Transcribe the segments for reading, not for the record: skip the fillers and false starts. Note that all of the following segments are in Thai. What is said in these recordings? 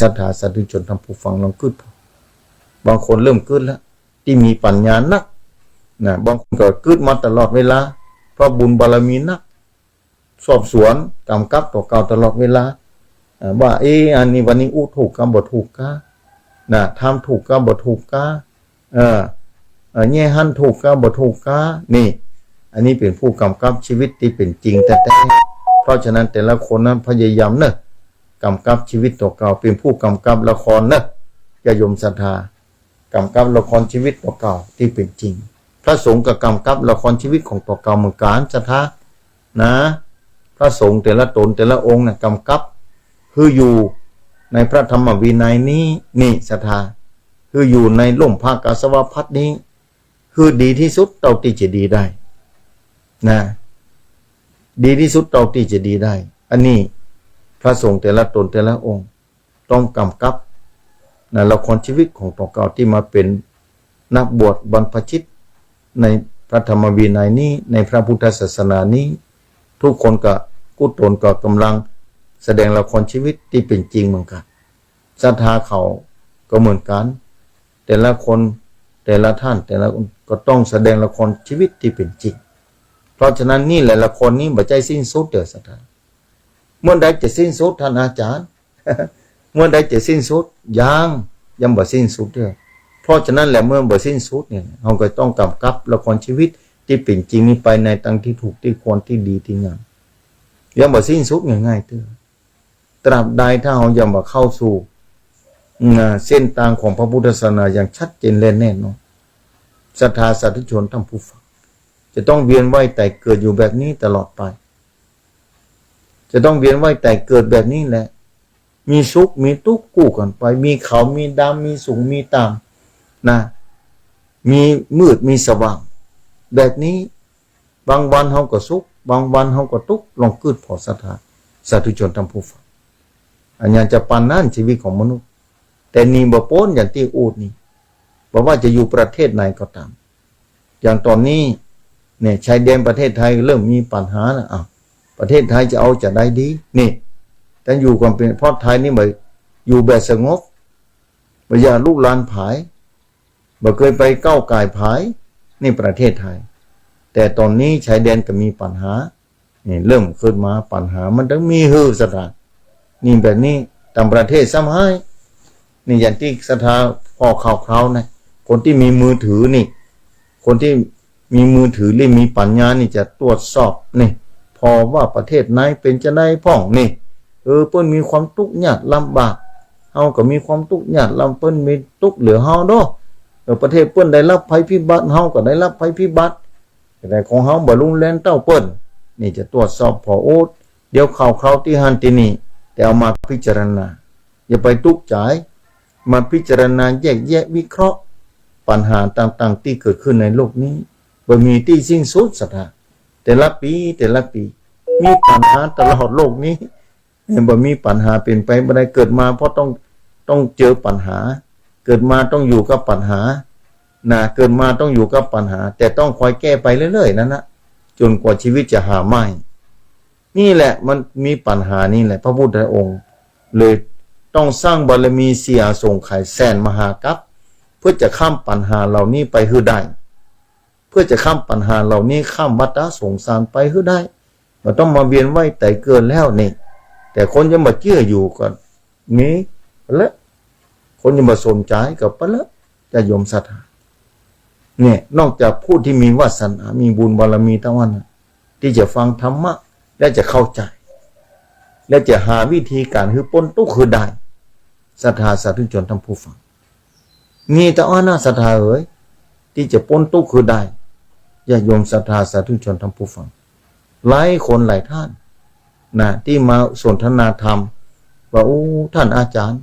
ศรัทธาสาธุชนทำผู้ฟังลองกึดบางคนเริ่มกึดแล้วที่มีปัญญานักนะบางคนก็กึดมาตลอดเวลาเพราะบุญบารมีนักสอบสวนกำกับต่อเก่าตลอดเวลาว่าอันนี้วันนี้ถูกกำบ่ถูกกะนะทำถูกกำบ่ถูกกะแง่หันถูกกำบ่ถูกกะนี่อันนี้เป็นผู้กำกับชีวิตที่เป็นจริงแต่เพราะฉะนั้นแต่ละคนนั้นพยายามเนอะกำกับชีวิตต่อเก่าเป็นผู้กำกับละครเนอะอย่าโยมศรัทธากำกับละครชีวิตต่อเก่าที่เป็นจริงพระสงฆ์ก็กำกับละครชีวิตของต่อเก่าเหมือนกันศรัทธานะพระสงฆ์แต่ละตนแต่ละองค์นะกำกับคืออยู่ในพระธรรมวินัยนี้นี่ศรัทธาคืออยู่ในล่มภาคอาสวะพัดนี้คือดีที่สุดเท่าที่จะดีได้นะดีที่สุดเท่าที่จะดีได้อันนี้พระสงฆ์แต่ละตนแต่ละองค์ต้องกำกับนะละครชีวิตของต่อเก่าที่มาเป็นนักบวชบรรพชิตในพระธรรมวินัยนี้ในพระพุทธศาสนานี้ทุกคนก็กู้ตนก็กำลังแสดงละครชีวิตที่เป็นจริงเหมือนกันศรัทธาเขาก็เหมือนกันแต่ละคนแต่ละท่านแต่ละคนก็ต้องแสดงละครชีวิตที่เป็นจริงเพราะฉะนั้นนี่แหละละครนี้บ่ใจสิ้นสุดเด้อศรัทธาเมื่อใดจะสิ้นสุดท่านอาจารย์ เมื่อใดจะสิ้นสุดยังบ่สิ้นสุดเด้อเพราะฉะนั้นแหละเมื่อบ่สิ้นสุดเนี่ยเราก็ต้องกำกับละครชีวิตที่เป็นจริงนี้ไปในทางที่ถูกที่ควรที่ดีที่งามยังบ่สิ้นสุดง่ายๆเด้อตราบใดถ้าเรายังบ่เข้าสู่เส้นทางของพระพุทธศาสนาอย่างชัดเจนและแน่นอนศรัทธาสาธุชนทั้งผู้ฟังจะต้องเวียนว่ายตายเกิดอยู่แบบนี้ตลอดไปจะต้องเวียนว่ายตายเกิดแบบนี้แหละมีสุขมีทุกข์คู่กันไปมีเขามีดำมีสูงมีต่ำนะมีมืดมีสว่างแบบนี้บางวันเฮาก็สุขบางวันเฮาก็ทุกข์ลองกึดพอศรัทธาสาธุชนทั้งผู้ฟังอันนี้จะปานนั้นชีวิตของมนุษย์แต่นี่บ่พ้นอย่างที่อูดนี่บอกว่าจะอยู่ประเทศไหนก็ตามอย่างตอนนี้เนี่ยชายแดนประเทศไทยเริ่มมีปัญหาแล้วประเทศไทยจะเอาจะได้ดีนี่แต่อยู่กันเป็นเพราะไทยนี่บ่อยู่แบบสงบบ่อย่าลูกหลานผายบ่เคยไปก้าวก่ายผายนี่ประเทศไทยแต่ตอนนี้ชายแดนก็มีปัญหานี่เริ่มขึ้นมาปัญหามันต้องมีฮือสถานนี่แบบนี้ต่างประเทศซ้ำให้นี่อย่างที่ศรัทธาพอข่าวๆนะคนที่มีมือถือนี่คนที่มีมือถือหรือมีปัญญานี่จะตรวจสอบนี่พอว่าประเทศไหนเป็นจะได้พ่องนี่เพิ่นมีความทุกข์ยากลำบากเฮาก็มีความทุกข์ยากลำเพิ่นมีทุกข์เหลือเฮาเนาะประเทศเพิ่นได้รับภัยพิบัติเฮาก็ได้รับภัยพิบัติแต่ของเฮาบ่รุนแรงเท่าเพิ่นนี่จะตรวจสอบพอโอ๊ตเดี๋ยวข่าวที่หันที่นี่แต่เอามาพิจารณาอย่าไปทุกข์ใจมาพิจารณาแยกแยะวิเคราะห์ปัญหาต่างๆที่เกิดขึ้นในโลกนี้บ่มีที่สิ้นสุดศรัทธาแต่ละปีมีปัญหาตลอดโลกนี้บ่มีปัญหาเป็นไปบ่ได้เกิดมาเพราะต้องเจอปัญหาเกิดมาต้องอยู่กับปัญหาเกิดมาต้องอยู่กับปัญหาแต่ต้องคอยแก้ไปเรื่อยๆนั่นนะจนกว่าชีวิตจะหาไม่นี่แหละมันมีปัญหานี่แหละพระพุทธองค์เลยต้องสร้างบารมีเสียส่งไข่แสนมหากัปเพื่อจะข้ามปัญหาเหล่านี้ไปให้ได้เพื่อจะข้ามปัญหาเหล่านี้ข้ามวัฏสงสารไปให้ได้เราต้องมาเวียนว่ายตายเกิดแล้วนี่แต่คนยังมาเชื่ออยู่ก็งี้แล้วคนยังมาสนใจกับไปแล้วจะยอมศรัทธาเนี่ยนอกจากผู้ที่มีวาสนามีบุญบารมีทั้งวันที่จะฟังธรรมะและจะเข้าใจและจะหาวิธีการคือพ้นทุกข์คือได้ศรัทธาสาธุชนทั้งผู้ฟังนี่แต่อ้อน่าศรัทธาที่จะพ้นทุกข์คือได้ญาติโยมศรัทธาสาธุชนทั้งผู้ฟังหลายคนหลายท่านที่มาสนทนาธรรมว่าโอ้ท่านอาจารย์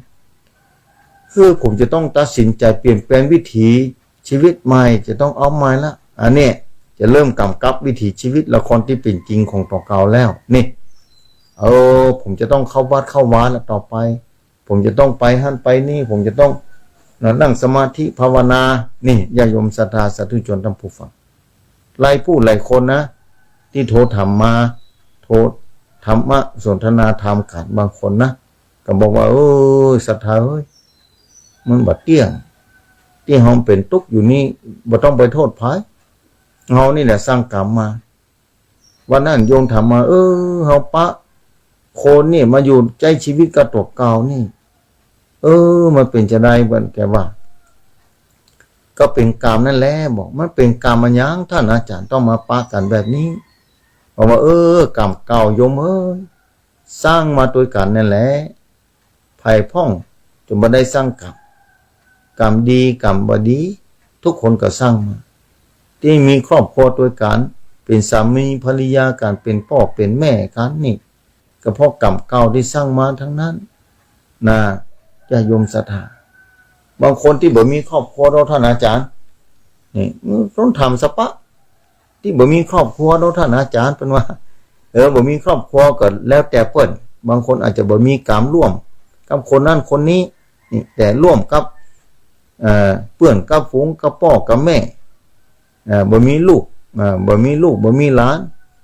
คือผมจะต้องตัดสินใจเปลี่ยนแปลงวิถีชีวิตใหม่จะต้องเอาใหม่ละอันนี้จะเริ่มกำกับวิถีชีวิตละครที่เป็นจริงของต่อเก่าแล้วนี่ผมจะต้องเข้าวัดเข้าวาแล้วต่อไปผมจะต้องไปหั่นไปนี่ผมจะต้องนั่งสมาธิภาวนานี่ญาติโยมศรัทธาสาธุชนทั้งผู้ฟังหลายผู้หลายคนนะที่โทรถามมาโทรธรรมะสนทนาธรรมกันบางคนนะ ก็บอกว่าศรัทธาเอ้ยมันบัดเที่ยงที่เฮาเป็นทุกข์อยู่นี่บ่ต้องไปโทษไผเฮานี่แหละสร้างกรรมมาวันนั้นโยมถามมาเฮาปะคนนี่มาอยู่ใจชีวิตกับตัวเก่านี่มันเป็นจะได้บันแกว่าก็เป็นกรรมนั่นแหละบอกมันเป็นกรรมมันยังท่านอาจารย์ต้องมาปะกันแบบนี้บอกว่ากรรมเก่าโยมสร้างมาโดยกันนั่นแหละภัยพ่องจนบ่ได้สร้างกรรมดีกรรมบ่ดีทุกคนก็สร้างมาที่มีครอบครัวโดยกันเป็นสามีภรรยากันเป็นพ่อเป็นแม่กันนี่ก็เพราะกรรมเก่าที่สร้างมาทั้งนั้นนะญาติโยมศรัทธาบางคนที่บ่มีครอบครัวเราท่านอาจารย์นี่ต้องทำสปะที่บ่มีครอบครัวเราท่านอาจารย์เป็นว่าบ่มีครอบครัวก็แล้วแต่เปิ้นบางคนอาจจะบ่มีกรรมร่วมกับคนนั้นคนนี้นี่แต่ร่วมกับเพื่อนกับฝูงกับพ่อกับแม่บ่มีลูกบ่มีหลาน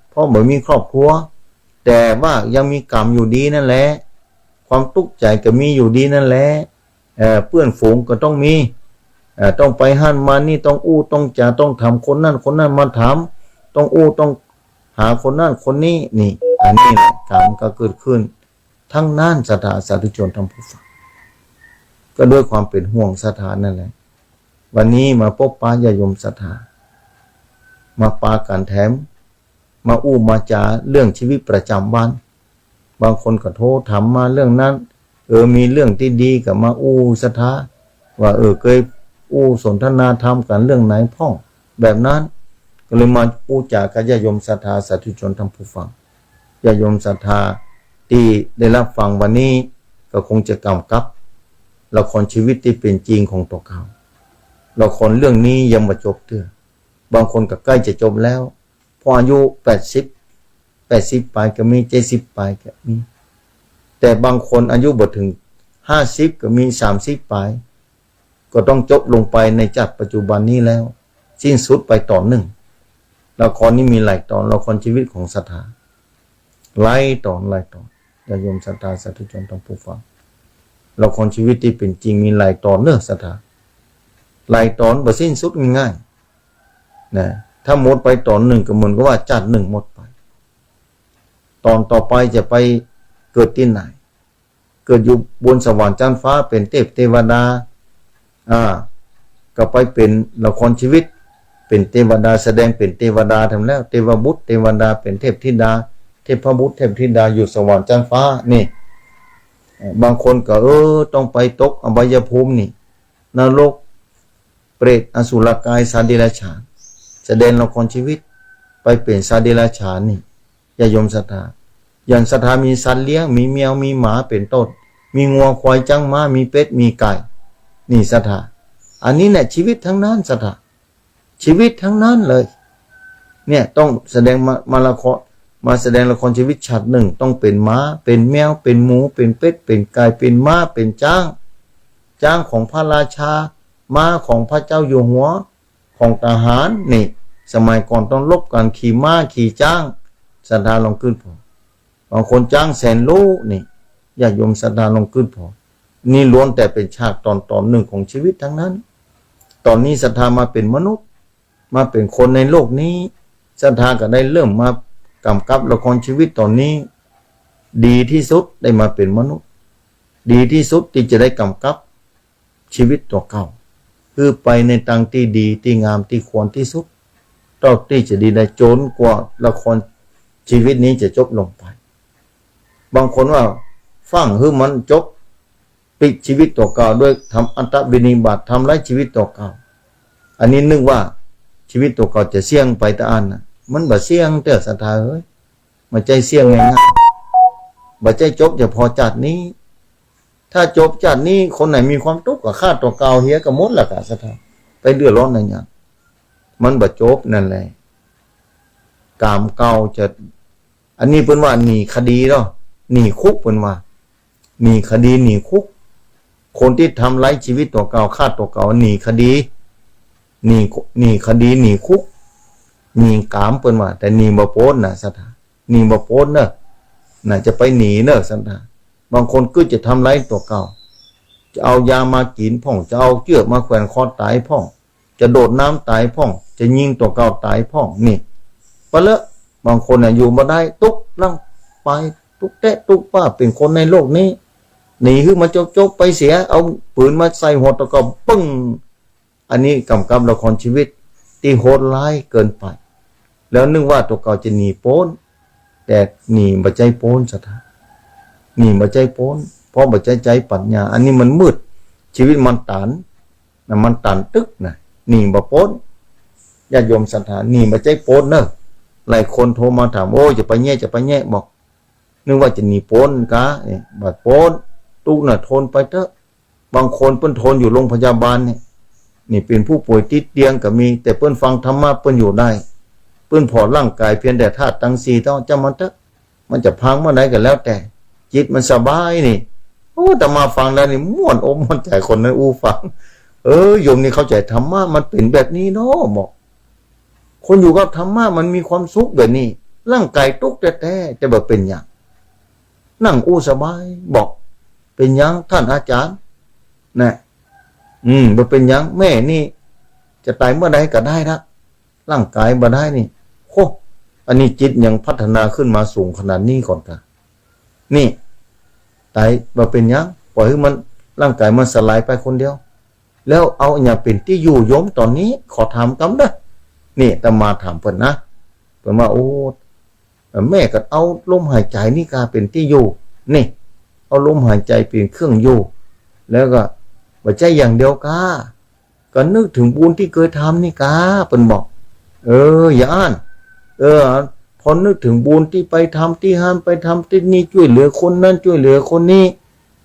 เพราะบ่มีครอบครัวแต่ว่ายังมีกรรมอยู่ดีนั่นแหละความทุกข์ใจก็มีอยู่ดีนั่นแหละเพื่อนฝูงก็ต้องมีต้องไปหันมานี่ต้องต้องจ่าต้องทำคนนั้นคนนั้นมาถามต้องต้องหาคนนั้นคนนี้นี่อันนี้กรรมก็เกิดขึ้นทั้งนั้นศรัทธาสาธุชนทั้งผู้ฟังก็ด้วยความเป็นห่วงศรัทธานั่นแหละวันนี้มาพบปะญาติโยมศรัทธามาปากันแถมมามาจาเรื่องชีวิตประจำวันบางคนก็โทรถามมาเรื่องนั้นมีเรื่องที่ดีกับมาศรัทธาว่าเคยสนทนาธรรมกันเรื่องไหนพ่องแบบนั้นก็เลยมาจากับญาติโยมศรัทธาสาธุชนทั้งผู้ฟังญาติโยมศรัทธาที่ได้รับฟังวันนี้ก็คงจะกำกับละครชีวิตที่เป็นจริงของตัวเขาละครเรื่องนี้ยังไม่จบเถอะบางคนก็ใกล้จะจบแล้วพออายุ80ไปก็มี70ไปก็มีแต่บางคนอายุบ่ถึง50ก็มี30ไปก็ต้องจบลงไปในจัดปัจจุบันนี้แล้วสิ้นสุดไปตอนหนึ่งละครนี้มีหลายตอนละครชีวิตของศรัทธาหลายตอนญาติโยมศรัทธาสาธุชนทั้งผู้ฟังละครชีวิตที่เป็นจริงมีหลายตอนเนอะศรัทธาหลายตอนบ่สิ้นสุดง่ายๆนะถ้าหมดไปตอนหนึ่งก็เหมือนกับว่าจัดหนึ่งหมดไปตอนต่อไปจะไปเกิดที่ไหนเกิดอยู่บนสวรรค์ชั้นฟ้าเป็นเทวดาก็ไปเป็นละครชีวิตเป็นเทวดาแสดงเป็นเทวดาทำแล้วเทวบุตรเทวดาเป็นเทพธิดาเทพบุตรเทพธิดาอยู่สวรรค์ชั้นฟ้านี่บางคนก็ต้องไปตกอบายภูมินี่นรกเปรตอสุรกายสัตว์เดรัจฉานแสดงละครชีวิตไปเป็นสัตว์เดรัจฉานนี่ญาติโยมศรัทธาอย่างศรัทธามีสัตว์เลี้ยงมีแมวมีหมาเป็นต้นมีงัวควายจังม้ามีเป็ดมีไก่นี่ศรัทธาอันนี้เนี่ยชีวิตทั้งนั้นศรัทธาชีวิตทั้งนั้นเลยเนี่ยต้องแสดงมาละครมาแสดงละครชีวิตฉากหนึ่งต้องเป็นม้าเป็นแมวเป็นหมูเป็นเป็ดเป็นไก่เป็นม้าเป็นจ้างของพระราชาม้าของพระเจ้าอยู่หัวของทหารนี่สมัยก่อนต้องลบกันขี่ม้าขี่จ้างศรัทธาลองขึ้นพอบางคนจ้างแสนรู้นี่ญาติโยมศรัทธาลองขึ้นพอนี่ล้วนแต่เป็นฉากตอนหนึ่งของชีวิตทั้งนั้นตอนนี้ศรัทธามาเป็นมนุษย์มาเป็นคนในโลกนี้ศรัทธาก็ได้เริ่มมากำกับละครชีวิตตอนนี้ดีที่สุดได้มาเป็นมนุษย์ดีที่สุดที่จะได้กำกับชีวิตตัวเก่าคือไปในทางที่ดีที่งามที่ควรที่สุดต้องที่จะดีได้จนกว่าละครชีวิตนี้จะจบลงไปบางคนว่าฟังมันจบปิดชีวิตตัวเก่าด้วยทำอัตตบินิบาตทำร้ายชีวิตตัวเก่าอันนี้นึกว่าชีวิตตัวเก่าจะเสี่ยงไปแต่อันนะมันบ่เสี่ยงเด้อศรัทธามันใจเสี่ยงไงนะบ่ใจจบจะพอจัดนี้ถ้าจบจัดนี้คนไหนมีความทุกข์ก็ฆ่าตัวเก่าเฮียก็หมดละกะศรัทธาไปเดือดร้อนอะไรอย่างมันบ่จบนั่นแหละกามเก่าจะอันนี้เพิ่นว่าหนีคดีเนาะหนีคุกเพิ่นว่าหนีคดีหนีคุกคนที่ทำร้ายชีวิตตัวเก่าฆ่าตัวเก่าหนีคดีหนีคดีหนีคุกหนีกามเปิ้นว่าแต่หนีบ่พ้นน่ะศรัทธาหนีบ่พ้นเนอะน่ะจะไปหนีเนอะศรัทธา บางคนก็จะทำร้ายตัวเก่าจะเอายามากินพ่องจะเอาเชือกมาแขวนคอตายพ่องจะโดดน้ำตายพ่องจะยิงตัวเก่าตายพ่องนี่ปะเลอะบางคนอยู่มาได้ตุกลั่งไปตุกแตะตุกป้าเป็นคนในโลกนี้หนีขึ้นมาโจกไปเสียเอาปืนมาใส่หัวตัวเก่าปึ้งอันนี้กำกับละครชีวิตที่โหดร้ายเกินไปแล้วนึกว่าตัวเก่าจะหนีโป้นแต่หนีบัจใจโป้นสถาหนีบัจใจโป้นเพราะบัจใจปัญญาอันนี้มันมืดชีวิตมันตันนะมันตันตึกนะหนีบ่โป้นญาติโยมศรัทธาหนีบัจใจโป้นเนอะหลายคนโทรมาถามโอ้จะไปแย่บอกนึกว่าจะหนีโป้นกะบัดโป้นตุกน่ะทนไปเถอะบางคนเปิ้นทนอยู่โรงพยาบาลเนี่ยนี่เป็นผู้ป่วยติดเตียงก็มีแต่เปิ้นฟังธรรมะเปิ้นอยู่ได้เปิ้นพอร่างกายเพียงแต่ธาตุทั้งสี่ต้องจำมันเถอะมันจะพังเมื่อไหร่ก็แล้วแต่จิตมันสบายนี่โอ้แต่มาฟังแล้วนี่ม่วนอกม่วนใจคนนั้นฟังโยมนี่เข้าใจธรรมะมันเป็นแบบนี้เนาะบอกคนอยู่กับธรรมะมันมีความสุขแบบนี้ร่างกายทุกข์แต่จะแบบเป็นอย่างนั่งสบายบอกเป็นยังท่านอาจารย์นะบ่เป็นยังแม่นี่จะตายเมื่อใดก็ได้นะร่างกายบ่ได้นี่โอ้อันนี้จิตยังพัฒนาขึ้นมาสูงขนาดนี้ก่อนค่ะนี่ตายบ่เป็นยังปล่อยให้มันร่างกายมันสลายไปคนเดียวแล้วเอาอย่าเป็นที่อยู่โยมตอนนี้ขอถามกำเด้อนี่แต่มาถามเพิ่นนะเพิ่นว่าโอ้แม่ก็เอาลมหายใจนี่กาเป็นที่อยู่นี่เอาลมหายใจเป็นเครื่องอยู่แล้วก็ว่าใจอย่างเดียวกาก็นึกถึงบุญที่เคยทำนี่กาเพิ่นบอกอย่าอ่านพอนึกถึงบุญที่ไปทำที่ห้ามไปทำที่นี่ช่วยเหลือคนนั้นช่วยเหลือคนนี้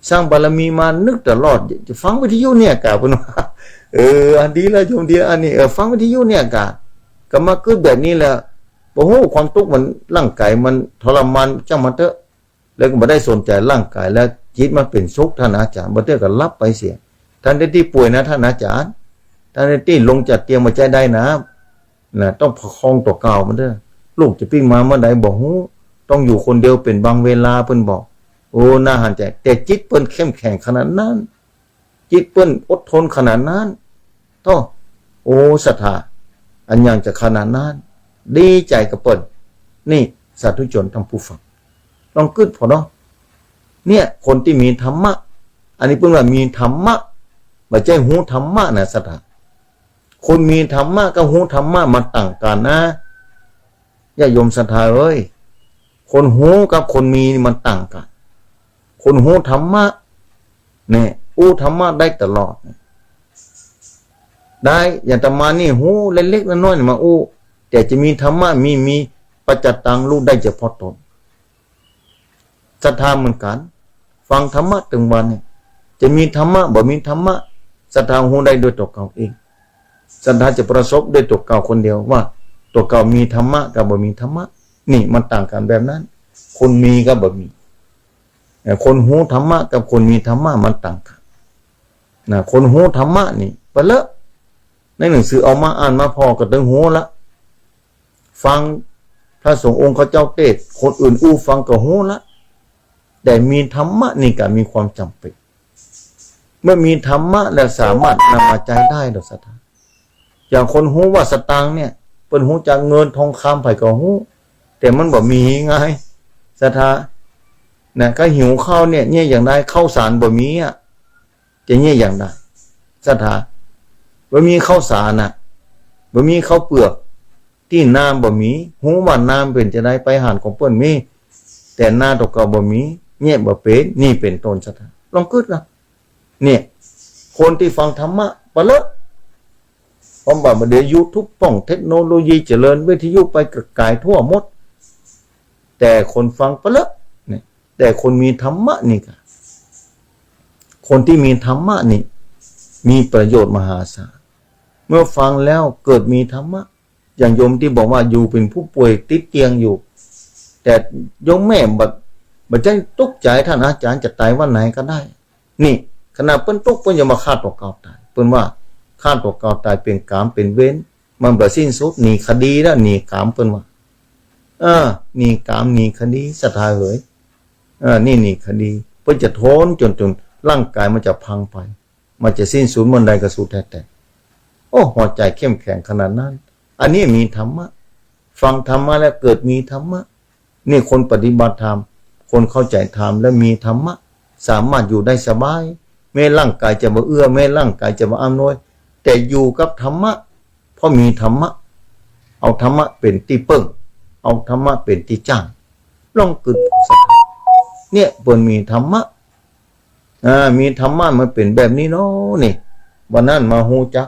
สร้างบารมีมานึกตลอดจะฟังวิทยุเนี่ยกาเพิ่นว่าอันดีละโยมดีอันนี้ฟังวิทยุเนี่ยกาก็มาเกิดแบบนี้แหละโอ้โหความทุกข์มันร่างกายมันทรมานจังมันเถอะแล้วก็ไม่ได้สนใจร่างกายแล้วจิตมันเป็นสุขท่านอาจารย์บ่เถอะก็รับไปเสียท่านที่ป่วยนะท่านอาจารย์ท่านที่ลงจากเตียงมาใจได้นะต้องประคองตัวเก่ามันเด้อลูกจะปิ้งมาเมื่อใดบอกฮู้ต้องอยู่คนเดียวเป็นบางเวลาเพิ่นบอกโอ้น่าหันใจแต่จิตเพิ่นเข้มแข็งขนาดนั้นจิตเพิ่นอดทนขนาดนั้นต้องโอ้ศรัทธาอันยังจะขนาดนั้นดีใจกับเปิ้นนี่สาธุชนทั้งผู้ฟังลองกึดพอเนาะเนี่ยคนที่มีธรรมะอันนี้เพิ่นว่ามีธรรมะบ่ใช่หูธรรมะนะศรัทธาคนมีธรรมะกับหูธรรมะมันต่างกันนะญาติโยมศรัทธาเอ้ยคนหูกับคนมีมันต่างกันคนหูธรรมะเนี่ยธรรมะได้ตลอดได้อย่างตมานี่หูเล็กๆน้อยๆมาแต่จะมีธรรมะมีปัจจตังรู้ได้เฉพาะตนศรัทธาเหมือนกันฟังธรรมะถึงวันเนี่ยจะมีธรรมะบ่มีธรรมะศรัทธาหูได้โดยตัวเก่าเองศรัทธาจะประสบด้วยตัวเก่าคนเดียวว่าตัวเก่ามีธรรมะกับบ่มีธรรมะนี่มันต่างกันแบบนั้นคนมีกับบ่มีคนหูธรรมะกับคนมีธรรมะมันต่างกันคนหูธรรมะนี่ไปเลอะในหนังสือเอามาอ่านมาพอก็ถึงหูละฟังพระสงฆ์องค์เจ้าเทศคนอื่นฟังก็หูละแต่มีธรรมะนี่ก็มีความจำเป็นเมื่อมีธรรมะแล้วสามารถนำมาใจได้ดอกศรัทธาอย่างคนหูว่าสตางค์เนี่ยเป็นหูจากเงินทองคำไผก็หูแต่มันบ่มีไงศรัทธาก็หิวข้าวเนี่ยอย่างไรข้าวสารบ่มีจะอย่างไรศรัทธาบ่มีข้าวสารบ่มีข้าวเปลือกที่น้ำบ่มีหูว่าน้ำเป็นจะได้ไปหารของเปิ้นมีแต่หน้าตกเก่าบ่มีบ่เป็นนี่เป็นต้นศรัทธาลองคิดนะเนี่ยคนที่ฟังธรรมะปะเลอะพร้อมว่าเดี๋ยวยูทูบป้องเทคโนโลยีเจริญวิทยุไปกระจายทั่วหมดแต่คนฟังปะเลอะเนี่ยแต่คนมีธรรมะนี่ค่ะคนที่มีธรรมะนี่มีประโยชน์มหาศาลเมื่อฟังแล้วเกิดมีธรรมะอย่างโยมที่บอกว่าอยู่เป็นผู้ป่วยติดเตียงอยู่แต่โยมแม่บัดใจตกใจท่านอาจารย์จะตายวันไหนก็ได้นี่ขณะเปิ้นตกเปิ้นอย่ามาฆ่าตัวเก่าตายเปิ้นว่าฆ่าตัวเก่าตายเป็นกรรมเป็นเวรมันบ่สิ้นสุดหนีคดีแล้วหนีกรรมเปิ้นว่าหนีกรรมหนีคดีศรัทธาเอ๋ยนี่คดี เพื่อจะทนจนร่างกายมันจะพังไปมันจะสิ้นสูญมันใดก็สูญแต่โอ้หัวใจเข้มแข็งขนาดนั้นอันนี้มีธรรมะฟังธรรมะแล้วเกิดมีธรรมะนี่คนปฏิบัติธรรมคนเข้าใจธรรมและมีธรรมะสามารถอยู่ได้สบายแม้ร่างกายจะมาเอื้อแม้ร่างกายจะมาอำนวยแต่อยู่กับธรรมะเพราะมีธรรมะเอาธรรมะเป็นที่เปิ้งเอาธรรมะเป็นที่จ้างลองกึดสักเนี่ยเปิ้นมีธรรมะมีธรรมะมันเป็นแบบนี้เนาะนี่วันนั้นมาฮู้จัก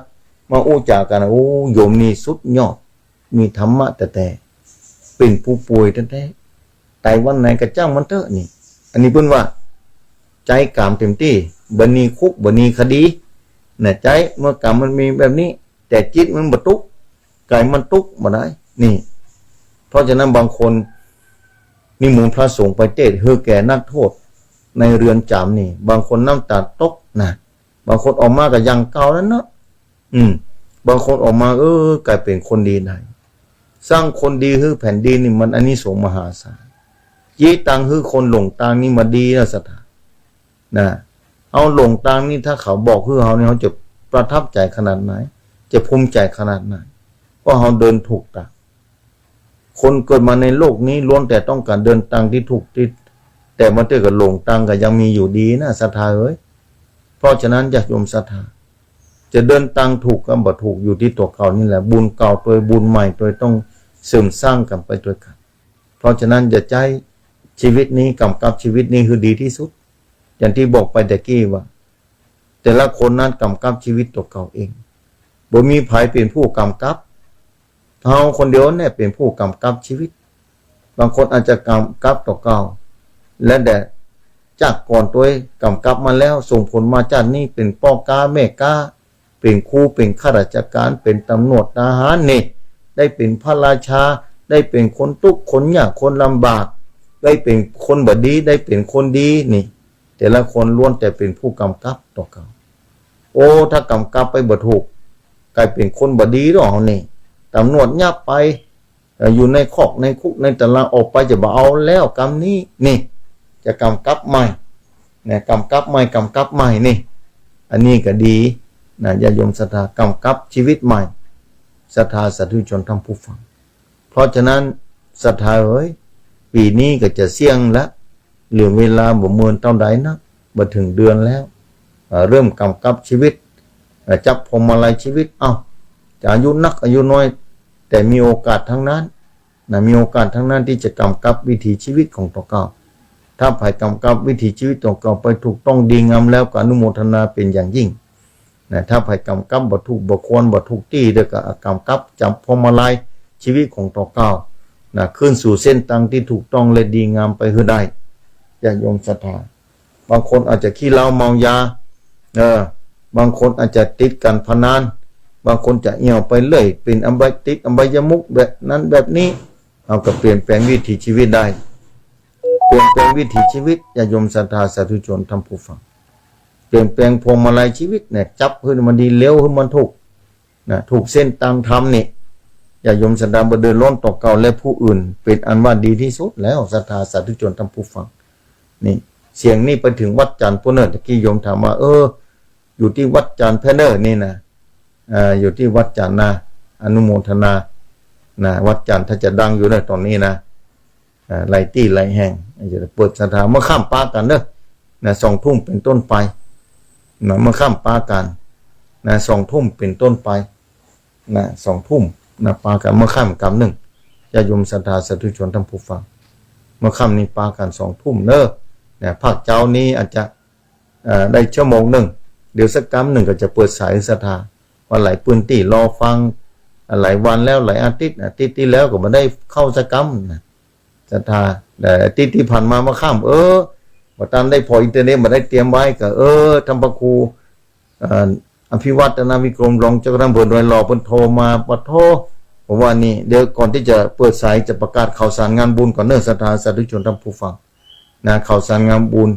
มาอู้จากันโอ้โยมนี่สุดยอดมีธรรมะแต่เป็นผู้ป่วยแต่แต่วันไหนก็จ้างมันเถอะนี่อันนี้เพิ่นว่าใจกามเต็มที่บัดนี้คุกบัดนี้คดีเนี่ยใจเมื่อกามมันมีแบบนี้แต่จิตมันบ่ทุกข์กายมันทุกข์บ่ได้นี่เพราะฉะนั้นบางคนนิมนต์พระสงฆ์ไปเทศน์ให้แก่นักโทษในเรือนจำนี่บางคนน้ำตาตกนะบางคนออกมาก็ยังเก่าแล้วเนาะบางคนออกมากลายเป็นคนดีได้สร้างคนดีให้แผ่นดินนี่มันอานิสงส์มหาศาลยี่ตังให้คนหลงตังนี่มาดีนะสถานนะเอาหลงตังนี่ถ้าเขาบอกให้เขาเนี่ยเขาจะประทับใจขนาดไหนจะภูมิใจขนาดไหนเพราะเขาเดินถูกทางคนเกิดมาในโลกนี้ล้วนแต่ต้องการเดินทางที่ถูกที่แต่มาเจอกับหลงตังก็ยังมีอยู่ดีนะศรัทธาเอ้ยเพราะฉะนั้นญาติโยมศรัทธาจะเดินทางถูกกับบ่ถูกอยู่ที่ตัวเก่านี่แหละบุญเก่าตัวบุญใหม่ตัวต้องเสริมสร้างกันไปด้วยกันเพราะฉะนั้นอย่าใจชีวิตนี้กำกับชีวิตนี้คือดีที่สุดอย่างที่บอกไปแต่กี้ว่าแต่ละคนนั้นกำกับชีวิตตัวเก่าเองบ่มีไผเป็นผู้กำกับเฮาคนเดียวเนี่ยเป็นผู้กำกับชีวิตบางคนอาจจะกำกับตัวเก่าและแต่จากก่อนตัวกำกับมาแล้วส่งผลมาจากนี้เป็นพ่อกาแม่กาเป็นครูเป็นข้าราชการเป็นตำรวจทหารนี่ได้เป็นพระราชาได้เป็นคนทุกข์คนยากคนลำบากได้เป็นคนบดีได้เป็นคนดีนี่แต่ละคนล้วนแต่เป็นผู้กำกับต่อเขาโอ้ถ้ากำกับไปบ่ถูกกลายเป็นคนบดีหรอนี่ตำรวจยับไปอยู่ในคอกในคุกในตารางออกไปจะบ่เอาแล้วกรรมนี้นี่จะกำกับใหม่เนี่ยกำกับใหม่นี่อันนี้ก็ดีนะญาติโยมศรัทธากำกับชีวิตใหม่ศรัทธาสาธุชนทั้งผู้ฟังเพราะฉะนั้นศรัทธาเอ้ยปีนี้ก็จะเสี่ยงละเหลือเวลาบ่เมินเท่าใดนะบ่ถึงเดือนแล้วเริ่มกำกับชีวิตจับพวงมาลัยชีวิตจะอายุนักอายุน้อยแต่มีโอกาสทั้งนั้นนะมีโอกาสทั้งนั้นที่จะกำกับวิถีชีวิตของตัวเก่าถ้าไผ่กำกับวิถีชีวิตตัวเก่าไปถูกต้องดีงามแล้วก็อนุโมทนาเป็นอย่างยิ่งนะถ้าไผ่กำกับบ่ถูกบ่ควรบ่ถูกที่เด้อก็กำกับจับพวงมาลัยชีวิตของตัวเก่านะขึ้นสู่เส้นทางที่ถูกต้องและดีงามไปให้ได้ญาติโยมศรัทธาบางคนอาจจะขี้เหล้าเมายาบางคนอาจจะติดการพนันบางคนจะเหี่ยวไปเรื่อยเป็นติดอบายมุขแบบนั้นแบบนี้เอาก็เปลี่ยนแปลงวิถีชีวิตได้เปลี่ยนแปลงวิถีชีวิตญาติโยมศรัทธาสาธุชนท่านผู้ฟังเปลี่ยนแปลงพวงมาลัยชีวิตเนี่ยจับให้มันดีเร็วให้มันถูกนะถูกเส้นทางธรรมนี่ญาติโยมศรัทธาบ่เดินล้นต่อเก่าและผู้อื่นเป็นอันว่าดีที่สุดแล้วศรัทธาสาธุชนท่านผู้ฟังนี่เสียงนี้ไปถึงวัดจันทร์พุ่นเนอตะกี้โยมถามว่าอยู่ที่วัดจันทร์แพเนอร์นี่นะอยู่ที่วัดจันทร์นะอนุโมทนานะวัดจันทร์ถ้าจะดังอยู่ในตอนนี้นะหลายที่หลายแห่งจะเปิดสถานเมื่อข้ามปากันเนอะนะ20 ทุ่มเป็นต้นไปนะเมื่อข้ามปากันนะ20 ทุ่มเป็นต้นไปนะ20 ทุ่มนะปากันเมื่อข้ามกำหนึ่งญาติโยมศรัทธาสาธุชนท่านผู้ฟังเมื่อค่ำนี้ปากัน20 ทุ่มเนอะเนี่ยภาคเจ้านี้อาจจะได้ชั่วโมงหนึ่งเดี๋ยวสักกำหนึ่งก็จะเปิดสายศรัทธาวันหลายพื้นที่รอฟังหลายวันแล้วหลายอาทิตย์ที่แล้วก็มาได้เข้าสักกำนะศรัทธาแต่อาทิตย์ที่ผ่านมาเมื่อค่ำบ่ทันได้พออินเทอร์เน็ตมาได้เตรียมไว้ก็ทำพระครูอภิวัตนาวิกรมรองเจ้าคณะอำเภอดอยหล่อเพิ่นโทรมาปะโทผมว่านี่เดี๋ยวก่อนที่จะเปิดสายจะประกาศข่าวสารงานบุญก่อนเนอะศรัทธาสาธุชนท่านผู้ฟังนะข่าวสารงานบุญ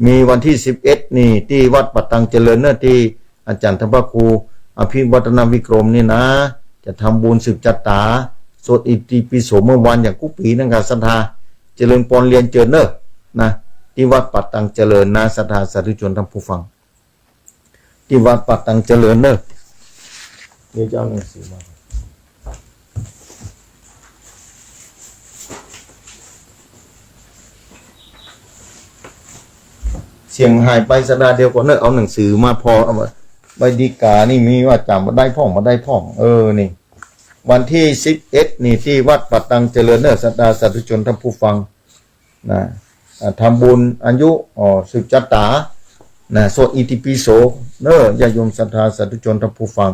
มีวันที่11นี่ที่วัดปัตตังเจริญเนอะที่อาจารย์ธรรมครูอภิวัตนาวิกรมนี่นะจะทำบุญสืบจัตตาสวดอิติปิโสเมื่อวานอย่างกุปีนั่นก็ศรัทธาเจริญพรเรียนเจริญเนอะนะ ที่วัดปัดตังเจริญนาศรัทธาสาธุชนท่านผู้ฟังที่วัดปัดตังเจริญเนอะเดี๋ยวจะเอาหนังสือมาเสียงหายไปสัปดาห์เดียวก่อนเนอะเอาหนังสือมาพอเอาใบดีกานี่มีว่าจำมาได้พ่องมาได้พ่องนี่วันที่11นี่ที่วัดปัดตังเจริญเนอะศรัทธาสาธุชนท่านผู้ฟังนะทำบุญอายุสุจตานะสวดอิติปิโสเนอะญาติโยมศรัทธาสาธุชนท่านผู้ฟัง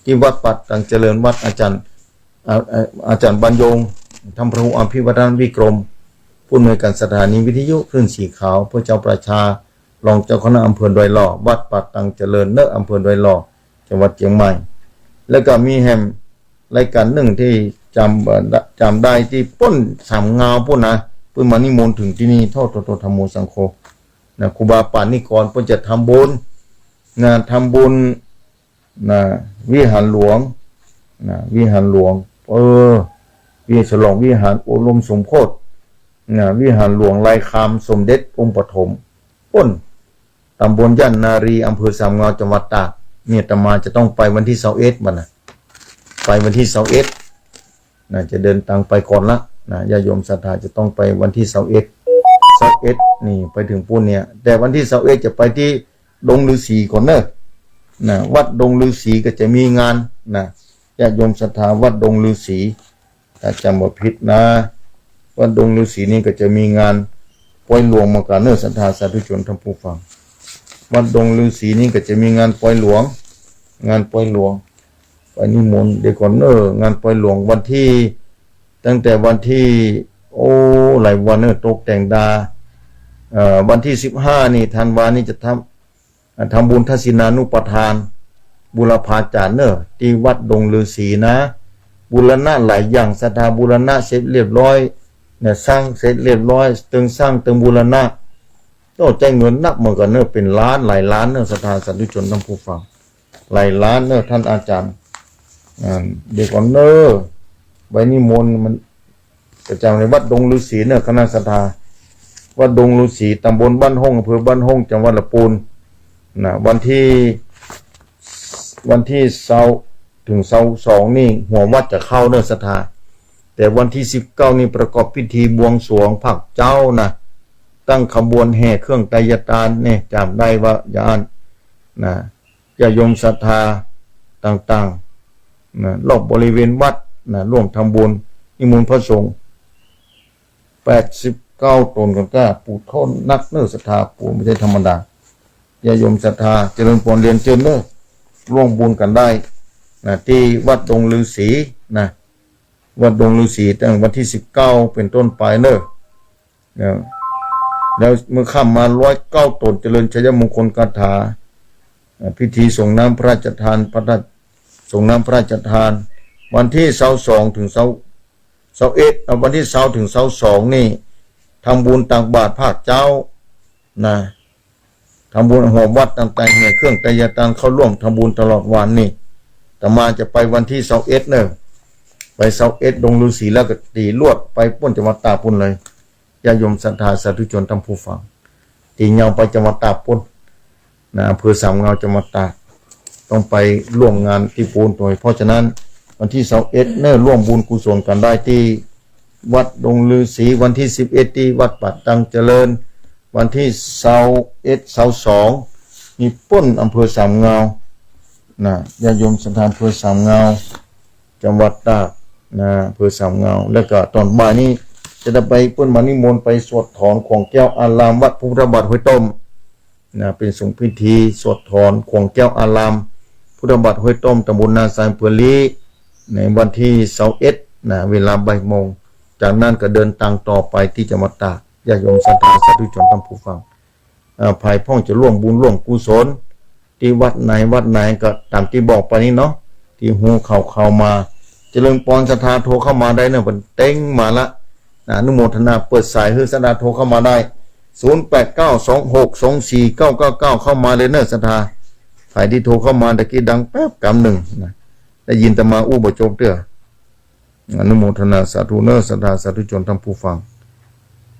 ที่วัดปัดตังเจริญวัดอาจารย์บรรยงธรรมพระอภิวัฒนวิกรมผู้อำนวยการสถานีวิทยุคลื่นสีขาวพระเจ้าประชารองเจ้าคณะอำเภอดอยหล่อวัดปัดตังเจริญเนอะอำเภอดอยหล่อจังหวัดเชียงใหม่แล้วก็มีแฮมรายการหนึ่งที่จำได้ที่ป้นสามเงาป้นนะเพื่อมานิมนต์ถึงที่นี่ทอดธรรมโมสังโฆนะครูบาป่านนิกรเพื่อจะทำบุญนะทำบุญนะวิหารหลวงนะวิหารหลวงวิฉลองวิหารโอลมสมโพธินะวิหารหลวงลายคำสมเด็จองค์ปฐมป้นตำบลย่านนารีอำเภอสามเงาจังหวัดตากเนี่ยอาตมาจะต้องไปวันที่21วันนะไปวันที่21นะจะเดินทางไปก่อนละนะญาติโยมศรัทธาจะต้องไปวันที่21นี่ไปถึงปุ่นเนี่ยแต่วันที่21จะไปที่ดงฤาษีก่อนเนอะนะวัดดงฤาษีก็จะมีงานนะญาติโยมศรัทธาวัดดงฤาษีถ้าจำบ่ผิดนะวัดดงฤาษีนี่ก็จะมีงานปล่อยหลวงมากันเนอะศรัทธาสาธุชนท่านผู้ฟังวัดดงฤาษีนี่ก็จะมีงานปล่อยหลวงไปนิมนต์เดี๋ยวก่อนงานปล่อยหลวงวันที่ตั้งแต่วันที่หลายวันตกแต่งดาวันที่15นี่ธันวานี่จะทำบุญทัศินานุปทานบุรพาจารย์ที่วัดดงฤาษีนะบูรณะหลายอย่างศรัทธาบูรณะเสร็จเรียบร้อยเนี่ยสร้างเสร็จเรียบร้อยตึงสร้างตึงบูรณะต้องใจเงินนักเหมือนกันเป็นล้านหลายล้านศรัทธาสาธุชนท่านผู้ฟังหลายล้านท่านอาจารย์เดี๋ยวก่อนใบนิมนต์มันประจำในวัดดงฤาษีคณะศรัทธาวัดดงฤาษีตำบลบ้านห้องอำเภอบ้านห้องจังหวัดลำพูนนะวันที่เสาร์ถึงเสาร์2นี่หัววัดจะเข้าศรัทธาแต่วันที่19นี่ประกอบพิธีบวงสรวงผักเจ้านะตั้งขบวนแห่เครื่องไตรยตานเนี่ยจำได้ว่าญาตินะญาติโยมศรัทธาต่างๆนะรอบบริเวณวัดนะร่วมทำบุญนิมนต์พระสงฆ์89ตนกันก็ปูดเข้านักศรัทธาปูไม่ใช่ธรรมดาญาติโยมศรัทธาเจริญพรเรียนเชิญร่วมบุญกันได้นะที่วัดดงฤาษีนะวัดดงฤาษีตั้งวันที่19เป็นต้นไปแล้วเมื่อค่ำมา109ตนเจริญชัยมงคลคาถาพิธีส่งน้ำพระราชทานส่งน้ำพระราชทานวันที่22ถึง21วันที่20ถึง22นี่ทำบุญตักบาตรภาคเจ้านะทำบุญหอวัดต่างๆเนี่ยเครื่องไตรยตานเข้าร่วมทำบุญตลอดวันนี่แต่มาจะไปวันที่21ไป21ดงฤาษีแล้วก็ตีลวดไปป้นจังหวัดตากพุ่นเลยญาติโยมศรัทธาสาธุชนท่านผู้ฟังตีเงาไปจังหวัดตากพุ่นนะอำเภอสามเงาจังหวัดตากต้องไปร่วมงานที่ปูนตัวเพราะฉะนั้นวันที่21ร่วมบุญกุศลกันได้ที่วัดดงฤาษีวันที่11ที่วัดปัดตังเจริญวันที่22มีป้นอำเภอสามเงานะญาติโยมศรัทธาอำเภอสามเงาจังหวัดตากนะอำเภอสามเงาแล้วก็ตอนบ่ายนี้จะได้ไปป้นมานิมนต์ไปสวดถอนของแก้วอารามวัดพุทธบาทห้วยต้มนะเป็นสงฆ์พิธีสวดถอนของแก้วอารามพุทธบาทห้วยต้มตำบลนาทรายอำเภอลีในวันที่21นะเวลาบ่ายโมงจากนั้นก็เดินทางต่อไปที่จังหวัดตากญาติโยมศรัทธาสาธุชนท่านผู้ฟังภายพ่องจะร่วมบุญร่วมกุศลที่วัดไหนก็ตามที่บอกไปนี้เนาะที่หูเข้ามาเจริญพรศรัทธาโทรเข้ามาได้มันเต็งมาละอนุโมทนาเปิดสายให้ศรัทธาโทรเข้ามาได้0892624999เข้ามาเลยศรัทธาฝ่ายที่โทรเข้ามาตะกี้ดังแป๊บกำหนึ่งนะได้ยินแต่มาบ่จบเด้ออนุโมทนาสาธุศรัทธาสาธุชนท่านผู้ฟัง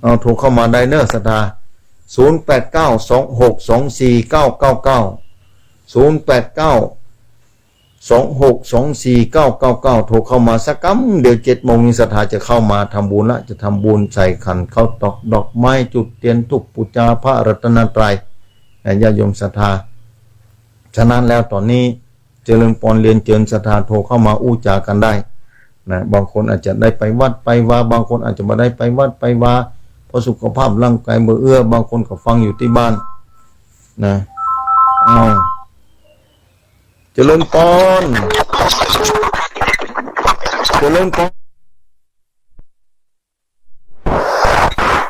เอาโทรเข้ามาได้ศรัทธา โทรเข้ามาสักคำเดี๋ยว7 โมงนี้ศรัทธาจะเข้ามาทำบุญละจะทำบุญใส่ขันเข้าตอกดอกไม้จุดเทียนธูปบูชาพระรัตนตรัยญาติโยมศรัทธาฉะนั้นแล้วตอนนี้เจริญพรเรียนเจริญศรัทธาโทรเข้ามาอู้จากันได้นะบางคนอาจจะได้ไปวัดไปวาบางคนอาจจะไม่ได้ไปวัดไปวาเพราะสุขภาพร่างกายเอื้อบางคนก็ฟังอยู่ที่บ้านนะเจริญพรเจริญพร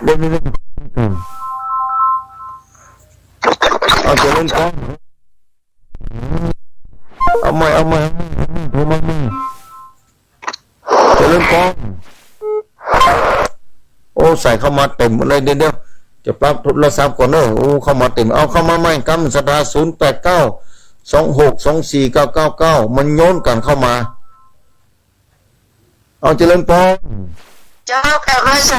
เดี๋ยวเอาเจริญพรเอาใหม่โทรมาเจริญพรโอ้ใส่เข้ามาเต็มเลยเดี๋ยวจะปรับโทรศัพท์ก่อนเนอะโอ้เข้ามาเต็มเอาเข้ามาใหม่กำศรัทธา0892624999มันโยนกันเข้ามาเอาเจริญพรเจ้าแก่ไม่สั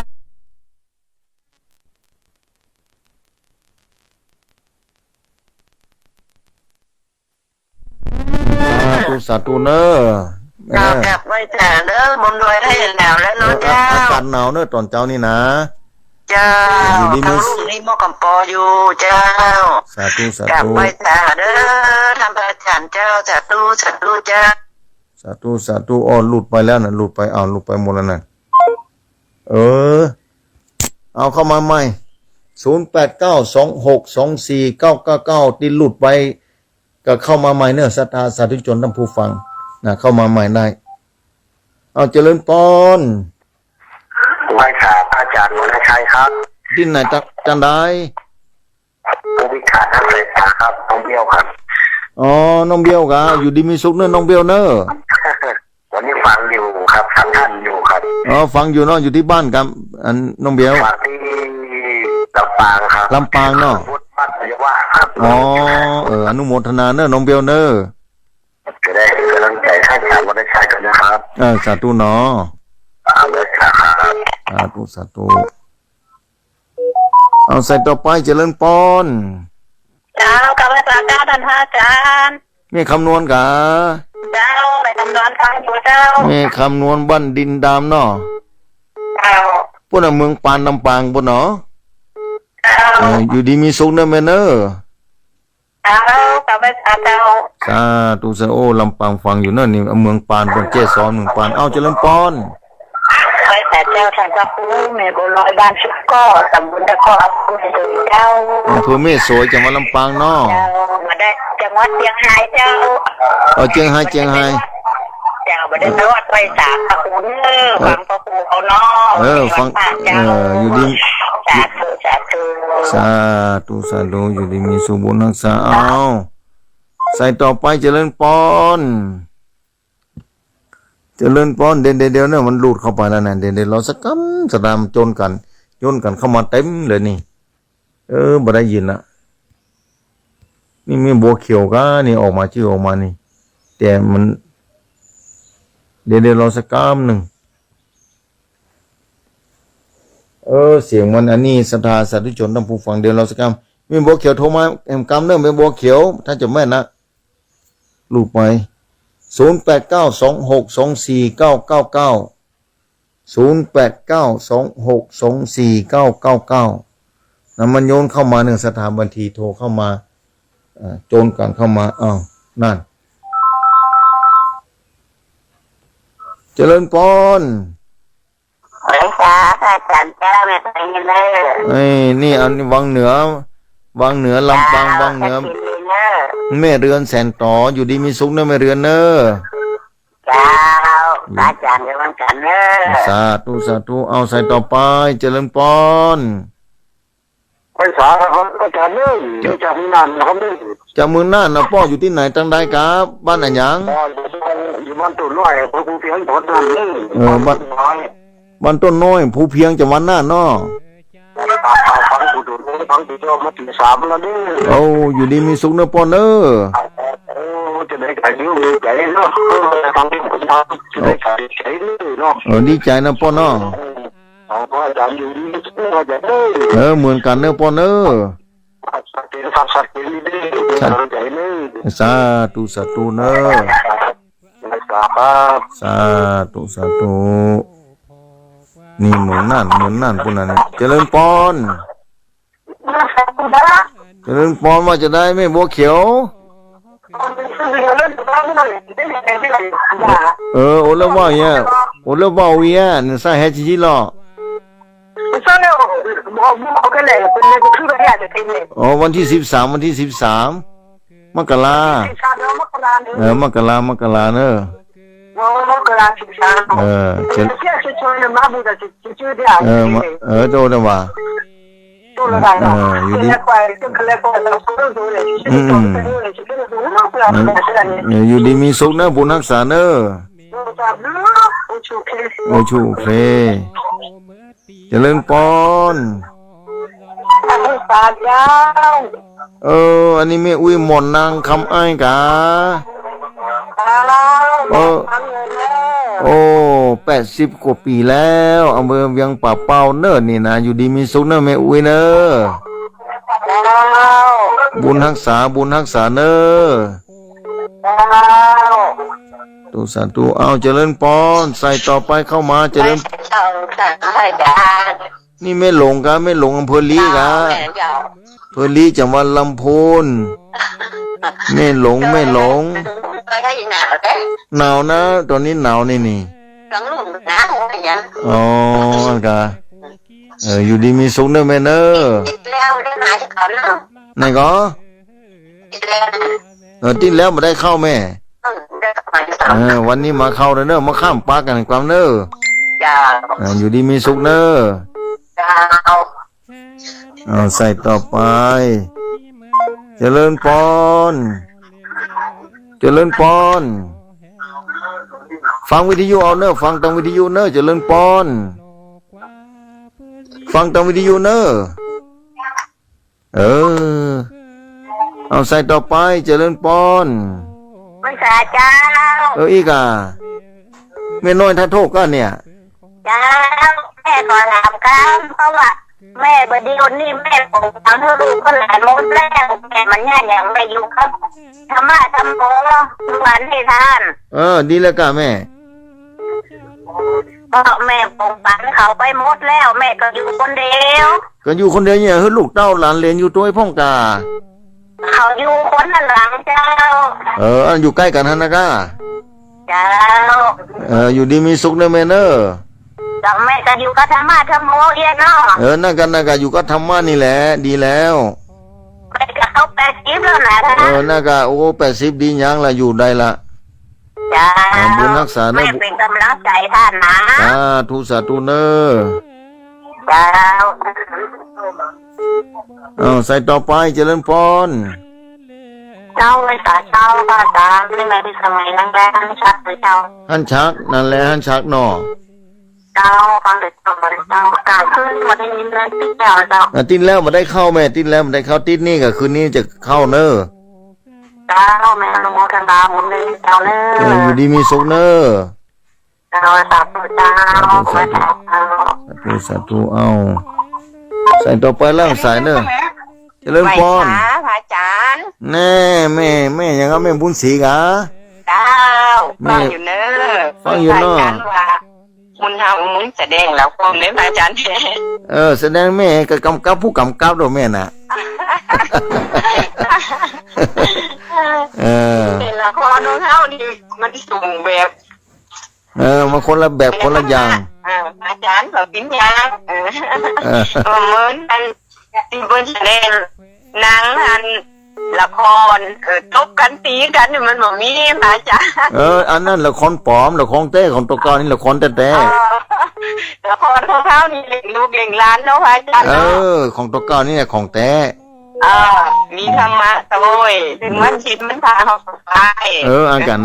สาธุเนอะเจ้าแก่ไม่แต่เด้อบนรวยได้หนาวแล้วเนาะเจ้าอากาศหนาวเนอะตอนเจ้านี่นะเจ้าทางลูกนี่มอกำปออยู่เจ้าสาธุแก่ไม่แต่เด้อทำประจันเจ้าสาธุเจ้าสาธุอ้อหลุดไปแล้วนะหลุดไปหลุดไปหมดแล้วนะเอาเข้ามาใหม่0892624999ที่หลุดไปก็เข้ามาใหม่เนอะศรัทธาสาธุชนท่านผู้ฟังนะเข้ามาใหม่ได้เอาเจริญพรไหว้ครับอาจารย์วรชัยครับที่ไหนจันได้ผู้วิชาท่านเลยครับน้องเบี้ยวครับอ๋อน้องเบี้ยวกะอยู่ดีมีสุขเนอะน้องเบี้ยวเนอะวันนี้ฟังอยู่ครับฟังท่านอยู่ครับฟังอยู่เนาะอยู่ที่บ้านกับอันน้องเบี้ยวฟังที่ลำปางครับลำปางเนาะพุทธวัดเยาวะครับอนุโมทนาเนอะน้องเบี้ยวเนอะจะได้กำลังใจท่านอาจารย์วรชัยกันนะครับสาธุเนาะสาธุเอาใส่ต่อไปเจริญพรเจ้ากับอาจารย์ท่านอาจารย์นี่คำนวณกะเจ้าไปคำนวณฟังอยู่เจ้านี่คำนวณบ้านดินดำเนาะเจ้าพวกน่ะเมืองปานลำปางพวกเนาะอยู่ดีมีสุขเนอะแม่เนอะกับอาจารย์เจ้าสาธุโอลำปางฟังอยู่เนอะนี่เมืองปานเป็นเจสอนเมืองปานเอาเจริญพรไปแต่เจ้าท่านพระครูแม่บุญลอยบ้านชุกก็ตำบลตะกออำเภอเจ้าอำเภอแม่สวยจังหวัดลำปางเนาะมาได้จังหวัดเชียงรายเจ้าเชียงรายเจ้ามาได้นวัดไปสามพระครูฟังพระครูเขาเนาะฟังอยู่ดีสาธุอยู่ดีมีสุขบุญรักษาเอาใส่ต่อไปเจริญพรเดี๋ยวเนี่ยมันหลุดเข้าไปแล้วนะเดี๋ยวเราสักคำสะดามโยนกันเข้ามาเต็มเลยนี่บ่ได้ยินละนี่มีบัวเขียวก็นี่ออกมาชื่อออกมานี่แต่มันเดี๋ยวเราสักคำหนึ่งเสียงมันอันนี้ศรัทธาสาธุชนท่านผู้ฟังเดี๋ยวเราสักคำมีบัวเขียวโทรมาคำเริ่มเป็นบัวเขียวถ้าจะแม่นนะหลุดไป0892624999 0892624999มันโยนเข้ามาหนึ่งสถาบันทีโทรเข้ามาโจรกันเข้ามานั่นเจริญพรไปจ้าอาจารย์เจ้าไม่ไปเลยนี่อันนี้วังเหนือลำปางวังเหนือแม่เรือนแสนต่ออยู่ดีมีสุขเนอะแม่เรือนเนอะเจ้าอาจารย์เดียวกันเนอะสาธุเอาใส่ต่อไปเจริญพรไปสาครับอาจารย์เนอะจากเมืองน่านนะครับเนอะจากเมืองน่านนะพ่ออยู่ที่ไหนตั้งได้ครับบ้านไหนยังอยู่บ้านต้นน้อยภูเพียงจังหวัดน่านบ้านต้นน้อยภูเพียงจังหวัดน่านเนาะฟังดูโจมาถึง3แล้วนี่อยู่ดีมีสุขเนอะพ่อเนอะจะได้ใจดีใจเนาะฟังดูจะได้ใจเนาะดีใจนะพ่อเนาะ เอาพระอาจารย์อยู่นี่ก็จะได้ เหมือนกันเนอะปอนเนอะ สักเป็นสักเป็นนี่ได้ใจนี่ สาธุสาธุเนอะ ครับ สาธุสาธุนี่เหมือนนั่นปุ่นนั่นเนี่ยเจริญปอนเจริญปอนว่าจะได้ไหมบัวเขียวโอละว่าเนี่ยโอละว่าวีอ่ะเนี่ยใส่ให้จีหรอวันที่13มกรามกราเนอะโตนะว่าอยู่ดีอยู่ดีมีสุขเนอะบุญรักษาเนอะโอชูเคเจริญปอนอันนี้ไม่อุ้ยหมอนนางคำอ้ายกา80 กว่าปีแล้วอำเภอเวียงป่าเป้าเนอะนี่นะอยู่ดีมีสุขเนอะแม่อุ้ยเนอะบุญรักษาเนอะตุสาธุเอาเจริญปอนใส่ต่อไปเข้ามาเจริญนี่ไม่หลงกะไม่หลงอำเภอลีกะอำเภอลีจังหวัดลำพูนไม่หลงหนาวนะตอนนี้หนาวนี่อ๋อกะอยู่ดีมีสุขเนอะแม่เนอะไหนก็ที่แล้วมาได้เข้าแม่วันนี้มาเข้าเนอะมาข้ามปากกันความเนอะอยู่ดีมีสุขเนอะใส่ต่อไปเจริญปอนฟังวิทยุเอาเนอะฟังทางวิทยุเนอะเจริญปอนฟังทางวิทยุเนอะเอาใส่ต่อไปเจริญปอนไม่ใช่เจ้าอีกอ่ะแม่น้อยท่าโทษก็เนี่ยเจ้าแม่ขอถามครับเพราะว่าแม่บดีคนนี้แม่ปกปังให้ลูกก็หลายมดแล้วแม่มันง่ายอย่างไม่อยู่ครับธรรมะธรรมโมทุกวันให้ทานดีแล้วกะแม่ก็แม่ปกปังเขาไปหมดแล้วแม่ก็อยู่คนเดียวเนี่ยเฮ้ยลูกเต้าหลานเรียนอยู่ตัวไอ้พ่องกาเขาอยู่คนละหลังเจ้าอันอยู่ใกล้กันฮะนะก้าเจ้าอยู่ดีมีสุขเนอะแม่เนอะจังแม่ก็อยู่กับธรรมะธรรมโมเองเนาะนั่นกันอยู่กับธรรมะนี่แหละดีแล้วแม่ก็เอา80แล้วนะนั่นกันโอ้80ดียังละอยู่ได้ละจ้าบุญรักษาเนอะแม่เป็นกำลังใจท่านนะสาธุเนอะจ้าใส่ต่อไปเจริญพรเจ้าไม่ตาเจ้าป้าตาไม่มาที่สมัยนั้นแล้วหันชักเลยเจ้าหันชักนั่นแหละหันชักหนอเจ้าฟังเด็กเจ้ากล่าวขึ้นมาได้ยินเลยติดแล้วเจ้าติดแล้วมาได้เข้าแม่ติดแล้วมาได้เข้าติดนี่ก็คืนนี้จะเข้าเนอะเจ้าแม่ลงกันดาหมดเลยเจ้าเนอะอยู่ดีมีสุขเนอะเจ้าสาธุเจ้าสาธุเอาใส่ต่อไปแล้วใส่เนอะเจริญพรพระอาจารย์แน่แม่ยังก็แม่บุญศรีกะเจ้าฟังอยู่เนอะฟังอยู่เนอะมุนเฮามุนแสดงแล้วความเนี่ยพระอาจารย์แสดงแม่ก็กำกับผู้กำกับด้วยแม่น่ะเป็นละครของเฮานี่มันสูงแบบมาคนละแบบคนละอย่างอาจารย์แบบปิ้นยางเหมือนกันที่เพิ่นแสดงหนังอันละครตบกันตีกันมันบ่มีอาจารย์อันนั้นละครปลอมละครแท้ของตัวกลางนี่ละครแท้ละครของเขานี่เลี้ยงลูกเลี้ยงหลานเนาะอาจารย์ของตัวกลางนี่แหละของแท้มีธรรมะโดยถึงมันชิดมันพาเขาไปอาการ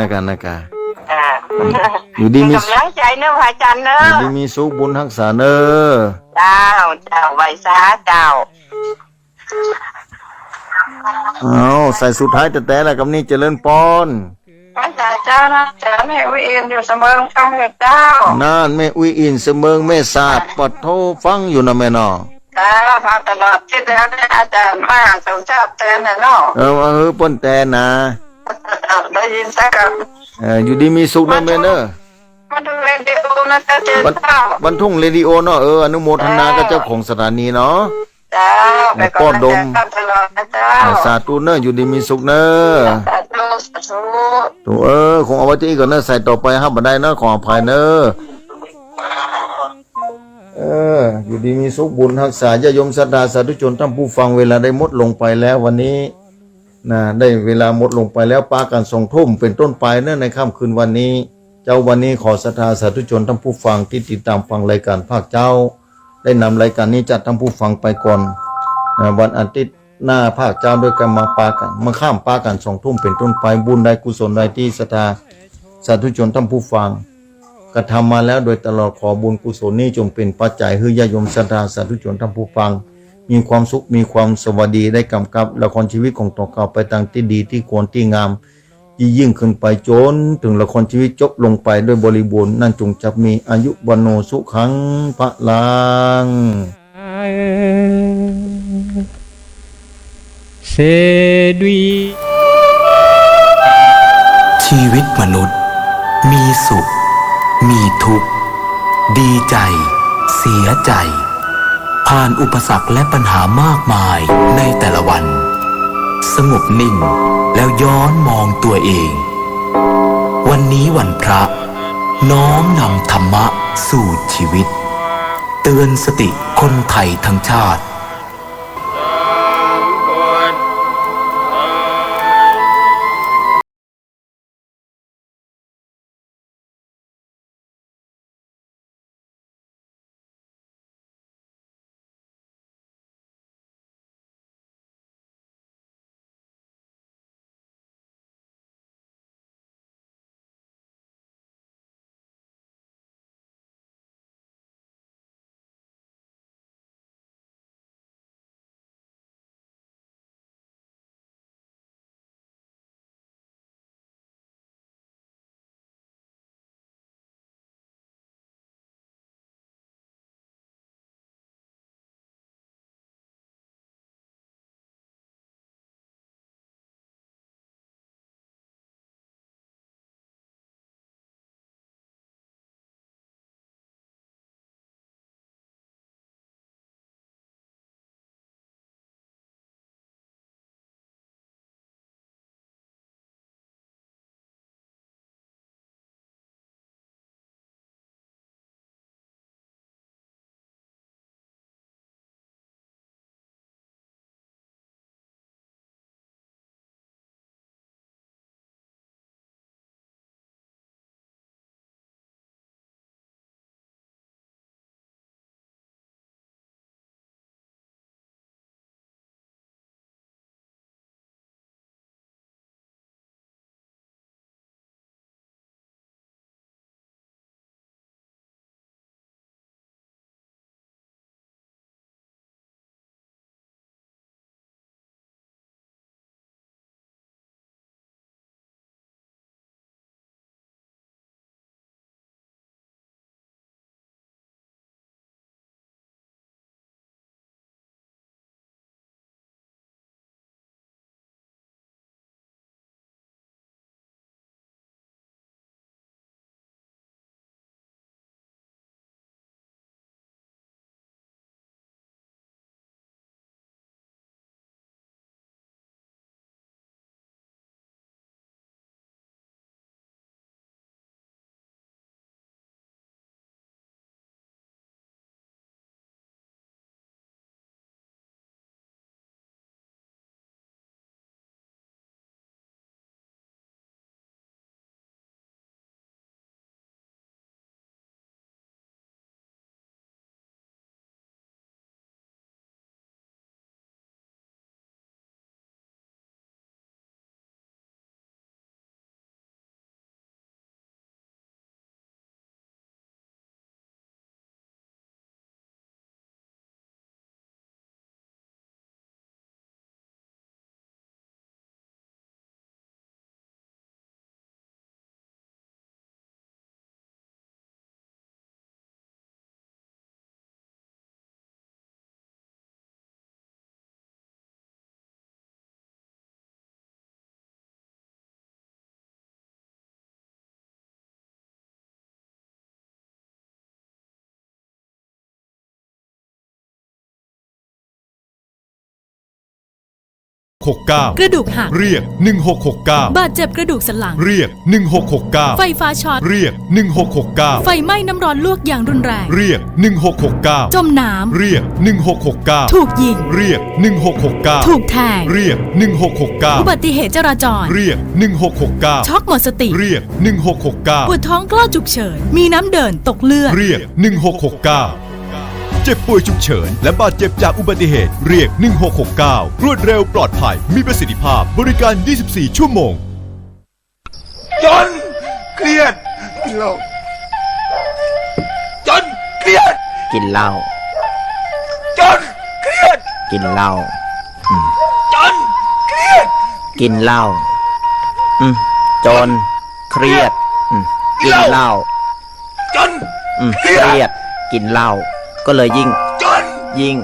อยู่ดีมีกำลังใจเนอะอาจารย์เนอะอยู่ดีมีสุขบุญรักษาเนอะเจ้าไว้ซะเจ้าใส่สุดท้ายแต่ละกับนี่เจริญพรอาจารย์ เจ้านะเจ้าแม่วิเอ็นอยู่เสมอฟังกับเจ้า น่านแม่อุยอินเสมิงแม่ศาสตร์ปัดโทฟังอยู่นะแม่นอ เจ้าฟังตลอดที่เดือนอาจารย์มาสมชาติแทนนะเนาะ ป้นแต่นะ ได้ยินสักกับ อยู่ดีมีสุขนะแม่เนอะ มาดูเรดิโอนะเจ้าเจ้า บรรทุงเรดิโอเนาะอนุโมทนากับเจ้าของสถานีเนาะ เจ้าไปก่อนนะตลอดนะเจ้า สาธุเนอะอยู่ดีมีสุขเนอะ สาธุสาธุ ถูคงเอาไว้ที่นี่ก่อนเนอะใส่ต่อไปห้ามบันไดเนอะขออภัยเนอะอยู่ดีมีสุขบุญรักษาญาโยมศรัทธาสาธุชนท่านผู้ฟังเวลาได้หมดลงไปแล้ววันนี้นะได้เวลาหมดลงไปแล้วปากันส่งทุ่มเป็นต้นไปเนอะในค่ำคืนวันนี้ เจ้าวันนี้ขอศรัทธาสาธุชนท่านผู้ฟังที่ติดตามฟังรายการภาคเจ้า ได้นำรายการนี้จัดท่านผู้ฟังไปก่อนวันอาทิตย์หน้าภาคเจ้าด้วยกันมาปากันมาข้ามปากันส่งทุ่มเป็นต้นไปบุญใดกุศลใดที่ศรัทธาสาธุชนท่านผู้ฟังกระทำมาแล้วโดยตลอดขอบุญกุศลนี้จงเป็นปัจจัยให้ญาโยมศรัทธาสาธุชนท่านผู้ฟังมีความสุขมีความสวัสดีได้กำกับละครชีวิตของตัวเก่าไปทางที่ดีที่ควรที่งามยิ่งขึ้นไปจนถึงละครชีวิตจบลงไปด้วยบริบูรณ์นั่นจงจับมีอายุวันโนสุขังพระลังSéduit ชีวิตมนุษย์มีสุขมีทุกข์ดีใจเสียใจผ่านอุปสรรคและปัญหามากมายในแต่ละวันสงบนิ่งแล้วย้อนมองตัวเองวันนี้วันพระน้อมนำธรรมะสู่ชีวิตเตือนสติคนไทยทั้งชาติ 1669 กระดูกหัก เรียก1669 บาดเจ็บกระดูกสันหลัง เรียก1669 ไฟฟ้าช็อต เรียก1669 ไฟไหม้น้ำร้อนลวกอย่างรุนแรง เรียก1669 จมน้ำ เรียก1669 ถูกยิง เรียก1669 ถูกแทง เรียก1669 อุบัติเหตุจราจร เรียก1669 ช็อกหมดสติ เรียก1669 ปวดท้องกล้าฉุกเฉิน มีน้ำเดินตกเลือด เรียก1669 เจ็บป่วยฉุกเฉินและบาดเจ็บจากอุบัติเหตุเรียก1669รวดเร็วปลอดภัยมีประสิทธิภาพบริการ 24 ชั่วโมงจนเครียดกินเหล้าจนเครียด กินเหล้า จนเครียด กินเหล้า จนเครียด กินเหล้าจนเครียดกินเหล้า จน เครียดกินเหล้าก็เลยยิ่ง จน ยิ่ง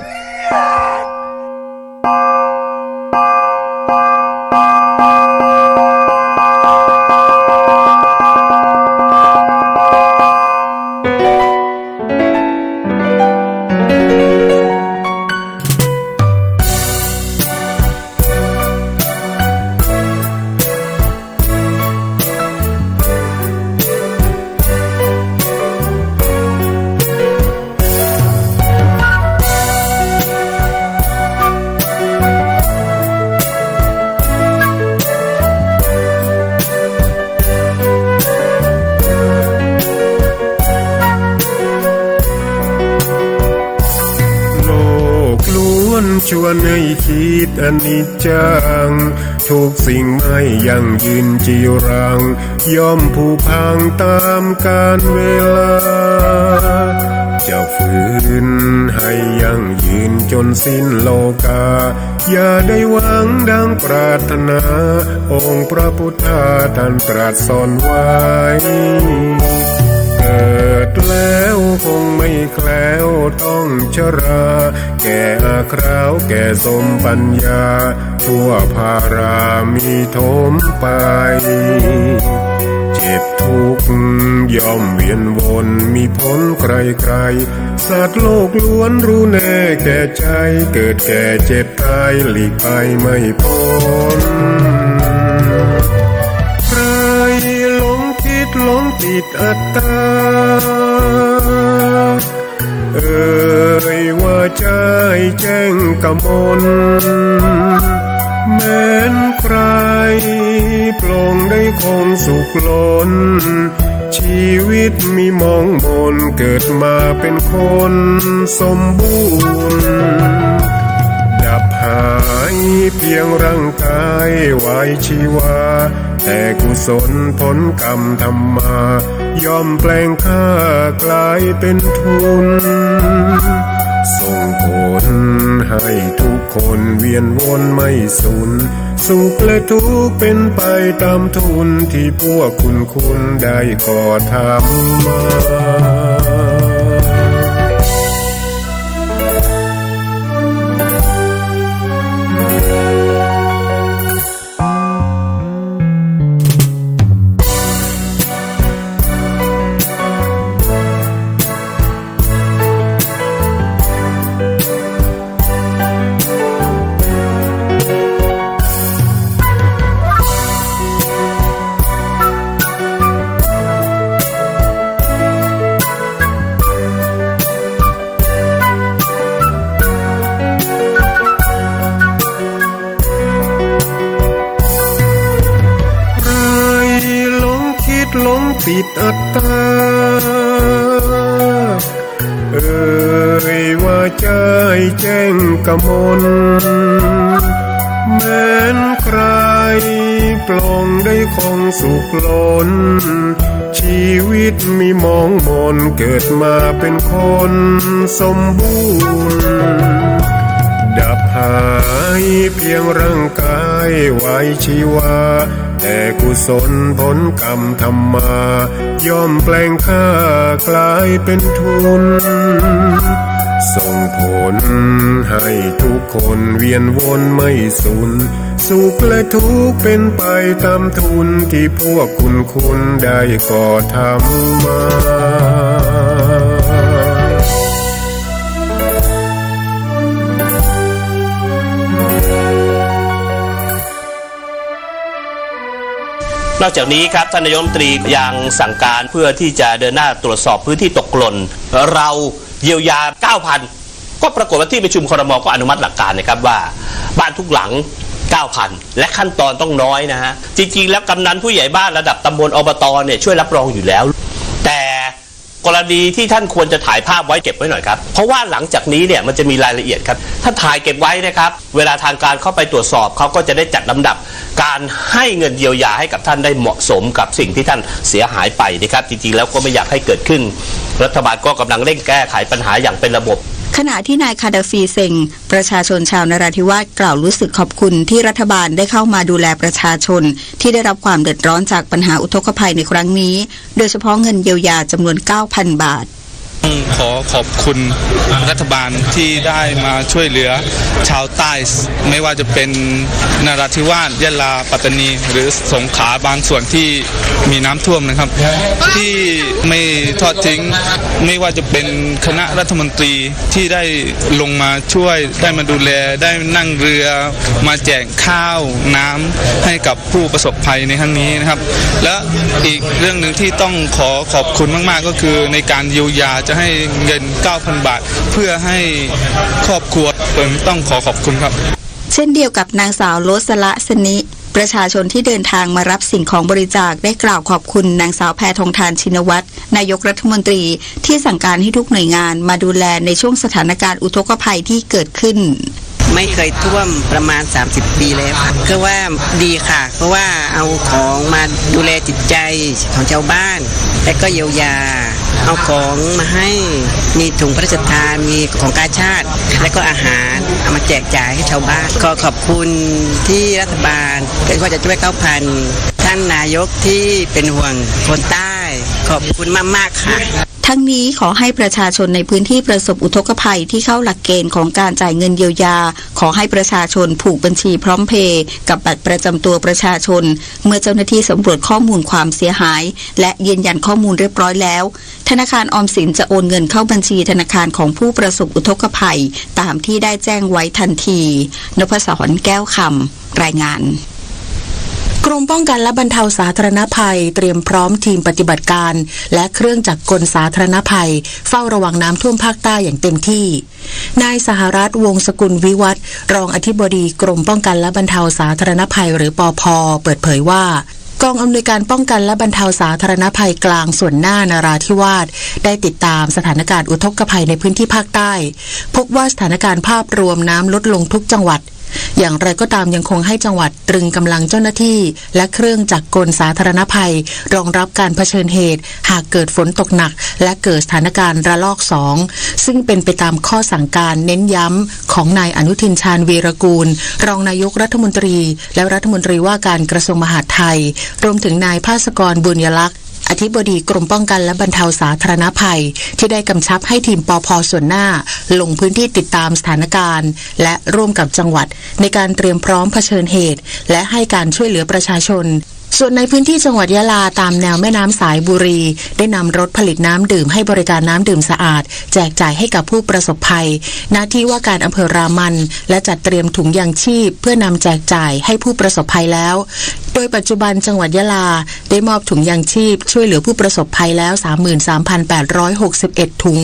ชวนให้คิดอนิจจังทุกสิ่งไม่ยั่งยืนจีรังย่อมผุพังตามกาลเวลาจะฝืนให้ยั่งยืนจนสิ้นโลกาอย่าได้หวังดังปรารถนาองค์พระพุทธาท่านตรัสสอนไว้เกิดแล้วคงไม่แคล้วต้องชราแก่อาคราวแก่สมปัญญาทั่วภารามีทมไปเจ็บทุกข์ย่อมเวียนวนมีพ้นใครๆสัตว์โลกล้วนรู้แน่แก่ใจเกิดแก่เจ็บตายหลีกไปไม่พ้นใครหลงคิดหลงติดอัตตาว่าใจแจ้งกมลแม้นใครปลงได้คงสุขล้นชีวิตมีมองมนเกิดมาเป็นคนสมบูรณ์ดับหายเพียงร่างกายไว้ชีวาแต่กุศลผลกรรมธรรมาย่อมแปลงค่ากลายเป็นทุนส่งผลให้ทุกคนเวียนวนไม่สูญสุขและทุกข์เป็นไปตามทุนที่พวกคุณได้ก่อทำมาติดอัตตาว่าใจแจ้งกมลแม้นใครปลงได้คงสุขล้นชีวิตมีมองมนเกิดมาเป็นคนสมบูรณ์ดับหายเพียงร่างกายไว้ชีวาแต่กุศลผลกรรมธรรมาย่อมแปลงค่ากลายเป็นทุนส่งผลให้ทุกคนเวียนวนไม่สูญสุขและทุกข์เป็นไปตามทุนที่พวกคุณได้ก่อทำมา นอกจากนี้ครับท่านนายกรัฐมนตรียังสั่งการเพื่อที่จะเดินหน้าตรวจสอบพื้นที่ตกหล่นเราเยียวยา 9,000 ก็ปรากฏว่าที่ประชุมครม.ก็อนุมัติหลักการนะครับว่าบ้านทุกหลัง 9,000 และขั้นตอนต้องน้อยนะฮะจริงๆแล้วกำนันผู้ใหญ่บ้านระดับตำบลอบตเนี่ยช่วยรับรองอยู่แล้วแต่กรณีที่ท่านควรจะถ่ายภาพไว้เก็บไว้หน่อยครับเพราะว่าหลังจากนี้เนี่ยมันจะมีรายละเอียดครับถ้าถ่ายเก็บไว้นะครับเวลาทางการเข้าไปตรวจสอบเขาก็จะได้จัดลำดับการให้เงินเยียวยาให้กับท่านได้เหมาะสมกับสิ่งที่ท่านเสียหายไปนะครับจริงๆแล้วก็ไม่อยากให้เกิดขึ้นรัฐบาลก็กำลังเร่งแก้ไขปัญหาอย่างเป็นระบบขณะที่นายคาดาฟีเซงประชาชนชาวนราธิวาสกล่าวรู้สึกขอบคุณที่รัฐบาลได้เข้ามาดูแลประชาชนที่ได้รับความเดือดร้อนจากปัญหาอุทกภัยในครั้งนี้โดยเฉพาะเงินเยียวยาจำนวน 9,000 บาทขอขอบคุณรัฐบาลที่ได้มาช่วยเหลือชาวใต้ไม่ว่าจะเป็นนราธิวาสยะลาปัตตานีหรือสงขลาบางส่วนที่มีน้ำท่วมนะครับที่ไม่ทอดทิ้งไม่ว่าจะเป็นคณะรัฐมนตรีที่ได้ลงมาช่วยได้มาดูแลได้นั่งเรือมาแจกข้าวน้ำให้กับผู้ประสบภัยในครั้งนี้นะครับและอีกเรื่องหนึ่งที่ต้องขอบคุณมากๆก็คือในการเยียวยาจะให้เงิน 9,000 บาทเพื่อให้ครอบครัวต้องขอบคุณครับเช่นเดียวกับนางสาวโลสละสนิประชาชนที่เดินทางมารับสิ่งของบริจาคได้กล่าวขอบคุณนางสาวแพทองธารชินวัตรนายกรัฐมนตรีที่สั่งการให้ทุกหน่วยงานมาดูแลในช่วงสถานการณ์อุทกภัยที่เกิดขึ้นไม่เคยท่วมประมาณ30 ปีแล้วก็ว่าดีค่ะเพราะว่าเอาของมาดูแลจิตใจของชาวบ้านและก็เยียวยาเอาของมาให้มีถุงพระราชทานมีของกาชาติและก็อาหารเอามาแจกจ่ายให้ชาวบ้านขอขอบคุณที่รัฐบาลก็จะช่วย 9,000 ท่านนายกที่เป็นห่วงคนใต้ขอบคุณมากๆค่ะทั้งนี้ขอให้ประชาชนในพื้นที่ประสบอุทกภัยที่เข้าหลักเกณฑ์ของการจ่ายเงินเยียวยาขอให้ประชาชนผูกบัญชีพร้อมเพย์กับบัตรประจำตัวประชาชนเมื่อเจ้าหน้าที่สำรวจข้อมูลความเสียหายและยืนยันข้อมูลเรียบร้อยแล้วธนาคารออมสินจะโอนเงินเข้าบัญชีธนาคารของผู้ประสบอุทกภัยตามที่ได้แจ้งไว้ทันทีนพศรแก้วคำรายงานกรมป้องกันและบรรเทาสาธารณภัยเตรียมพร้อมทีมปฏิบัติการและเครื่องจักรกลสาธารณภัยเฝ้าระวังน้ำท่วมภาคใต้อย่างเต็มที่นายสหรัฐวงศ์สกุลวิวัฒน์รองอธิบดีกรมป้องกันและบรรเทาสาธารณภัยหรือปภ.เปิดเผยว่ากองอำนวยการป้องกันและบรรเทาสาธารณภัยกลางส่วนหน้านราธิวาสได้ติดตามสถานการณ์อุทกภัยในพื้นที่ภาคใต้พบว่าสถานการณ์ภาพรวมน้ำลดลงทุกจังหวัดอย่างไรก็ตามยังคงให้จังหวัดตรึงกำลังเจ้าหน้าที่และเครื่องจักรกลสาธารณภัยรองรับการเผชิญเหตุหากเกิดฝนตกหนักและเกิดสถานการณ์ระลอก2ซึ่งเป็นไปตามข้อสั่งการเน้นย้ำของนายอนุทินชาญวีรกูลรองนายกรัฐมนตรีและรัฐมนตรีว่าการกระทรวงมหาดไทยรวมถึงนายภาสกรบุญยลักษณ์อธิบดีกรมป้องกันและบรรเทาสาธารณภัยที่ได้กำชับให้ทีมปภ.ส่วนหน้าลงพื้นที่ติดตามสถานการณ์และร่วมกับจังหวัดในการเตรียมพร้อมเผชิญเหตุและให้การช่วยเหลือประชาชนส่วนในพื้นที่จังหวัดยะลาตามแนวแม่น้ำสายบุรีได้นำรถผลิตน้ำดื่มให้บริการน้ำดื่มสะอาดแจกจ่ายให้กับผู้ประสบภัยหน้าที่ว่าการอำเภอรามันและจัดเตรียมถุงยางชีพเพื่อนำแจกจ่ายให้ผู้ประสบภัยแล้วโดยปัจจุบันจังหวัดยะลาได้มอบถุงยางชีพช่วยเหลือผู้ประสบภัยแล้ว 33,861 ถุง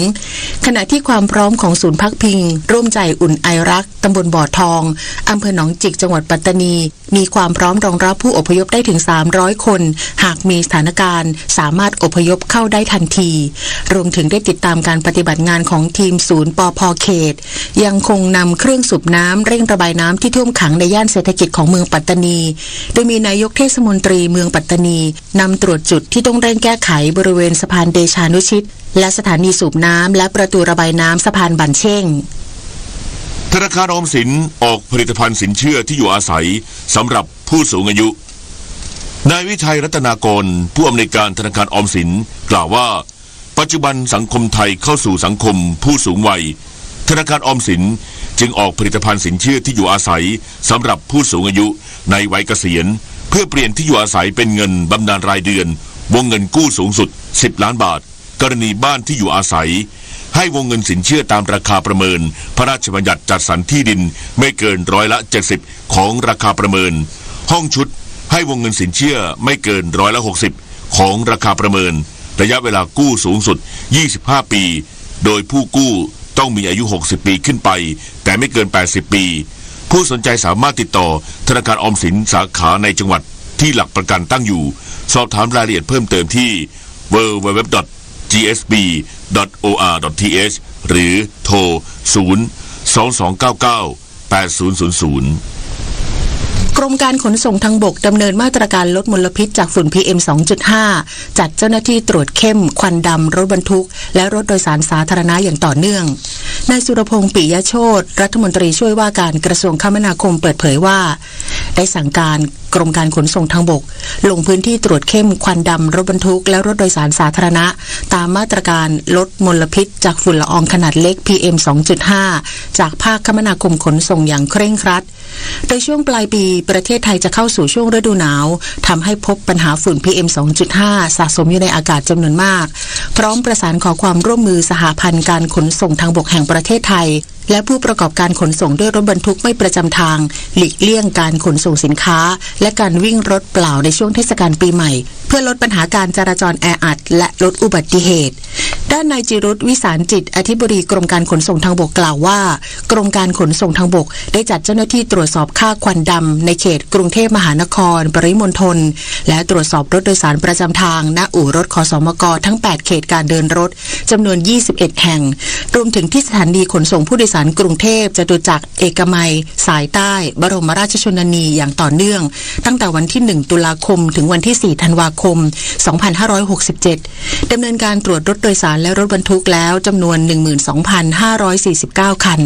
ขณะที่ความพร้อมของศูนย์พักพิงร่วมใจอุ่นไอรักตำบลบ่อทองอำเภอหนองจิกจังหวัดปัตตานีมีความพร้อมรองรับผู้อพยพได้ถึง300 คนหากมีสถานการณ์สามารถอพยพเข้าได้ทันทีรวมถึงได้ติดตามการปฏิบัติงานของทีมศูนย์ปภ.เขตยังคงนำเครื่องสูบน้ำเร่งระบายน้ำที่ท่วมขังในย่านเศรษฐกิจของเมืองปัตตานีโดยมีนายกเทศมนตรีเมืองปัตตานีนำตรวจจุดที่ต้องเร่งแก้ไขบริเวณสะพานเดชานุชิตและสถานีสูบน้ำและประตูระบายน้ำสะพานบันเช่งธนาคารออมสินออกผลิตภัณฑ์สินเชื่อที่อยู่อาศัยสำหรับผู้สูงอายุนายวิชัยรัตนากรผู้อำนวยการธนาคารออมสินกล่าวว่าปัจจุบันสังคมไทยเข้าสู่สังคมผู้สูงวัยธนาคารออมสินจึงออกผลิตภัณฑ์สินเชื่อที่อยู่อาศัยสำหรับผู้สูงอายุในวัยเกษียณเพื่อเปลี่ยนที่อยู่อาศัยเป็นเงินบำนาญรายเดือนวงเงินกู้สูงสุด10 ล้านบาทกรณีบ้านที่อยู่อาศัยให้วงเงินสินเชื่อตามราคาประเมินพระราชบัญญัติจัดสรรที่ดินไม่เกิน70%ของราคาประเมินห้องชุด ให้วงเงินสินเชื่อไม่เกิน60%ของราคาประเมินระยะเวลากู้สูงสุด25 ปีโดยผู้กู้ต้องมีอายุ60 ปีขึ้นไปแต่ไม่เกิน80 ปีผู้สนใจสามารถติดต่อธนาคารออมสินสาขาในจังหวัดที่หลักประกันตั้งอยู่สอบถามรายละเอียดเพิ่มเติมที่ www.gsb.or.th หรือโทร 022998000 กรมการขนส่งทางบกดำเนินมาตรการลดมลพิษจากฝุ่น PM 2.5 จัดเจ้าหน้าที่ตรวจเข้มควันดำรถบรรทุกและรถโดยสารสาธารณะอย่างต่อเนื่องนายสุรพงษ์ปิยโชติรัฐมนตรีช่วยว่าการกระทรวงคมนาคมเปิดเผยว่าได้สั่งการกรมการขนส่งทางบกลงพื้นที่ตรวจเข้มควันดำรถบรรทุกและรถโดยสารสาธารณะตามมาตรการลดมลพิษจากฝุ่นละอองขนาดเล็ก PM 2.5 จากภาคคมนาคมขนส่งอย่างเคร่งครัดโดยช่วงปลายปีประเทศไทยจะเข้าสู่ช่วงฤดูหนาวทำให้พบปัญหาฝุ่น PM 2.5 สะสมอยู่ในอากาศจำนวนมากพร้อมประสานขอความร่วมมือสหพันธ์การขนส่งทางบกแห่งประเทศไทยและผู้ประกอบการขนส่งด้วยรถบรรทุกไม่ประจำทางหลีกเลี่ยงการขนส่งสินค้าและการวิ่งรถเปล่าในช่วงเทศกาลปีใหม่เพื่อลดปัญหาการจราจรแออัดและลดอุบัติเหตุด้านนายจิรุตวิสารจิตอธิบดีกรมการขนส่งทางบกกล่าวว่ากรมการขนส่งทางบกได้จัดเจ้าหน้าที่ตรวจสอบค่าควันดำในเขตกรุงเทพมหานครปริมณฑลและตรวจสอบรถโดยสารประจำทางณอู่รถขสมกทั้ง8เขตการเดินรถจำนวน21แห่งรวมถึงที่สถานีขนส่งผู้โดยสารกรุงเทพจตุจักรเอกมัยสายใต้บรมราชชนนีอย่างต่อเนื่องตั้งแต่วันที่1ตุลาคมถึงวันที่4ธันวาคม2567ดำเนินการตรวจรถโดยสารและรถบรรทุกแล้วจำนวน 12,549 คัน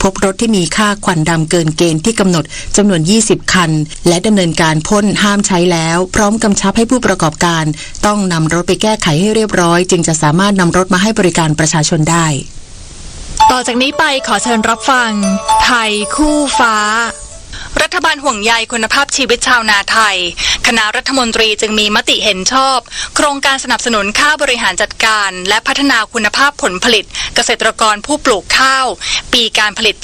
พบรถที่มีค่าควันดำเกินเกณฑ์ที่กำหนดจำนวน20คันและดำเนินการพ่นห้ามใช้แล้วพร้อมกำชับให้ผู้ประกอบการต้องนำรถไปแก้ไขให้เรียบร้อยจึงจะสามารถนำรถมาให้บริการประชาชนได้ต่อจากนี้ไปขอเชิญรับฟังไทยคู่ฟ้ารัฐบาลห่วงใยคุณภาพชีวิตชาวนาไทยคณะรัฐมนตรีจึงมีมติเห็นชอบโครงการสนับสนุนค่าบริหารจัดการและพัฒนาคุณภาพผลผลิตเกษตรกรผู้ปลูกข้าวปีการผลิต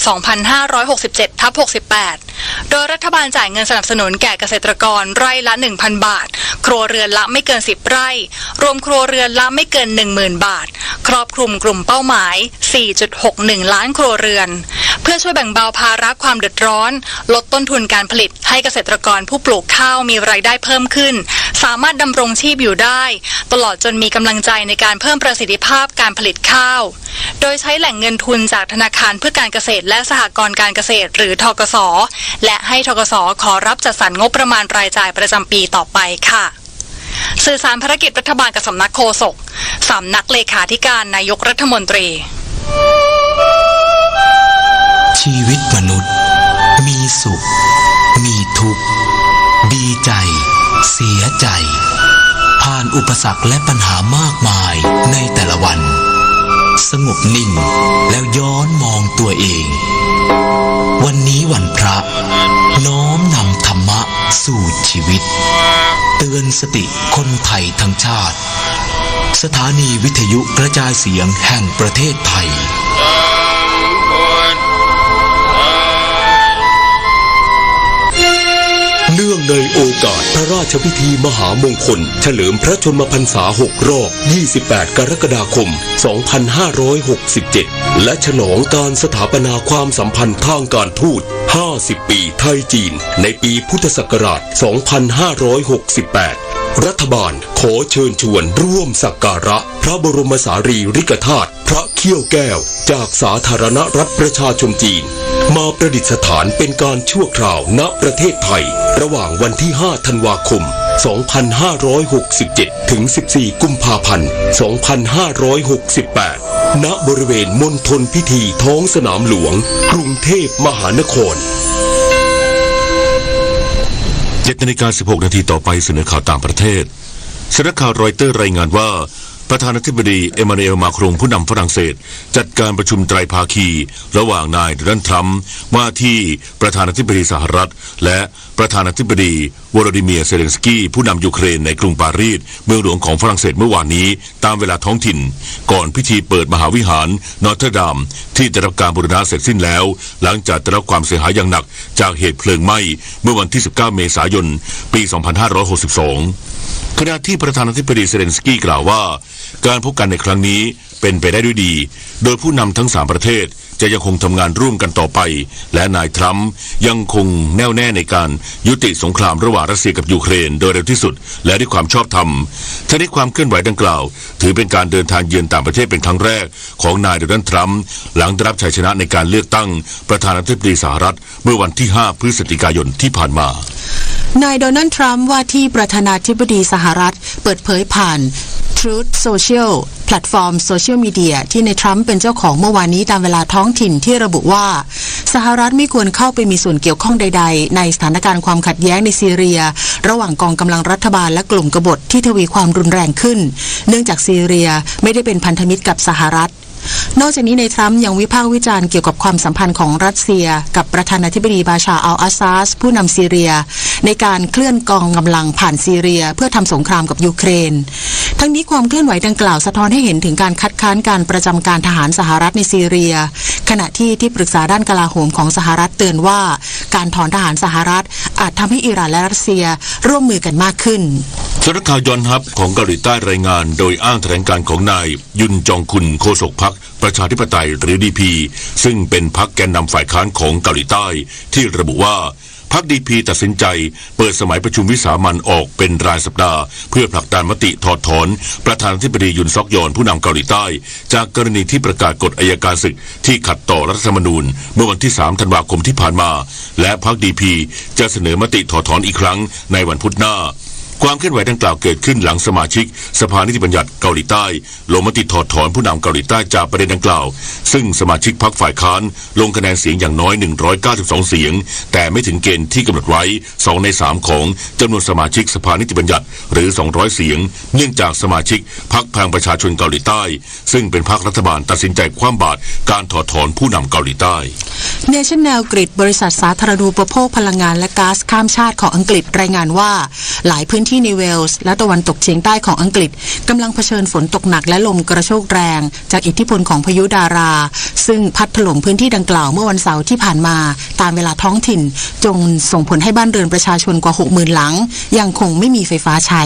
2567/68 โดยรัฐบาลจ่ายเงินสนับสนุนแก่เกษตรกรไร่ละ 1,000 บาทครัวเรือนละไม่เกิน10ไร่รวมครัวเรือนละไม่เกิน 10,000 บาทครอบคลุมกลุ่มเป้าหมาย 4.61 ล้านครัวเรือนเพื่อช่วยแบ่งเบาภาระความเดือดร้อนลดต้นทุนการผลิตให้เกษตรกรผู้ปลูกข้าวมีรายได้เพิ่มขึ้นสามารถดำรงชีพอยู่ได้ตลอดจนมีกำลังใจในการเพิ่มประสิทธิภาพการผลิตข้าวโดยใช้แหล่งเงินทุนจากธนาคารเพื่อการเกษตรและสหกรณ์การเกษตรหรือธกส.และให้ธกส.ขอรับจัดสรรงบประมาณรายจ่ายประจำปีต่อไปค่ะสื่อสารภารกิจรัฐบาลกับสำนักโฆษกสำนักเลขาธิการนายกรัฐมนตรีชีวิตมนุษย์มีสุขมีทุกข์ดีใจเสียใจผ่านอุปสรรคและปัญหามากมายในแต่ละวันสงบนิ่งแล้วย้อนมองตัวเองวันนี้วันพระน้อมนำธรรมะสู่ชีวิตเตือนสติคนไทยทั้งชาติสถานีวิทยุกระจายเสียงแห่งประเทศไทยเนื่องในโอกาสพระราชพิธีมหามงคลเฉลิมพระชนมพรรษา6 รอบ 28 กรกฎาคม 2567 และฉลองการสถาปนาความสัมพันธ์ทางการทูต 50 ปีไทยจีนในปีพุทธศักราช 2568 รัฐบาลขอเชิญชวนร่วมสักการะพระบรมสารีริกธาตุพระเขี้ยวแก้วจากสาธารณรัฐประชาชนจีนมาประดิษฐานเป็นการชั่วคราวณประเทศไทยระหว่างวันที่ 5 ธันวาคม 2567 ถึง 14 กุมภาพันธ์ 2568 ณ บริเวณมณฑลพิธีท้องสนามหลวงกรุงเทพมหานคร 7:16 นาทีต่อไปเสนอข่าวต่างประเทศสำนักข่าวรอยเตอร์รายงานว่าประธานาธิบดีเอมานูเอลมาครงผู้นำฝรั่งเศสจัดการประชุมไตรภาคีระหว่างนายโดนัลด์ทรัมป์ว่าที่ประธานาธิบดีสหรัฐและ ประธานาธิบดีวโลดิเมียร์เซเลนสกี้ผู้นำยูเครนในกรุงปารีสเมืองหลวงของฝรั่งเศสเมื่อวานนี้ตามเวลาท้องถิ่นก่อนพิธีเปิดมหาวิหารนอร์เทอร์ดามที่ได้รับการบูรณะเสร็จสิ้นแล้วหลังจากได้รับความเสียหายอย่างหนักจากเหตุเพลิงไหม้เมื่อวันที่19 เมษายนปี 2562 ขณะที่ประธานาธิบดีเซเลนสกี้กล่าวว่าการพบกันในครั้งนี้เป็นไปได้ด้วยดีโดยผู้นำทั้ง3ประเทศจะยังคงทำงานร่วมกันต่อไปและนายทรัมป์ยังคงแน่วแน่ในการยุติสงครามระหว่างรัสเซียกับยูเครนโดยเร็วที่สุดและด้วยความชอบธรรมทั้งนี้ความเคลื่อนไหวดังกล่าวถือเป็นการเดินทางเยือนต่างประเทศเป็นครั้งแรกของนายโดนัลด์ทรัมป์หลังได้รับชัยชนะในการเลือกตั้งประธานาธิบดีสหรัฐเมื่อวันที่5 พฤศจิกายนที่ผ่านมานายโดนัลด์ทรัมป์ว่าที่ประธานาธิบดีสหรัฐเปิดเผยผ่าน Truth Social แพลตฟอร์มโซเชียลมีเดียที่นายทรัมป์เป็นเจ้าของเมื่อวานนี้ตามเวลาท้องถิ่นที่ระบุว่าสหรัฐไม่ควรเข้าไปมีส่วนเกี่ยวข้องใดๆในสถานการณ์ความขัดแย้งในซีเรียระหว่างกองกำลังรัฐบาลและกลุ่มกบฏที่ทวีความรุนแรงขึ้นเนื่องจากซีเรียไม่ได้เป็นพันธมิตรกับสหรัฐนอกจากนี้นายทรัมป์ยังวิพากษ์วิจารณ์เกี่ยวกับความสัมพันธ์ของรัสเซียกับประธานาธิบดีบาชาร์อัลอาซาดผู้นำซีเรียในการเคลื่อนกองกำลังผ่านซีเรียเพื่อทำสงครามกับยูเครนทั้งนี้ความเคลื่อนไหวดังกล่าวสะท้อนให้เห็นถึงการคัดค้านการประจำการทหารสหรัฐในซีเรียขณะที่ปรึกษาด้านกลาโหมของสหรัฐเตือนว่าการถอนทหารสหรัฐอาจทำให้อิหร่านและรัสเซียร่วมมือกันมากขึ้นสำนักข่าวยอนฮับของเกาหลีใต้รายงานโดยอ้างแถลงการของนายยุนจองคุนโฆษกพรรคประชาธิปไตยหรือ DP ซึ่งเป็นพรรคแกนนำฝ่ายค้านของเกาหลีใต้ที่ระบุว่าพรรค DP ตัดสินใจเปิดสมัยประชุมวิสามัญออกเป็นรายสัปดาห์เพื่อผลักดันมติถอดถอนประธานาธิบดียุนซอกยอนผู้นำเกาหลีใต้จากกรณีที่ประกาศกฎอัยการศึกที่ขัดต่อรัฐธรรมนูญเมื่อวันที่3 ธันวาคมที่ผ่านมาและพรรค DP จะเสนอมติถอดถอนอีกครั้งในวันพุธหน้าความเคลื่อนไหวดังกล่าวเกิดขึ้นหลังสมาชิกสภานิติบัญญัติเกาหลีใต้ลงมติถอดถอนผู้นำเกาหลีใต้จากประเด็นดังกล่าวซึ่งสมาชิกพรรคฝ่ายค้านลงคะแนนเสียงอย่างน้อย192เสียงแต่ไม่ถึงเกณฑ์ที่กำหนดไว้2 ใน 3ของจำนวนสมาชิกสภานิติบัญญัติหรือ200เสียงเนื่องจากสมาชิกพรรคพลังประชาชนเกาหลีใต้ซึ่งเป็นพรรครัฐบาลตัดสินใจคว่ำบาตรการถอดถอนผู้นำเกาหลีใต้ National Grid บริษัทสาธารณูปโภคพลังงานและก๊าซข้ามชาติของอังกฤษรายงานว่าหลายพื้นที่ในเวลส์และตะวันตกเฉียงใต้ของอังกฤษกำลังเผชิญฝนตกหนักและลมกระโชกแรงจากอิทธิพลของพายุดาราซึ่งพัดถล่มพื้นที่ดังกล่าวเมื่อวันเสาร์ที่ผ่านมาตามเวลาท้องถิ่นจงส่งผลให้บ้านเรือนประชาชนกว่า 60,000 หลังยังคงไม่มีไฟฟ้าใช้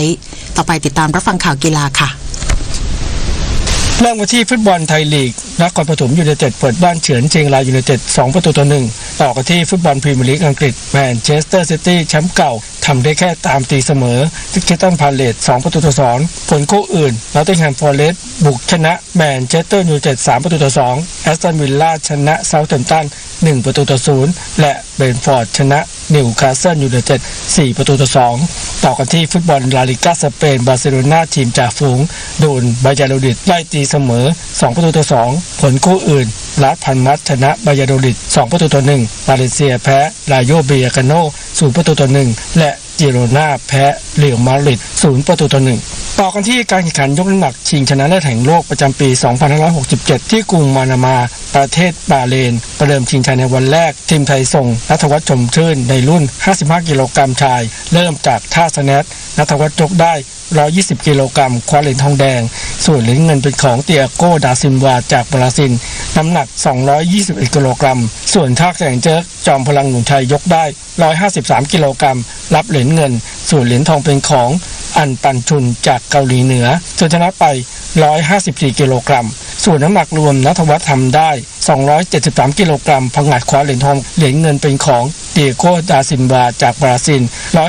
ต่อไปติดตามรับฟังข่าวกีฬาค่ะเริ่มกันที่ฟุตบอลไทยลีกนครปฐมยูไนเต็ดเปิดบ้านเฉือนเชียงรายยูไนเต็ด2-1ต่อกันที่ฟุตบอลพรีเมียร์ลีกอังกฤษแมนเชสเตอร์ซิตี้แชมป์เก่าทำได้แค่ตามตีเสมอคริสตัลพาเลซ2-2ผลคู่อื่นนอตติงแฮมฟอเรสต์บุกชนะแมนเชสเตอร์ยูไนเต็ด3-2แอสตันวิลล่าชนะเซาท์แฮมป์ตัน1-0และเบรนท์ฟอร์ดชนะนิวคาสเซิลยูไนเต็ด4-2ต่อกันที่ฟุตบอลลาลิก้าสเปนบาร์เซโลนาทีมจ่าฝูงโดนบายาโดลิดไล่ตีเสมอ2-2ผลคู่อื่นลาสพันมัสชนะบายาโดลิด2-1วาเลนเซียแพ้ลาโยเบียกาโน0-1และเจโรนาแพ้เรอัลมาดริด0-1ต่อกันที่การแข่งขันยกน้ำหนักชิงชนะเลิศแห่งโลกประจำปี2567ที่กรุงมานามาประเทศบาเรนประเดิมชิงชัยในวันแรกทีมไทยส่งณัฐวัฒน์ชมชื่นในรุ่น55กิโลกรัมชายเริ่มจากท่าสแนทณัฐวัฒน์ยกได้120กิโลกรัมคว้าเหรียญทองแดงส่วนเหรียญเงินเป็นของเตียโกดาซินวาจากบราซิลน้ำหนัก221กิโลกรัมส่วนท่าแข่งเจิกจอมพลังหนุ่มไทยยกได้153กิโลกรัมรับเหรียญเงินส่วนเหรียญทองเป็นของอันปันชุนจากเกาหลีเหนือชนะไป154กิโลกรัมส่วนน้ำหนักรวมณัฐวัฒน์ทำได้273กิโลกรัมพังงาดคว้าเหรียญทองเหรียญเงินเป็นของเตียโกดาซินวาจากบราซิล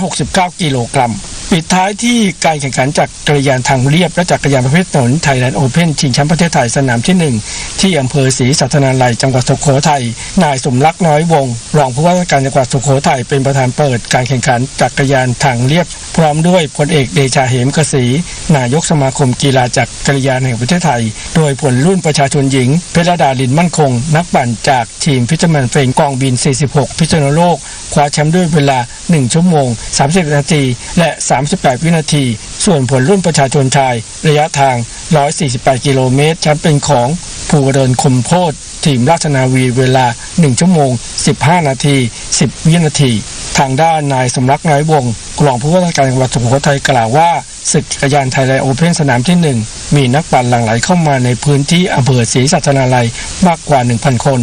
169กิโลกรัมปิดท้ายที่การแข่งขันจักรยานทางเรียบและจักรยานประเภทถนนไทยแลนด์โอเพ่นชิงแชมป์ประเทศไทยสนามที่1ที่อำเภอศรีสัชนาลัยจังหวัดสุโขทัยนายสมรักน้อยวงศ์รองผู้ว่าราชการจังหวัดสุโขทัยเป็นประธานเปิดการแข่งขันจักรยานทางเรียบพร้อมด้วยพลเอกเดชาเหมกศรีนายกสมาคมกีฬาจักรยานแห่งประเทศไทยโดยผลรุ่นประชาชนหญิงเพชรดาลินมั่นคงนักปั่นจากทีมฟิชเชอร์แมนเฟงกองบิน46พิษณุโลกคว้าแชมป์ด้วยเวลา1ชั่วโมง30นาทีและ38วินาทีส่วนผลรุ่นประชาชนชายระยะทาง148กิโลเมตรแชมป์เป็นของภูวดลคมโพธิ์ทีมราชนาวีเวลา1ชั่วโมง15นาที10วินาที ทางด้านนายสมรักน้อยวงศ์รองผู้ว่าราชการจังหวัดสุโขทัยกล่าวว่าศึกจักรยานไทยแลนด์โอเพ่นสนามที่ 1มีนักปั่นหลั่งไหลเข้ามาในพื้นที่อำเภอศรีสัชนาลัยมากกว่า 1,000 คน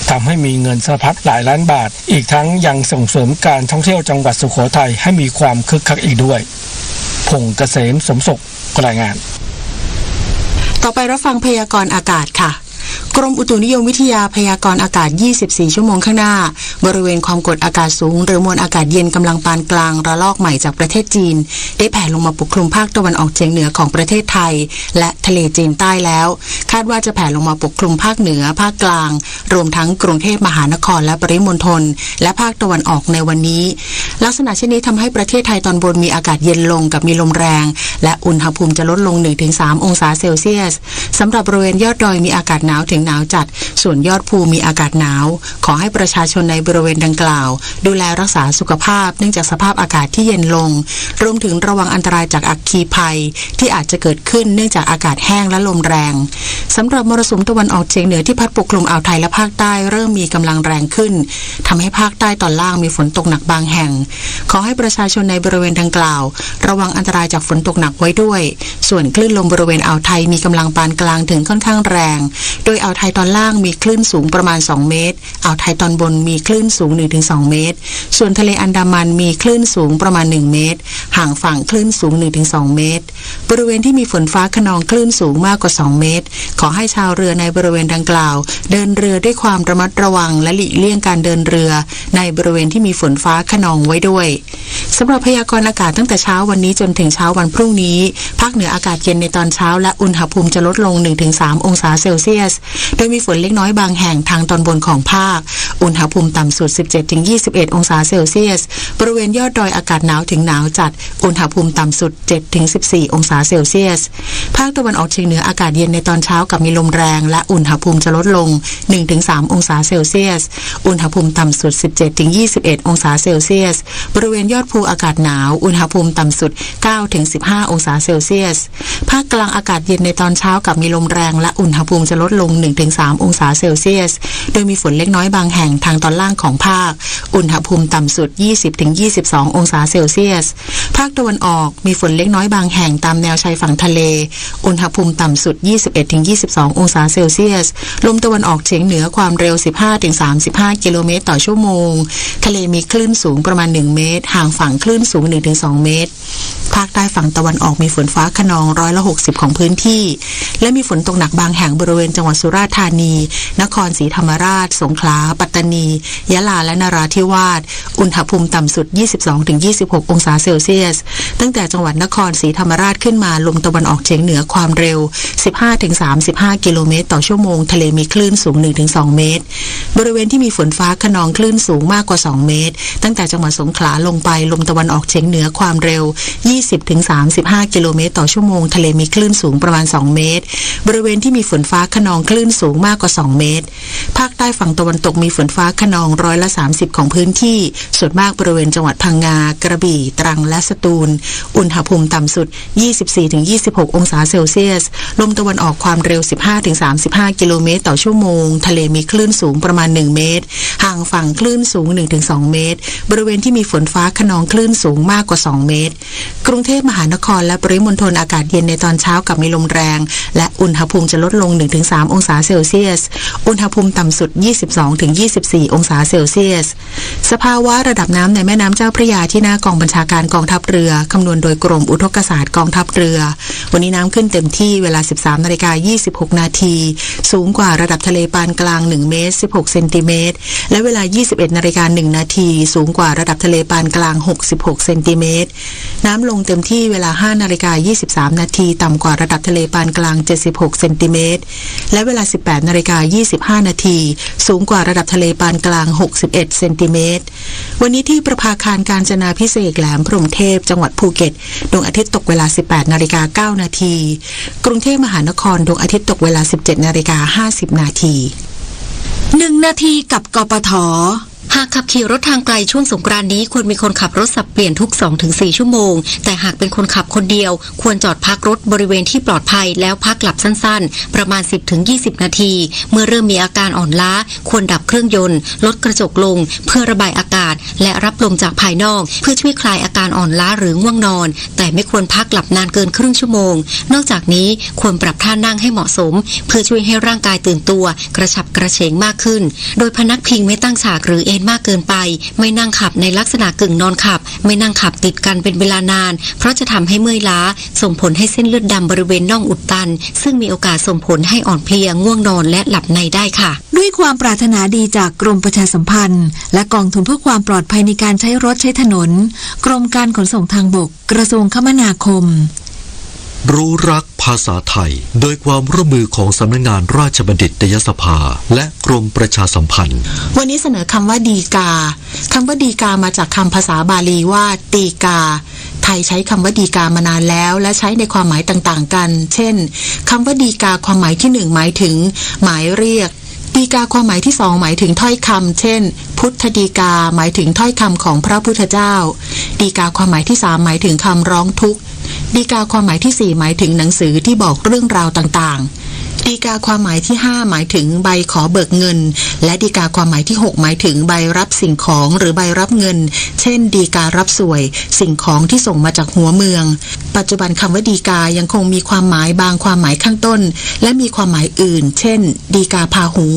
ทำให้มีเงินสะพัดหลายล้านบาทอีกทั้งยังส่งเสริมการท่องเที่ยวจังหวัดสุโขทัยให้มีความคึกคักอีกด้วยพงษ์เกษมสมศุกร์รายงานต่อไปรับฟังพยากรณ์อากาศค่ะกรมอุตุนิยมวิทยาพยากรณ์อากาศ24ชั่วโมงข้างหน้าบริเวณความกดอากาศสูงหรือมวลอากาศเย็นกำลังปานกลางระลอกใหม่จากประเทศจีนได้แผ่ลงมาปกคลุมภาคตะวันออกเฉียงเหนือของประเทศไทยและทะเลจีนใต้แล้วคาดว่าจะแผ่ลงมาปกคลุมภาคเหนือภาคกลางรวมทั้งกรุงเทพมหานครและปริมณฑลและภาคตะวันออกในวันนี้ลักษณะเช่นนี้ทำให้ประเทศไทยตอนบนมีอากาศเย็นลงกับมีลมแรงและอุณหภูมิจะลดลง 1-3 องศาเซลเซียสสำหรับบริเวณยอดดอยมีอากาศหนาวถึงหนาวจัดส่วนยอดภูมีอากาศหนาวขอให้ประชาชนในบริเวณดังกล่าวดูแลรักษาสุขภาพเนื่องจากสภาพอากาศที่เย็นลงรวมถึงระวังอันตรายจากอัคคีภัยที่อาจจะเกิดขึ้นเนื่องจากอากาศแห้งและลมแรงสำหรับมรสุมตะวันออกเฉียงเหนือที่พัดปกคลุมอ่าวไทยและภาคใต้เริ่มมีกำลังแรงขึ้นทำให้ภาคใต้ตอนล่างมีฝนตกหนักบางแห่งขอให้ประชาชนในบริเวณดังกล่าวระวังอันตรายจากฝนตกหนักไว้ด้วยส่วนคลื่นลมบริเวณอ่าวไทยมีกำลังปานกลางถึงค่อนข้างแรงโดยอ่าวไทยตอนล่างมีคลื่นสูงประมาณ2เมตรอ่าวไทยตอนบนมีคลื่นสูง 1-2 เมตรส่วนทะเลอันดามันมีคลื่นสูงประมาณ1เมตรห่างฝั่งคลื่นสูง 1-2 เมตรบริเวณที่มีฝนฟ้าคะนองคลื่นสูงมากกว่า2เมตรขอให้ชาวเรือในบริเวณดังกล่าวเดินเรือด้วยความระมัดระวังและหลีกเลี่ยงการเดินเรือในบริเวณที่มีฝนฟ้าคะนองไว้ด้วยสำหรับพยากรณ์อากาศตั้งแต่เช้าวันนี้จนถึงเช้าวันพรุ่งนี้ภาคเหนืออากาศเย็นในตอนเช้าและอุณหภูมิจะลดลง 1-3 องศาเซลเซียสโดยมีฝนเล็กน้อยบางแห่งทางตอนบนของภาคอุณหภูมิต่ำสุด 17-21 องศาเซลเซียสบริเวณยอดดอยอากาศหนาวถึงหนาวจัดอุณหภูมิต่ำสุด 7-14 องศาเซลเซียสภาคตะวันออกเฉียงเหนืออากาศเย็นในตอนเช้ากับมีลมแรงและอุณหภูมิจะลดลง 1-3 องศาเซลเซียสอุณหภูมิต่ำสุด 17-21 องศาเซลเซียสบริเวณยอดภูอากาศหนาวอุณหภูมิต่ำสุด 9-15 องศาเซลเซียสภาคกลางอากาศเย็นในตอนเช้ากับมีลมแรงและอุณหภูมิจะลดลง 1-3 องศาเซลเซียสโดยมีฝนเล็กน้อยบางแห่งทางตอนล่างของภาคอุณหภูมิต่ำสุด 20-22 องศาเซลเซียสภาคตะวันออกมีฝนเล็กน้อยบางแห่งตามแนวชายฝั่งทะเลอุณหภูมิต่ำสุด 21-22 องศาเซลเซียสลมตะวันออกเฉียงเหนือความเร็ว 15-35 กิโลเมตรต่อชั่วโมงทะเลมีคลื่นสูงประมาณ1เมตรห่างฝั่งคลื่นสูง 1-2 เมตรภาคใต้ฝั่งตะวันออกมีฝนฟ้าคะนอง60%ของพื้นที่และมีฝนตกหนักบางแห่งบริเวณจังหวัดสุราษฎร์ธานีนครศรีธรรมราชสงขลาปัตตานียะลาและนราธิวาสอุณหภูมิต่ำสุด 22-26 องศาเซลเซียสตั้งแต่จังหวัดนครศรีธรรมราชขึ้นมาลมตะวันออกเฉียงเหนือความเร็ว 15-35 กิโลเมตรต่อชั่วโมงทะเลมีคลื่นสูง 1-2 เมตรบริเวณที่มีฝนฟ้าคะนองคลื่นสูงมากกว่า2เมตรตั้งแต่จังหวัดสงขลาลงไปลมตะวันออกเฉียงเหนือความเร็ว 20-35 กิโลเมตรต่อชั่วโมงทะเลมีคลื่นสูงประมาณ2เมตรบริเวณที่มีฝนฟ้าคะนองคลื่นสูงมากกว่า2เมตรภาคใต้ฝั่งตะวันตกมีฝนฟ้าคะนอง30%ของพื้นที่ส่วนมากบริเวณจังหวัดพังงากระบี่ตรังและสตูลอุณหภูมิต่ำสุด 24-26 องศาเซลเซียสลมตะวันออกความเร็ว 15-35 กิโลเมตรต่อชั่วโมงทะเลมีคลื่นสูงประมาณ1เมตรห่างฝั่งคลื่นสูง 1-2 เมตรบริเวณที่มีฝนฟ้าคะนองคลื่นสูงมากกว่า2เมตรกรุงเทพมหานครและปริมณฑลอากาศเย็นในตอนเช้ากับมีลมแรงและอุณหภูมิจะลดลง 1-3 องศาเซลเซียสอุณหภูมิต่ำสุด 22-24 องศาเซลเซียสสภาวะระดับน้ำในแม่น้ำเจ้าพระยาที่หน้ากองบัญชาการกองทัพเรือคำนวณโดยกรมอุทกศาสตร์กองทัพเรือวันนี้น้ำขึ้นเต็มที่เวลา 13:26 นาทีสูงกว่าระดับทะเลปานกลาง1เมตร16เซนติเมตรและเวลา 21:01 นาทีสูงกว่าระดับทะเลปานกลาง66เซนติเมตรน้ำลงเต็มที่เวลา 5:23 นาทีต่ำกว่าระดับทะเลปานกลาง76เซนติเมตรและเวลา 18:25 นาทีสูงกว่าระดับทะเลปานกลาง61เซนติเมตรวันนี้ที่ประภาคารกาญจนาภิเษกแหลมพรหมเทพจังหวัดภูเก็ตดวงอาทิตย์ตกเวลา 18:09 นาทีกรุงเทพมหานครดวงอาทิตย์ตกเวลา 17:50 นาที1 นาทีกับกปท หากขับขี่รถทางไกลช่วงสงกรานต์นี้ควรมีคนขับรถสับเปลี่ยนทุก 2-4 ชั่วโมงแต่หากเป็นคนขับคนเดียวควรจอดพักรถบริเวณที่ปลอดภัยแล้วพักหลับสั้นๆประมาณ 10-20 นาทีเมื่อเริ่มมีอาการอ่อนล้าควรดับเครื่องยนต์ลดกระจกลงเพื่อระบายอากาศและรับลมจากภายนอกเพื่อช่วยคลายอาการอ่อนล้าหรือง่วงนอนแต่ไม่ควรพักหลับนานเกินครึ่งชั่วโมงนอกจากนี้ควรปรับท่านั่งให้เหมาะสมเพื่อช่วยให้ร่างกายตื่นตัวกระฉับกระเฉงมากขึ้นโดยพนักพิงไม่ตั้งฉากหรือเอนมากเกินไปไม่นั่งขับในลักษณะกึ่งนอนขับไม่นั่งขับติดกันเป็นเวลานานเพราะจะทำให้เมื่อยล้าส่งผลให้เส้นเลือดดำบริเวณน่องอุดตันซึ่งมีโอกาสส่งผลให้อ่อนเพลียง่วงนอนและหลับในได้ค่ะด้วยความปรารถนาดีจากกรมประชาสัมพันธ์และกองทุนเพื่อความปลอดภัยในการใช้รถใช้ถนนกรมการขนส่งทางบกกระทรวงคมนาคมรู้รักภาษาไทยโดยความร่วมมือของสำนักงานราชบัณฑิตยสภาและกรมประชาสัมพันธ์วันนี้เสนอคำว่าดีกาคำว่าดีกามาจากคำภาษาบาลีว่าตีกาไทยใช้คำว่าดีกามานานแล้วและใช้ในความหมายต่างๆกันเช่นคำว่าดีกาความหมายที่1หมายถึงหมายเรียกดีกาความหมายที่2หมายถึงถ้อยคำเช่นพุทธดีกาหมายถึงถ้อยคำของพระพุทธเจ้าดีกาความหมายที่3หมายถึงคำร้องทุกข์ดีกาความหมายที่4หมายถึงหนังสือที่บอกเรื่องราวต่างๆดีกาความหมายที่5หมายถึงใบขอเบิกเงินและดีกาความหมายที่6หมายถึงใบรับสิ่งของหรือใบรับเงินเช่นดีการับสวยสิ่งของที่ส่งมาจากหัวเมืองปัจจุบันคำว่าดีกายังคงมีความหมายบางความหมายข้างต้นและมีความหมายอื่นเช่นดีกาพาหุง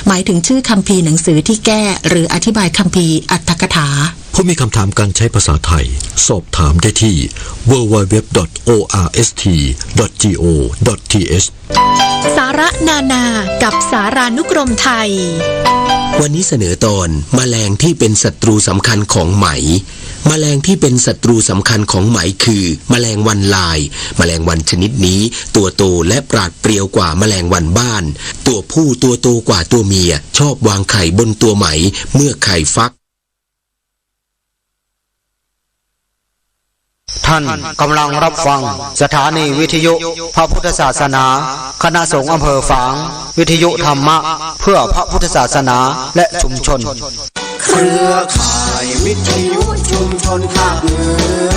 หมายถึงชื่อคัมภีร์หนังสือที่แก้หรืออธิบายคัมภีร์อรรถกถาผู้มีคำถามการใช้ภาษาไทยสอบถามได้ที่ www.orst.go.th สาระนานากับสารานุกรมไทยวันนี้เสนอตอนแมลงที่เป็นศัตรูสำคัญของไหมแมลงที่เป็นศัตรูสำคัญของไหมคือแมลงวันลายแมลงวันชนิดนี้ตัวโตและปราดเปรียวกว่าแมลงวันบ้านตัวผู้ตัวโตกว่าตัวเมียชอบวางไข่บนตัวไหมเมื่อไข่ฟักท่านกำลังรับฟังสถานีวิทยุพระพุทธศาสนาคณะสงฆ์อำเภอฝางวิทยุธรรมะเพื่อพระพุทธศาสนาและชุมชนเครือข่ายวิทยุชุมชนภาคเหนือ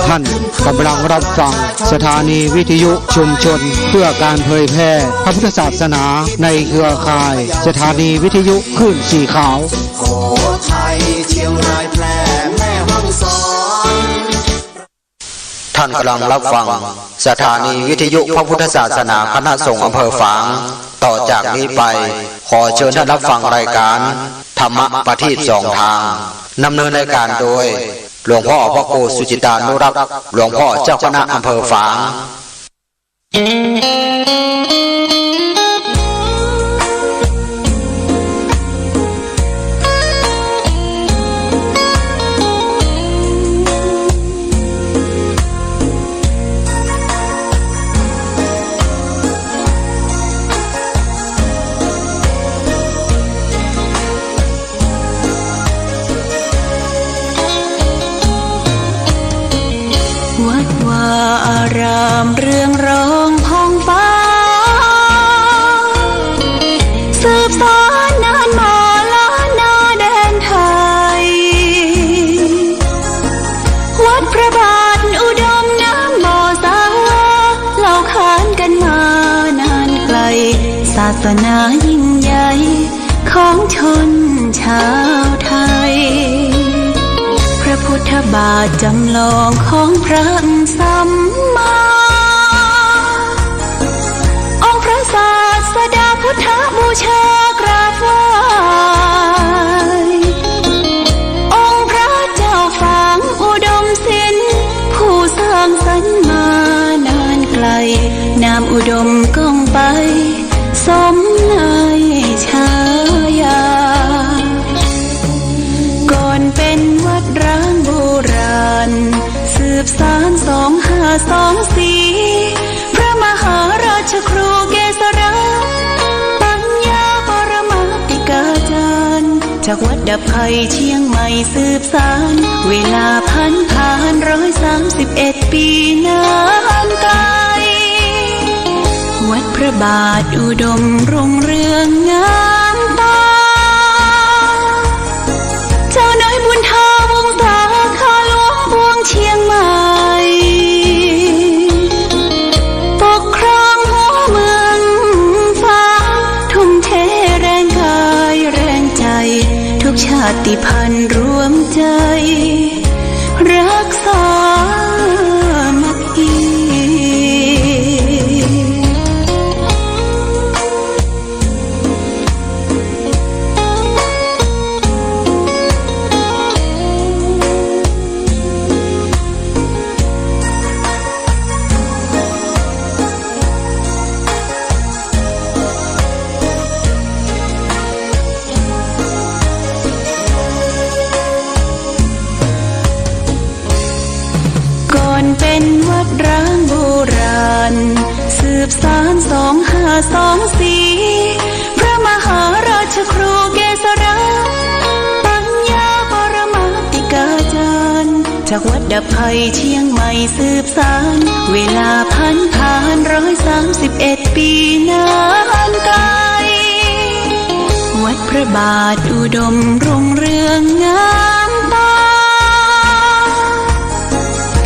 ท่านกำลังรับฟังสถานีวิทยุชุมชนเพื่อการเผยแพร่พระพุทธศาสนาในเครือข่ายสถานีวิทยุคลื่นสีขาวโขทัยเชียงรายแพร่แม่ฮ่องสอนท่านกำลังรับฟังสถานีวิทยุพระพุทธศาสนาคณะสงฆ์อำเภอฝางต่อจากนี้ไปขอเชิญท่านรับฟังรายการธรรมะประทีปสองทางดำเนินรายการโดยหลวงพ่อพระครูสุจิตานุรักษ์หลวงพ่อเจ้าคณะอำเภอฝางอารามเรื่องร้องพ้องฟ้าสืบสานนานมาล้านนาแดนไทยวัดพระบาทอุดมน้ำบ่อสาเล่าขานกันมานานไกลศาสนายิ่งใหญ่ของชนชาวไทยพระพุทธบาทจำลองของพระสัมมาองค์พระศาสดาพุทธบูชากราบไหว้องค์พระเจ้าฝางอุดมศิลป์ผู้สร้างสรรค์มานานไกลนามอุดมก้องไปสมในฉายาก่อนเป็นวัดร้างโบราณสืบสาน2524พระมหาราชครูเกษราปัญญาปรมาติกาจารย์จากวัดดับไผ่เชียงใหม่สืบสานเวลาผ่าน131 ปีนานไกลวัดพระบาทอุดมรุ่งเรืองงามตา เป็นวัดร้างโบราณสืบสาน2524พระมหาราชครูเกษราปัญญาปรมาติกาจารย์จากวัดดับภัยเชียงใหม่สืบสานเวลาผ่าน131 ปีนานไกลวัดพระบาทอุดมรุ่งเรืองงามตา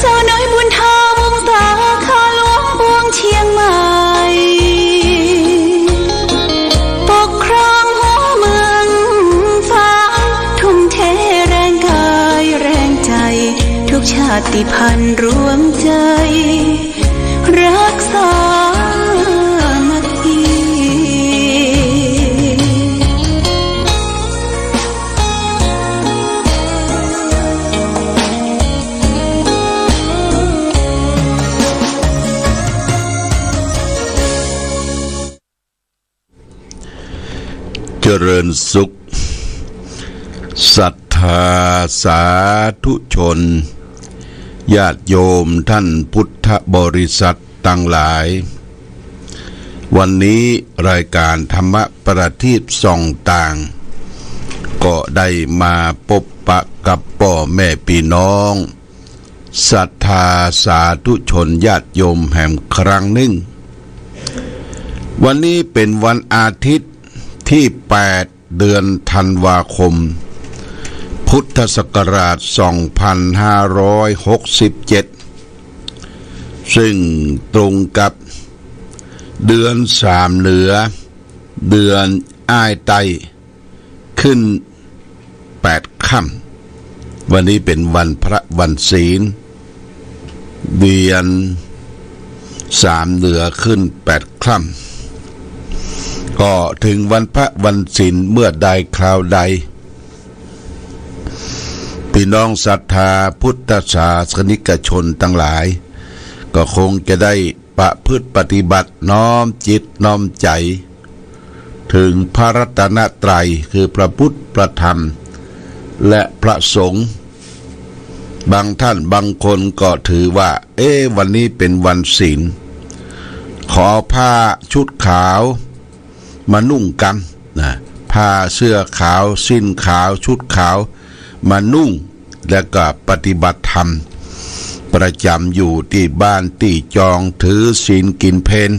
เจ้าน้อยบุญธาวงศาข้าหลวงปวงเชียงใหม่ปกครองหัวเมืองฟ้าทุ่มเทแรงกายแรงใจทุกชาติพันธุ์รวมใจรักษามัคคี เจริญสุขศรัทธาสาธุชนญาติโยมท่านพุทธบริษัททั้งหลาย วันนี้รายการธรรมประทีปส่องต่างก็ได้มาพบปะกับพ่อแม่พี่น้องศรัทธาสาธุชนญาติโยมแห่งครั้งหนึ่งวันนี้เป็นวันอาทิตย์ที่8 เดือนธันวาคมพุทธศักราช2567ซึ่งตรงกับเดือน3เหนือเดือนอ้ายไตขึ้น8 ค่ำวันนี้เป็นวันพระวันศีลเดือน3เหนือขึ้น8 ค่ำก็ถึงวันพระวันศีลเมื่อใดคราวใดพี่น้องศรัทธาพุทธศาสนิกชนทั้งหลายก็คงจะได้ประพฤติปฏิบัติน้อมจิตน้อมใจถึงพระรัตนตรัยคือพระพุทธพระธรรมและพระสงฆ์บางท่านบางคนก็ถือว่าวันนี้เป็นวันศีลขอผ้าชุดขาวมานุ่งกันนะผ้าเสื้อขาวสิ้นขาวชุดขาวมานุ่งแล้วก็ปฏิบัติธรรมประจำอยู่ที่บ้านที่จองถือศีลกินเพล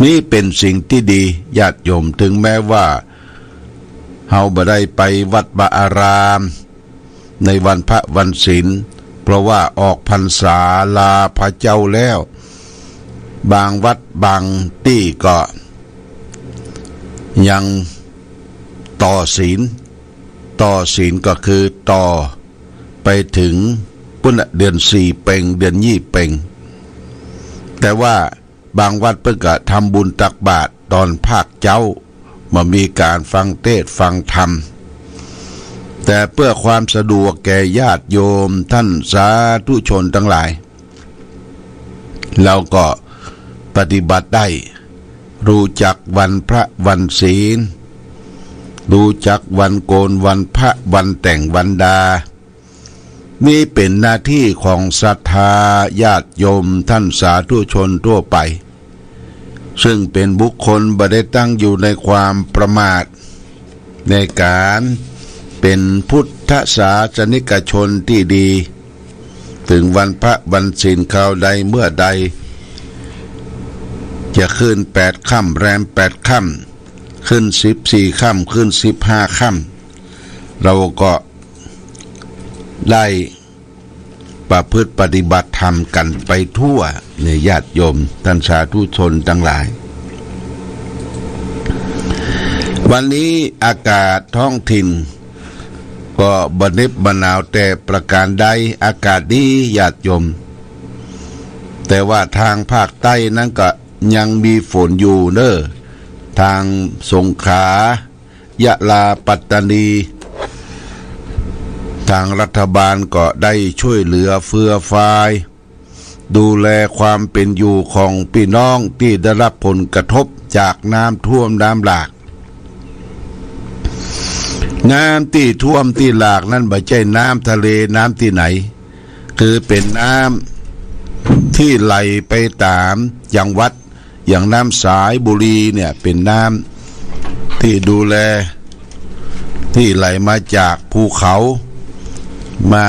นี่เป็นสิ่งที่ดีญาติโยมถึงแม้ว่าเฮาบ่ได้ไปวัดวาอารามในวันพระวันศีลเพราะว่าออกพรรษาลาพระเจ้าแล้วบางวัดบางที่ก็ยังต่อศีลก็คือต่อไปถึงเดือน4เพ็งเดือน20เพ็งแต่ว่าบางวัดเพิ่งก็ทำบุญตักบาตรตอนภาคเจ้ามามีการฟังเทศน์ฟังธรรมแต่เพื่อความสะดวกแก่ญาติโยมท่านสาธุชนทั้งหลายเราก็ปฏิบัติได้รู้จักวันพระวันศีลรู้จักวันโกนวันพระวันแต่งวันดานี่เป็นหน้าที่ของศรัทธาญาติโยมท่านสาธุชนทั่วไปซึ่งเป็นบุคคลบ่ได้ตั้งอยู่ในความประมาทในการเป็นพุทธศาสนิกชนที่ดีถึงวันพระวันศีลคราวใดเมื่อใดจะขึ้น8 ค่ำแรม8 ค่ำขึ้น14 ค่ำขึ้น15 ค่ำเราก็ได้ประพฤติปฏิบัติธรรมกันไปทั่วในญาติโยมท่านสาธุชนทั้งหลายวันนี้อากาศท้องถิ่นก็บ่เหน็บบ่หนาวแต่ประการใดอากาศดีญาติโยมแต่ว่าทางภาคใต้นั้นก็ยังมีฝนอยู่เด้อทางสงขลายะลาปัตตานีทางรัฐบาลก็ได้ช่วยเหลือเฟื้อฟายดูแลความเป็นอยู่ของพี่น้องที่ได้รับผลกระทบจากน้ำท่วมน้ำหลากน้ำที่ท่วมที่หลากนั้นไม่ใช่น้ำทะเลน้ำที่ไหน คือเป็นน้ำที่ไหลไปตามจังหวัดอย่างน้ำสายบุรีเนี่ยเป็นน้ำที่ดูแลที่ไหลมาจากภูเขามา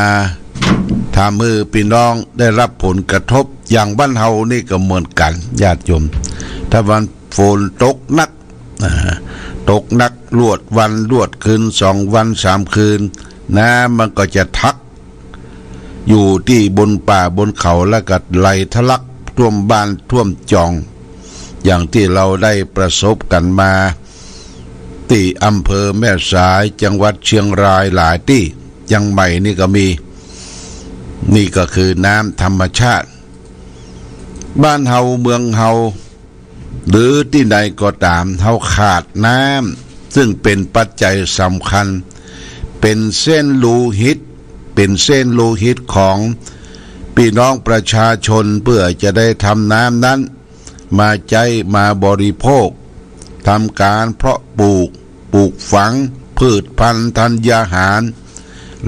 ทำให้พี่น้องได้รับผลกระทบอย่างบ้านเฮานี่ก็เหมือนกันญาติโยมถ้าวันฝนตกหนักลวดวันลวดคืน2 วัน3 คืนน้ำมันก็จะทักอยู่ที่บนป่าบนเขาแล้วก็ไหลทะลักท่วมบ้านท่วมจองอย่างที่เราได้ประสบกันมาที่อำเภอแม่สายจังหวัดเชียงรายหลายที่ยังใหม่นี่ก็มีนี่ก็คือน้ำธรรมชาติบ้านเฮาเมืองเฮาหรือที่ใดก็ตามเฮาขาดน้ำซึ่งเป็นปัจจัยสำคัญเป็นเส้นโลหิตของพี่น้องประชาชนเพื่อจะได้ทำน้ำนั้นมาใช้มาบริโภคทำการเพาะปลูกฝังพืชพันธุ์ธัญญาหาร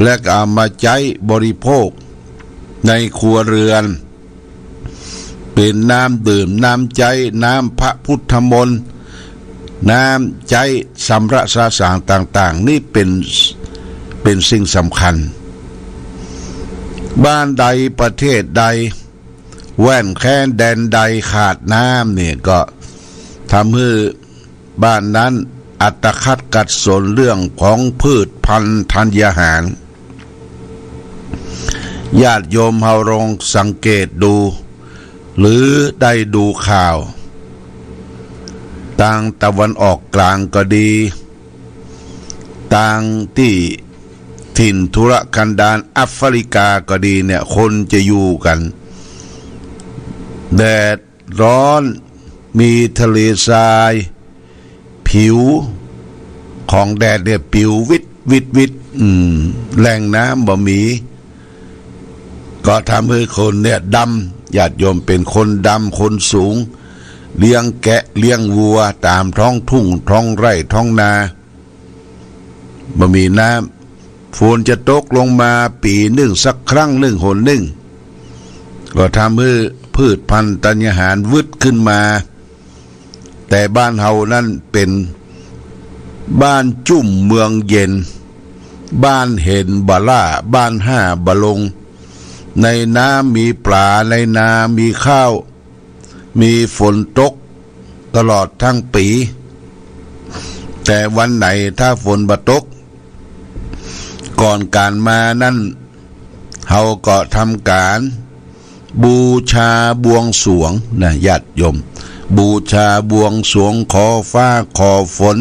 และก็เอามาใช้บริโภคในครัวเรือนเป็นน้ำดื่มน้ำใจน้ำพระพุทธมนต์น้ำใจสำระสาสางต่างๆนี่เป็นสิ่งสำคัญบ้านใดประเทศใดแว่นแค้นแดนใดขาดน้ำเนี่ยก็ทำให้บ้านนั้นอัตคัดกัดสนเรื่องของพืชพันธุ์ธัญญาหารญาติโยมเฮาลองสังเกตดูหรือได้ดูข่าวทางตะวันออกกลางก็ดีทางที่ถิ่นทุรกันดารแอฟริกาก็ดีเนี่ยคนจะอยู่กันแดดร้อนมีทะเลทรายผิวของแดดเนี่ยผิววิดแหล่งน้ำบ่มีก็ทำให้คนเนี่ยดำญาติโยมเป็นคนดำคนสูงเลี้ยงแกะเลี้ยงวัวตามท้องทุ่งท้องไร่ท้องนาบ่มีน้ำฝนจะตกลงมาปีหนึ่งสักครั้งหนึ่งหนหนึ่งก็ทำให้พืชพันธุ์ธัญญาหารวึดขึ้นมาแต่บ้านเฮานั้นเป็นบ้านจุ่มเมืองเย็นบ้านเห็นบะล่าบ้านห้าบะลงในน้ำมีปลาในนามีข้าวมีฝนตกตลอดทั้งปีแต่วันไหนถ้าฝนบ่ตกก่อนการมานั้นเฮาก็ทำการบูชาบวงสรวงนะญาติโยมบูชาบวงสรวงขอฟ้าขอฝน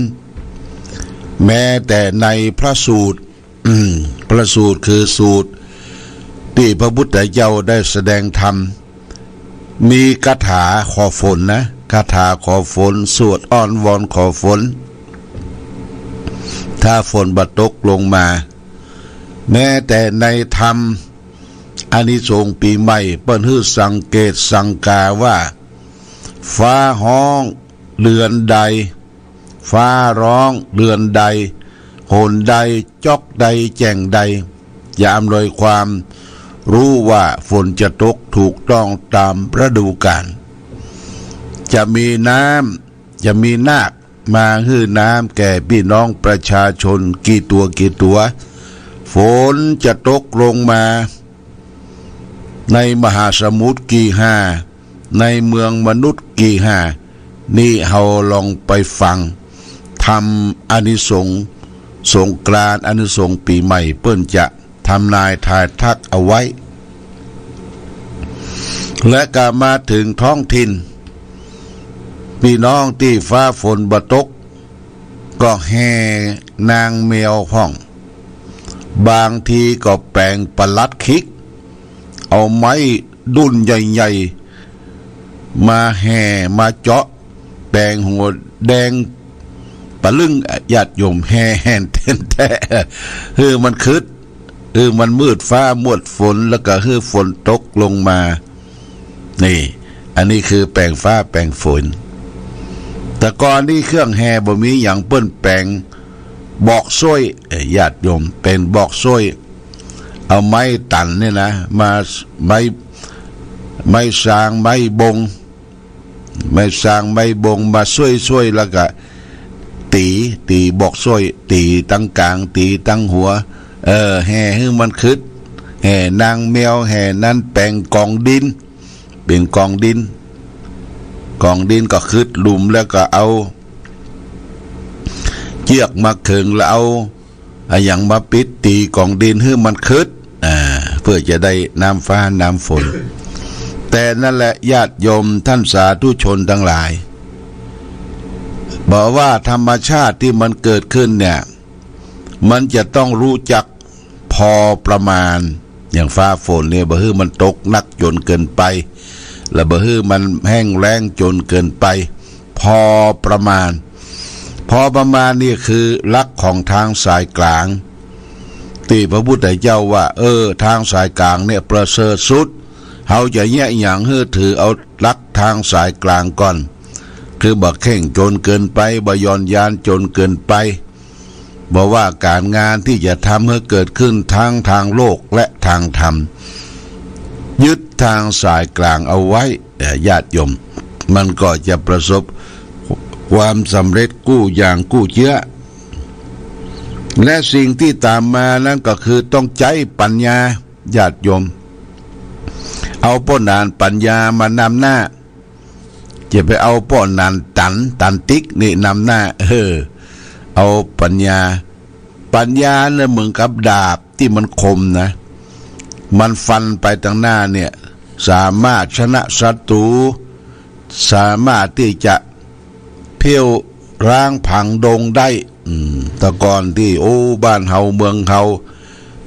แม้แต่ในพระสูตรพระสูตรคือสูตรที่พระพุทธเจ้าได้แสดงธรรมมีคาถาขอฝนนะคาถาขอฝนสวดอ้อนวอนขอฝนถ้าฝนบ่ตกลงมาแม้แต่ในธรรมอานิสงส์ปีใหม่เปิ้นฮื้อสังเกตสังกาว่าฟ้าห้องเรือนใดฟ้าร้องเรือนใดโหนใดจอกใดแจ่งใดอย่าอำนวยความรู้ว่าฝนจะตกถูกต้องตามฤดูกาลจะมีน้ำจะมีนาคมาฮื้อน้ำแก่พี่น้องประชาชนกี่ตัวฝนจะตกลงมาในมหาสมุทรกี่ห้าในเมืองมนุษย์กี่ห้านี่เฮาลองไปฟังทำอานิสงส์สงกรานต์อานิสงส์ปีใหม่เปิ้นจะทำนายทายทักเอาไว้และก็มาถึงท้องถิ่นพี่น้องที่ฟ้าฝนบ่ตกก็แห่นางแมวห้องบางทีก็แปลงประลัดคิกเอาไม้ดุนใหญ่ๆมาแห่มาเจาะแดงหัวแดงปะลึงญาติโยมแห่แห่นเต้นแท้มันคึดมันมืดฟ้ามืดฝนแล้วก็ฝนตกลงมานี่อันนี้คือแปลงฟ้าแปลงฝนแต่ก่อนนี้เครื่องแห่บ่มีอย่างเปิ้นแปลงบอกซ้อยญาติโยมเป็นบอกซ้อย เอาไม้ตันเนี่ยนะมาไม้สร้างไม้บงมาช่วยแล้วก็ตีบอกช่วยตีตั้งกลางตีตั้งหัวแห่ให้มันคึดแห่นางแมวแห่นั้นแปลงกองดินเป็นกองดินก็คึดหลุมแล้วก็เอาเชือกมาขึงแล้วเอาอย่างมาปิดตีกองดินให้มันคึดเพื่อจะได้น้ำฟ้าน้ำฝน แต่นั่นแหละญาติโยมท่านสาธุชนทั้งหลายบอกว่าธรรมชาติที่มันเกิดขึ้นเนี่ยมันจะต้องรู้จักพอประมาณอย่างฟ้าฝนเนี่ยบ่ฮื้อมันตกหนักจนเกินไปแล้วบ่ฮื้อมันแห้งแล้งจนเกินไปพอประมาณนี่คือหลักของทางสายกลางที่พระพุทธเจ้าว่าทางสายกลางเนี่ยประเสริฐสุดเฮาจะแยกอย่างฮื้อถือเอาหลักทางสายกลางก่อนคือบ่เข่งจนเกินไปบ่ย่อนยานจนเกินไปบอกว่าการงานที่จะทำให้เกิดขึ้นทั้งทางโลกและทางธรรมยึดทางสายกลางเอาไว้ญาติโยมมันก็จะประสบความสำเร็จกู้อย่างกู้เชื้อและสิ่งที่ตามมานั้นก็คือต้องใจปัญญาญาติโยมเอาป้อนนานปัญญามานำหน้าจะไปเอาป้อนนานตันติ๊กนี่นำหน้าเอาปัญญาเนี่ยเหมือนกับดาบที่มันคมนะมันฟันไปทางหน้าเนี่ยสามารถชนะศัตรูสามารถที่จะเพี้ยวร้างผังดงได้แต่ก่อนที่บ้านเฮาเมืองเฮา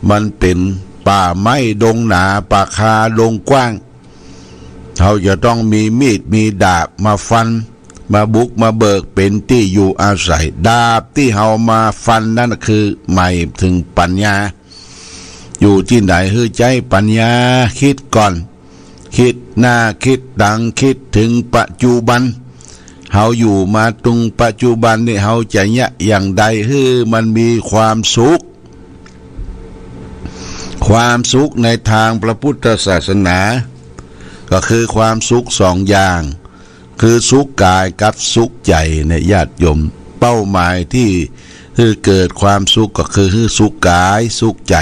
มันเป็นป่าไม้ดงหนาป่าคาดงกว้างเฮาจะต้องมีมีดมีดาบมาฟันมาบุกมาเบิกเป็นที่อยู่อาศัยดาบที่เฮามาฟันนั่นคือหมายถึงปัญญาอยู่ที่ไหนให้ใจปัญญาคิดก่อนคิดหน้าคิดดังคิดถึงปัจจุบันเฮาอยู่มาตรงปัจจุบันนี่เฮาจะอย่างใดให้มันมีความสุขในทางพระพุทธศาสนาก็คือความสุขสองอย่างคือสุขกายกับสุขใจในญาติโยมเป้าหมายที่คือเกิดความสุขก็คือสุขกายสุขใจ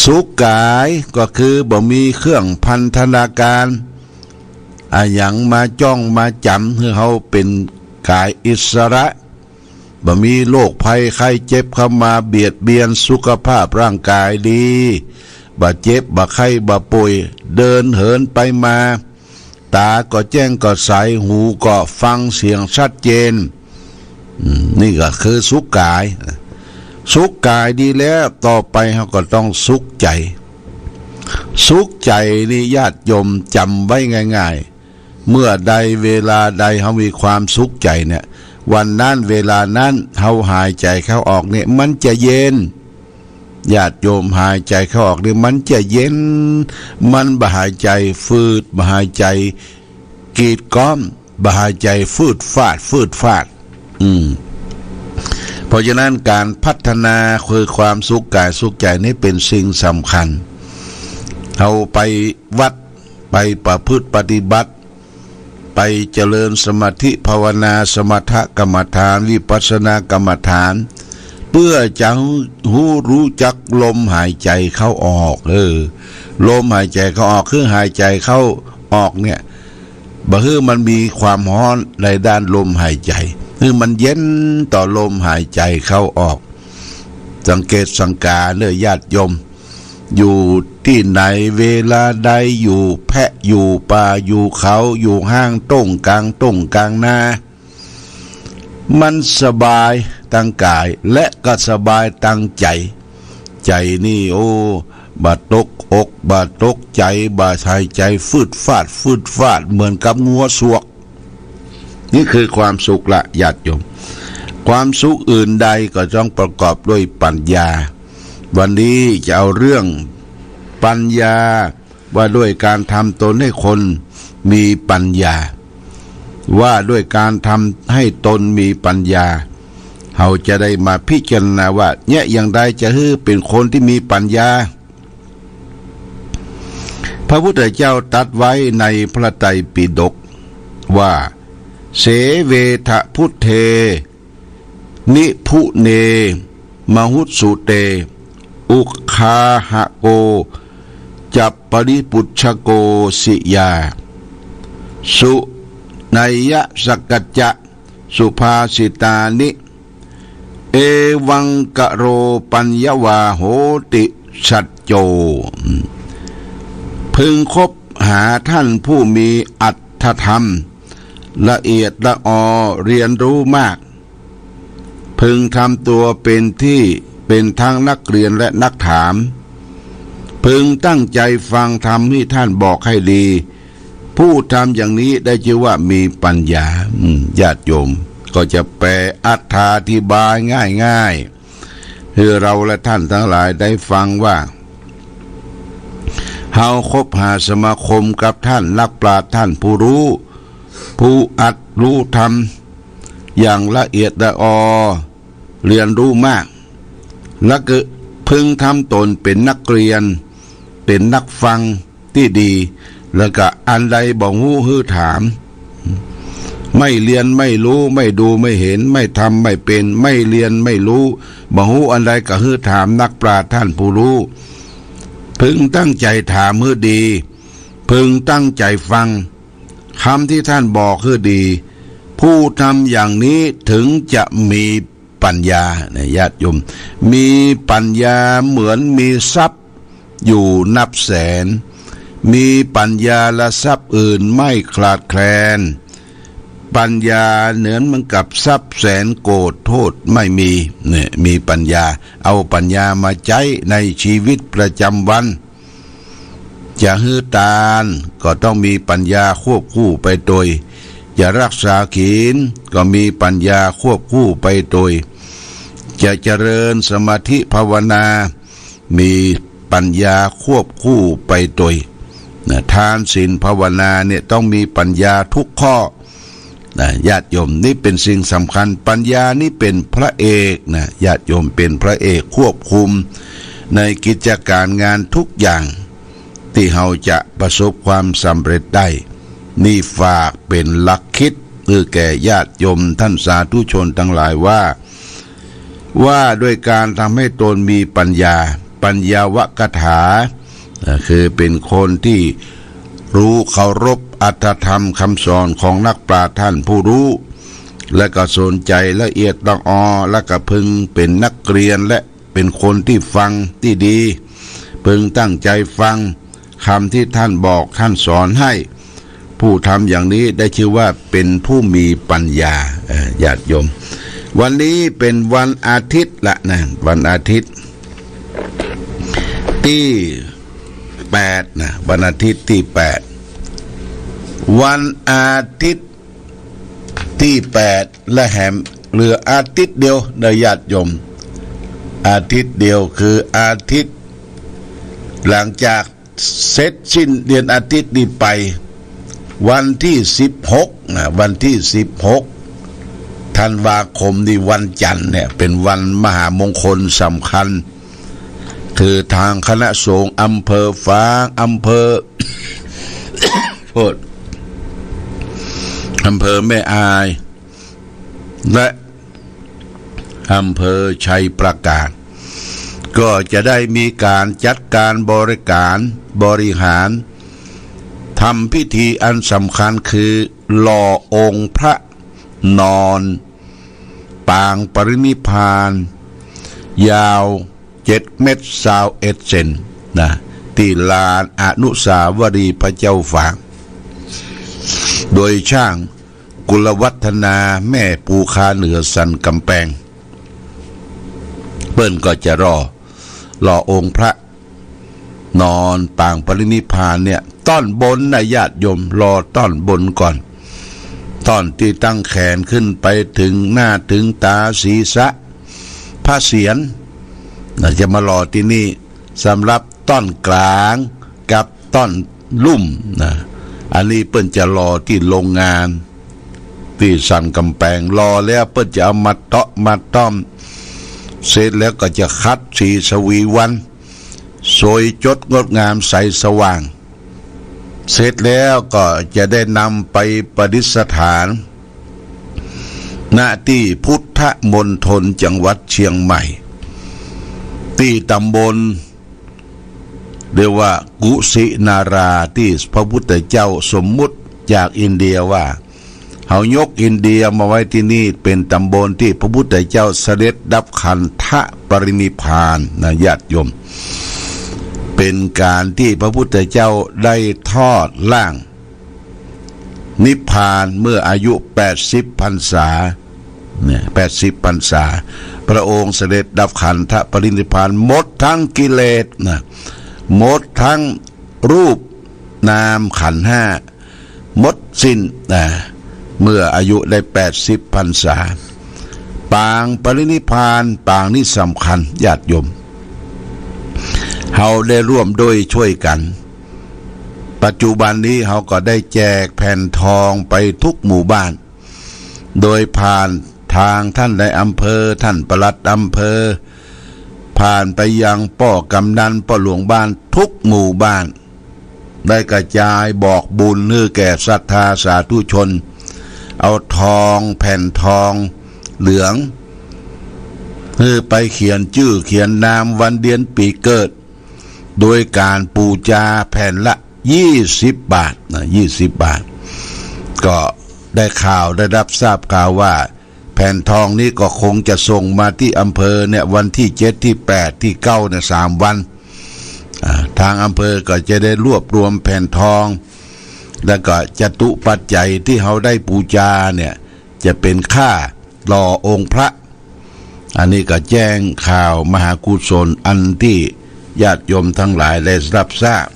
สุขกายก็คือบ่มีเครื่องพันธนาการอย่างมาจ้องมาจำให้เขาเป็นกายอิสระบ่มีโรคภัยไข้เจ็บเข้ามาเบียดเบียนสุขภาพร่างกายดีบ่เจ็บบ่ไข้บ่ป่วยเดินเหินไปมาตาก็แจ้งก็ใสหูก็ฟังเสียงชัดเจนนี่ก็คือสุขกายดีแล้วต่อไปเขาก็ต้องสุขใจนี่ญาติโยมจำไว้ง่ายๆเมื่อใดเวลาใดเขามีความสุขใจเนี่ยวันนั้นเวลานั้นเขาหายใจเข้าออกเนี่ยมันจะเย็นญาติโยมหายใจเข้าออกเนี่ยมันจะเย็นมันบ่หายใจฟืดบ่หายใจกีดก้อมบ่หายใจฟืดฟาดเพราะฉะนั้นการพัฒนาคือความสุขกายสุขใจนี่เป็นสิ่งสำคัญเอาไปวัดไปประพฤติปฏิบัติไปเจริญสมาธิภาวนาสมถกรรมฐานวิปัสสนากรรมฐานเพื่อจะรู้จักลมหายใจเข้าออกลมหายใจเข้าออกคือหายใจเข้าออกเนี่ยบ่คือมันมีความร้อนในด้านลมหายใจคือมันเย็นต่อลมหายใจเข้าออกสังเกตสังกาญาติโยมอยู่ที่ไหนเวลาใดอยู่แพะอยู่ป่าอยู่เขาอยู่ห้างต้งกลางนามันสบายตั้งกายและก็สบายตั้งใจนี่บาดตกอกบาดตกใจบาดหายใจฟืดฟาดเหมือนกับงัวสวกนี่คือความสุขละญาติโยมความสุขอื่นใดก็ต้องประกอบด้วยปัญญาวันนี้จะเอาเรื่องปัญญาว่าด้วยการทำตนให้คนมีปัญญาว่าด้วยการทำให้ตนมีปัญญา เราจะได้มาพิจารณาว่าเนี่ยอย่างใดจะให้เป็นคนที่มีปัญญาพระพุทธเจ้าตรัสไว้ในพระไตรปิฎกว่าเสเวทะพุทเทนิพุเนมหุสสุเตอุคาหะโกจัปปริปุชชโกสิยาสุนัยยะสกัจจะสุภาสิตานิเอวังกะโรปัญญวาโหติสัจโจพึงคบหาท่านผู้มีอัตถธรรมละเอียดละออเรียนรู้มากพึงทำตัวเป็นที่เป็นทั้งนักเรียนและนักถามพึงตั้งใจฟังธรรมที่ท่านบอกให้ดีผู้ทำอย่างนี้ได้ชื่อว่ามีปัญญาญาติโยมก็จะแปลอธิบายง่ายๆให้เราและท่านทั้งหลายได้ฟังว่าเฮาคบหาสมาคมกับท่านนักปราชญ์ท่านผู้รู้ผู้อัดรู้ธรรมอย่างละเอียดละออเรียนรู้มากแล้วก็พึงทำตนเป็นนักเรียนเป็นนักฟังที่ดีแล้วก็อันใดบ่ฮู้ฮือถามไม่เรียนไม่รู้ไม่ดูไม่เห็นไม่ทำไม่เป็นไม่เรียนไม่รู้บ่ฮู้อันใดก็ฮือถามนักปราชญ์ท่านผู้รู้พึงตั้งใจถามฮือดีพึงตั้งใจฟังคำที่ท่านบอกคือดีผู้ทำอย่างนี้ถึงจะมีปัญญาเนี่ยญาติโยมมีปัญญาเหมือนมีทรัพย์อยู่นับแสนมีปัญญาและทรัพย์อื่นไม่คลาดแคลนปัญญาเหมือนมันกับทรัพย์แสนโกรธโทษไม่มีเนี่ยมีปัญญาเอาปัญญามาใช้ในชีวิตประจำวันจะฮือตาลก็ต้องมีปัญญาควบคู่ไปโดยจะรักษาศีลก็มีปัญญาควบคู่ไปโดยจะเจริญสมาธิภาวนามีปัญญาควบคู่ไปโดยทานศีลภาวนาเนี่ยต้องมีปัญญาทุกข้อญาติโยมนี่เป็นสิ่งสำคัญปัญญานี่เป็นพระเอกนะญาติโยมเป็นพระเอกควบคุมในกิจการงานทุกอย่างที่เราจะประสบความสำเร็จได้นี่ฝากเป็นหลักคิดแก่ญาติโยมท่านสาธุชนทั้งหลายว่าด้วยการทำให้ตนมีปัญญาวกถาคือเป็นคนที่รู้เคารพอัตถธรรมคำสอนของนักปราชญ์ท่านผู้รู้และก็สนใจละเอียดละออและก็พึงเป็นนักเรียนและเป็นคนที่ฟังที่ดีพึงตั้งใจฟังคำที่ท่านบอกท่านสอนให้ผู้ทำอย่างนี้ได้ชื่อว่าเป็นผู้มีปัญญาญาติโยมวันนี้เป็นวันอาทิตย์ละนะวันอาทิตย์ที่8นะวันอาทิตย์ที่8วันอาทิตย์ที่8และแหมเหลืออาทิตย์เดียวในญาติโยมอาทิตย์เดียวคืออาทิตย์หลังจากเสร็จสิ้นเดือนอาทิตย์นี้ไปวันที่16นะวันที่16ธันวาคมนี่วันจันทร์เนี่ยเป็นวันมหามงคลสำคัญคือทางคณะสงฆ์อำเภอฝางอำเภอ อำเภอแม่อายและอำเภอชัยประการก็จะได้มีการจัดการบริหารทำพิธีอันสำคัญคือหล่อองค์พระนอนปางปรินิพพานยาว7 เมตร21 เซนนะที่ลานอนุสาวรีย์พระเจ้าฝางโดยช่างกุลวัฒนาแม่ปูคาเหนือสันกำแพงเปิ้นก็จะรอองค์พระนอนปางปรินิพพานเนี่ยต้อนบนนะญาติโยมรอต้อนบนก่อนต้อนที่ตั้งแขนขึ้นไปถึงหน้าถึงตาศีรษะพระเศียรจะมารอที่นี่สำหรับต้อนกลางกับต้อนลุ่มนะอันนี้เปิ้นจะรอที่โรงงาน ที่สันกำแพงรอแล้วเพื่อจะเอามาเตาะมาต้อมเสร็จแล้วก็จะคัดสีสวีวันสวยจดงดงามใสสว่างเสร็จแล้วก็จะได้นำไปประดิษฐานณที่พุทธมณฑลจังหวัดเชียงใหม่ที่ตำบลเรียกว่ากุสินาราที่พระพุทธเจ้าสมมุติจากอินเดียว่าเขายกอินเดียมาไว้ที่นี่เป็นตำบลที่พระพุทธเจ้าเสด็จดับขันธปรินิพพานนะญาติโยมเป็นการที่พระพุทธเจ้าได้ทอดล่างนิพพานเมื่ออายุ80 พรรษาเนี่ย80 พรรษาพระองค์เสด็จดับขันธปรินิพพานหมดทั้งกิเลสนะหมดทั้งรูปนามขันธ์ห้าหมดสิ้นนะเมื่ออายุได้80 พรรษาปางปรินิพพานปางนี้สำคัญญาติโยมเราได้ร่วมด้วยช่วยกันปัจจุบันนี้เราก็ได้แจกแผ่นทองไปทุกหมู่บ้านโดยผ่านทางท่านในอำเภอท่านปลัดอำเภอผ่านไปยังป้อกำนันป้อหลวงบ้านทุกหมู่บ้านได้กระจายบอกบุญให้แก่ศรัทธาสาธุชนเอาทองแผ่นทองเหลืองไปเขียนชื่อเขียนนามวันเดือนปีเกิดโดยการปูจาแผ่นละ20 บาทนะ20 บาทก็ได้ข่าวได้รับทราบข่าวว่าแผ่นทองนี้ก็คงจะส่งมาที่อำเภอเนี่ยวันที่7ที่8ที่9เนี่ย3 วันทางอำเภอก็จะได้รวบรวมแผ่นทองแล้วก็จตุปัจจัยที่เขาได้ปูจาเนี่ยจะเป็นค่าหล่อองค์พระอันนี้ก็แจ้งข่าวมหากุศลอันที่ญาติโยมทั้งหลายได้รับทราบ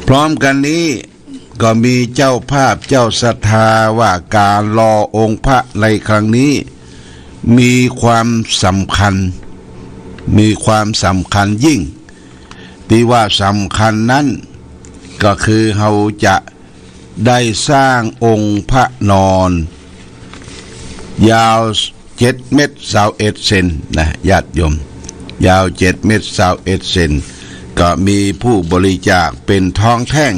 พร้อมกันนี้ก็มีเจ้าภาพเจ้าศรัทธาว่าการหล่อองค์พระในครั้งนี้มีความสำคัญยิ่งที่ว่าสำคัญนั้นก็คือเราจะได้สร้างองค์พระนอนยาว7 เมตร21 เซนนะญาติโยมยาว7 เมตร21 เซนก็มีผู้บริจาคเป็นทองแท่ง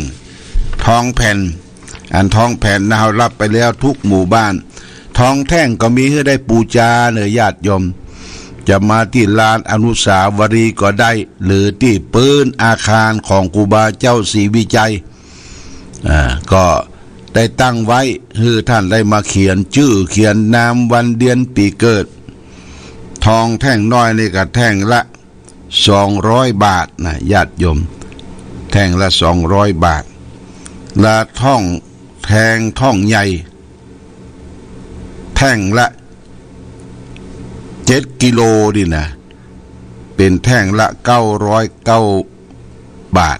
ทองแผ่นอันทองแผ่นเรารับไปแล้วทุกหมู่บ้านทองแท่งก็มีให้ได้ปูจาเนื้อญาติโยมจะมาที่ลานอนุสาวรีย์ก็ได้หรือที่ปืนอาคารของครูบาเจ้าศรีวิจัยก็ได้ตั้งไว้ให้ท่านได้มาเขียนชื่อเขียนนามวันเดือนปีเกิดทองแท่งน้อยนี่ก็แท่งละ200 บาทนะญาติโยมแท่งละ200 บาทและท่องแทงท่องใหญ่แท่งละ7 กิโลดินะเป็นแท่งละ909 บาท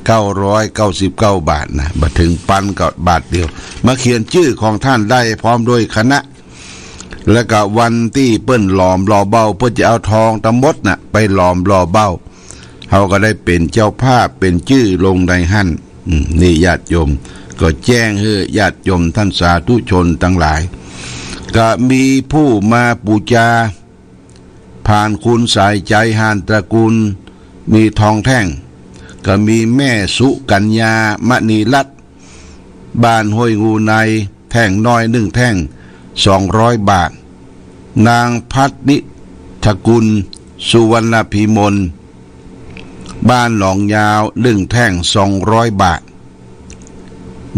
999 บาทนะมาถึงปันก็บาทเดียวมาเขียนชื่อของท่านได้พร้อมด้วยคณะแล้วก็วันที่เปิ้นหลอมรอเบ้าเพื่อจะเอาทองทั้งหมดน่ะไปหลอมรอเบ้าเขาก็ได้เป็นเจ้าภาพเป็นชื่อลงในหั่นนี่ญาติโยมก็แจ้งให้ญาติโยมท่านสาธุชนทั้งหลายก็มีผู้มาบูชาผ่านคุณสายใจหานตระกูลมีทองแท่งก็มีแม่สุกัญญามณีรัตน์บ้านห้วยงูในแท่งน้อย1 แท่ง200 บาทนางพัฒนิทกุลสุวรรณพิมลบ้านหนองยาว1 แท่ง200 บาท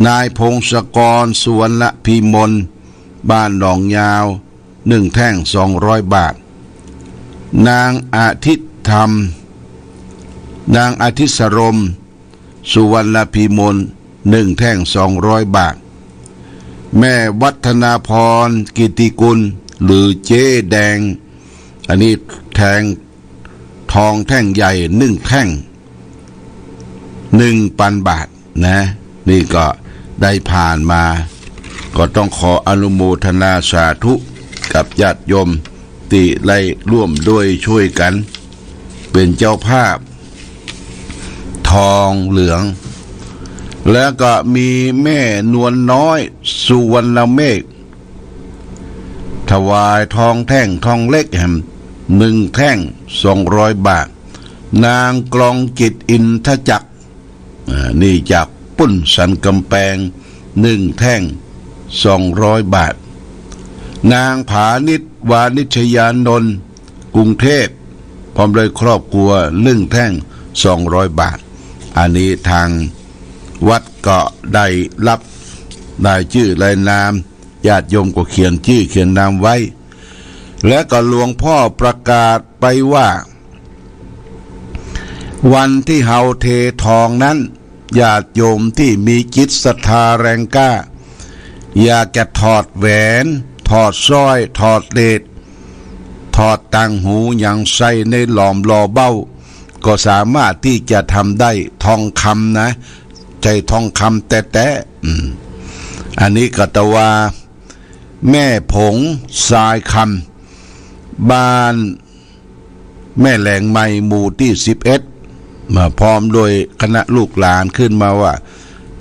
นายพงศกรสุวรรณพิมลบ้านหนองยาว1 แท่ง200 บาทนางอาทิตธรรมนางอาทิสรมสุวรรณพิมล1 แท่ง200 บาทแม่วัฒนาพรกิติกุลหรือเจ๊แดงอันนี้แทงทองแท่งใหญ่1 แท่ง1,000 บาทนะนี่ก็ได้ผ่านมาก็ต้องขออนุโมทนาสาธุกับญาติโยมที่ได้ร่วมด้วยช่วยกันเป็นเจ้าภาพทองเหลือง แล้วก็มีแม่นวลน้อยสุวรรณเมฆถวายทองแท่งทองเล็กแห่ง1 แท่ง200 บาทนางกลองจิตอินทจักรนี่จากปุ้นสันกำแพง1 แท่ง200 บาทนางผานิชวานิชยานนท์กรุงเทพพร้อมด้วยครอบครัว1 แท่ง200 บาทอันนี้ทางวัดก็ได้รับได้ชื่อรายนามญาติโยมก็เขียนชื่อเขียนนามไว้และก็หลวงพ่อประกาศไปว่าวันที่เฮาเททองนั้นญาติโยมที่มีจิตศรัทธาแรงกล้าอยากจะถอดแหวนถอดสร้อยถอดเลสถอดต่างหูอย่างใส่ในหลอมรอเบ้าก็สามารถที่จะทำได้ทองคำนะใจทองคำแต่อันนี้ก็ตะว่าแม่ผงทรายคำบ้านแม่แหลงใหม่หมู่ที่11มาพร้อมโดยคณะลูกหลานขึ้นมาว่า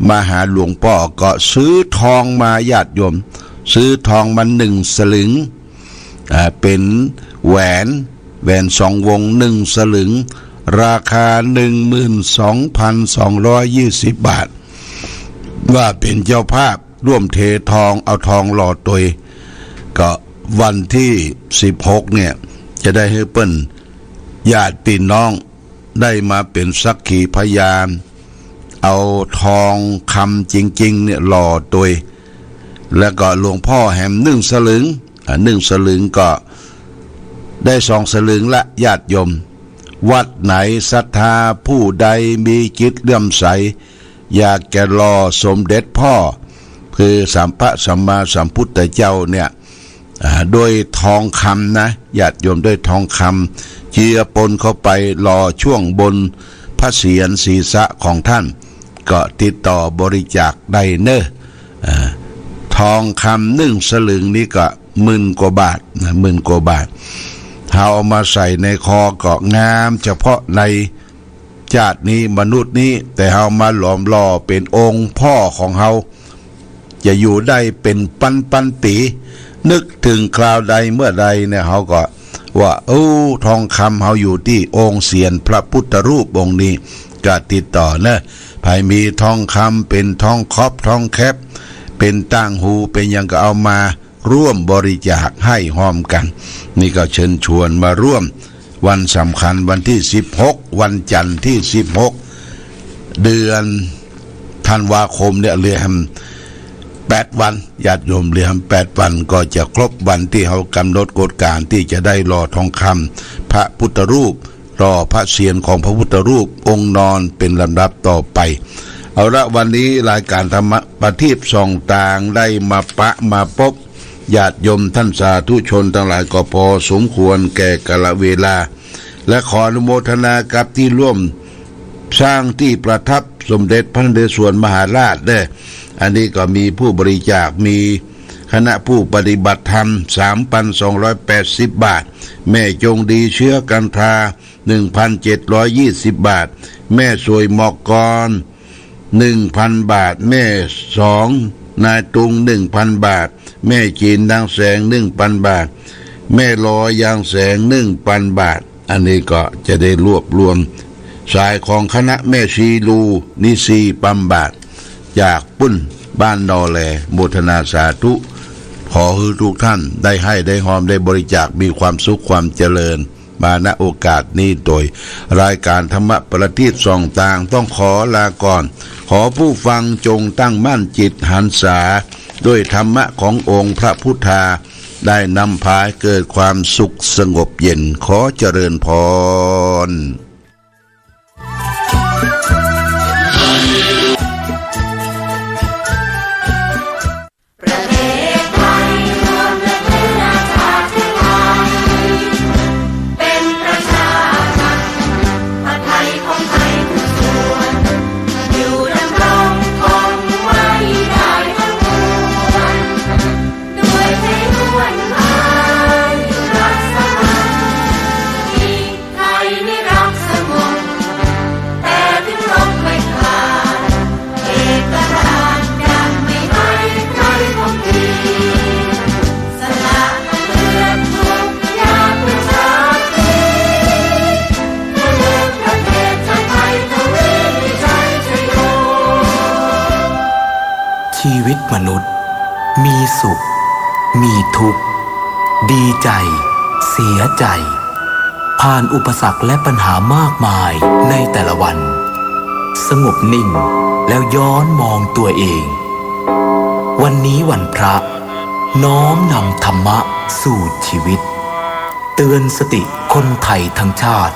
มาหาหลวงพ่อก็ซื้อทองมาญาติโยมซื้อทองมา1 สลึงเป็นแหวน2 วง1 สลึงราคา 12,220 บาทว่าเป็นเจ้าภาพร่วมเททองเอาทองหล่อตัวก็วันที่16เนี่ยจะได้ให้เปิ้นญาติพี่น้องได้มาเป็นสักขีพยานเอาทองคำจริงๆเนี่ยหล่อตัวแล้วก็หลวงพ่อแหม1 สลึง1 สลึงก็ได้2 สลึงละญาติโยมวัดไหนศรัทธาผู้ใดมีจิตเลื่อมใสอยากจะรอสมเด็จพ่อคือพระสัมมาสัมพุทธเจ้าเนี่ยโดยทองคำนะญาติโยมด้วยทองคำเจือปนเข้าไปรอช่วงบนพระเศียรศีรษะของท่านก็ติดต่อบริจาคได้เนอะทองคำ1 สลึงนี้ก็10,000 กว่าบาท10,000 กว่าบาทเอามาใส่ในคอก็งามเฉพาะในชาตินี้มนุษย์นี้แต่เอามาหลอมหล่อเป็นองค์พ่อของเขาจะอยู่ได้เป็นปันปีนึกถึงคราวใดเมื่อใดเนี่ยเขาก็ว่าทองคำเขาอยู่ที่องค์เสียรพระพุทธรูปองค์นี้ก็ติดต่อนะภายมีทองคำเป็นทองครอบทองแคบเป็นต่างหูเป็นยังก็เอามาร่วมบริจาคให้หอมกันนี่ก็เชิญชวนมาร่วมวันสำคัญวันที่16วันจันทร์ที่16เดือนธันวาคมเนี่ยเรียก8 วันญาติโยมเรียก8 วันก็จะครบวันที่เขากำหนดกฎการที่จะได้รอทองคำพระพุทธรูปรอพระเศียรของพระพุทธรูปองค์นอนเป็นลำดับต่อไปเอาละวันนี้รายการธรรมะประทีปส่องต่างได้มาพบญาติโยมท่านสาธุชนทั้งหลายก็พอสมควรแก่กาลเวลาและขออนุโมทนากับที่ร่วมสร้างที่ประทับสมเด็จพระนเรศวรมหาราชได้อันนี้ก็มีผู้บริจาคมีคณะผู้ปฏิบัติธรรม 3,280 บาทแม่จงดีเชื้อกันทรา 1,720 บาทแม่สวยหมอกกร 1,000 บาทแม่2นายตุง 1,000 บาทแม่จีนดังแสง 1,000 บาทแม่ลอยยางแสง 1,000 บาทอันนี้ก็จะได้รวบรวมสายของคณะแม่ชีลูนิซีปัมบาทจากปุ้นบ้านนอแลโมทนาสาธุขอให้ทุกท่านได้ให้ได้หอมได้บริจาคมีความสุขความเจริญมาณโอกาสนี้โดยรายการธรรมะประทีปส่องต่างต้องขอลาก่อนขอผู้ฟังจงตั้งมั่นจิตหันษาด้วยธรรมะขององค์พระพุทธาได้นำพาเกิดความสุขสงบเย็นขอเจริญพร รักษ วิตมนุษย์ มีสุข มีทุกข์ ดีใจ เสียใจ ผ่านอุปสรรคและปัญหามากมายในแต่ละวัน สงบนิ่งแล้วย้อนมองตัวเอง วันนี้วันพระ น้อมนำธรรมะสู่ชีวิต เตือนสติคนไทยทั้งชาติ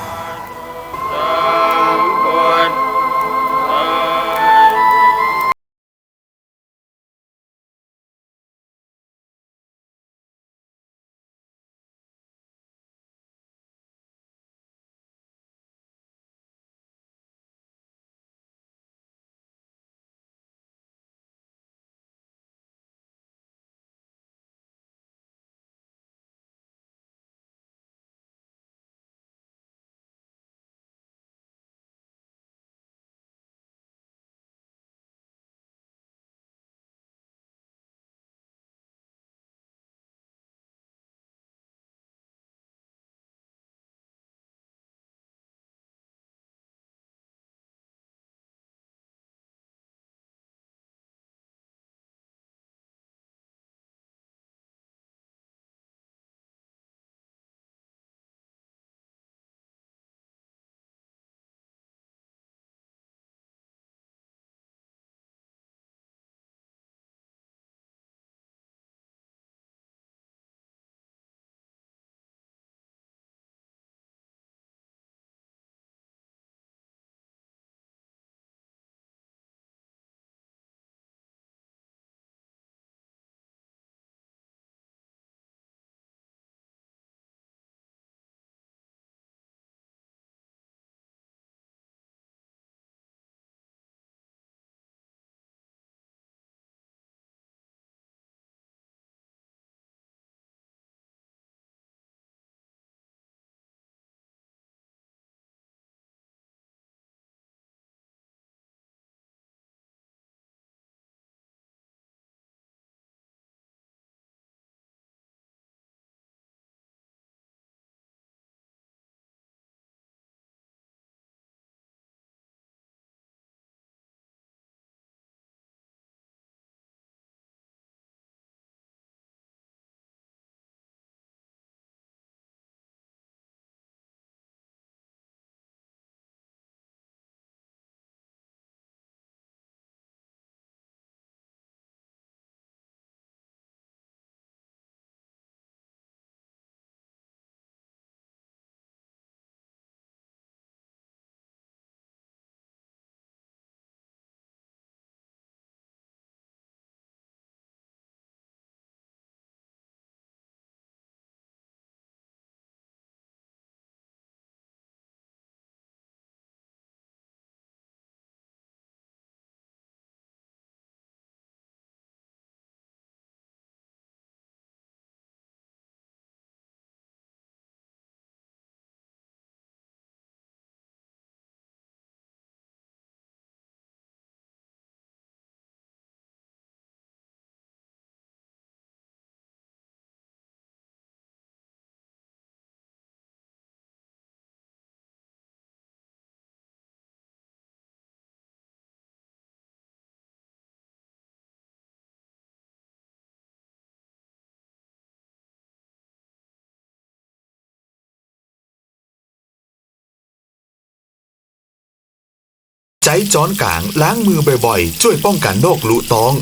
ใจจ้อนกลางล้างมือบ่อยๆช่วยป้องกันโรคลุท้อง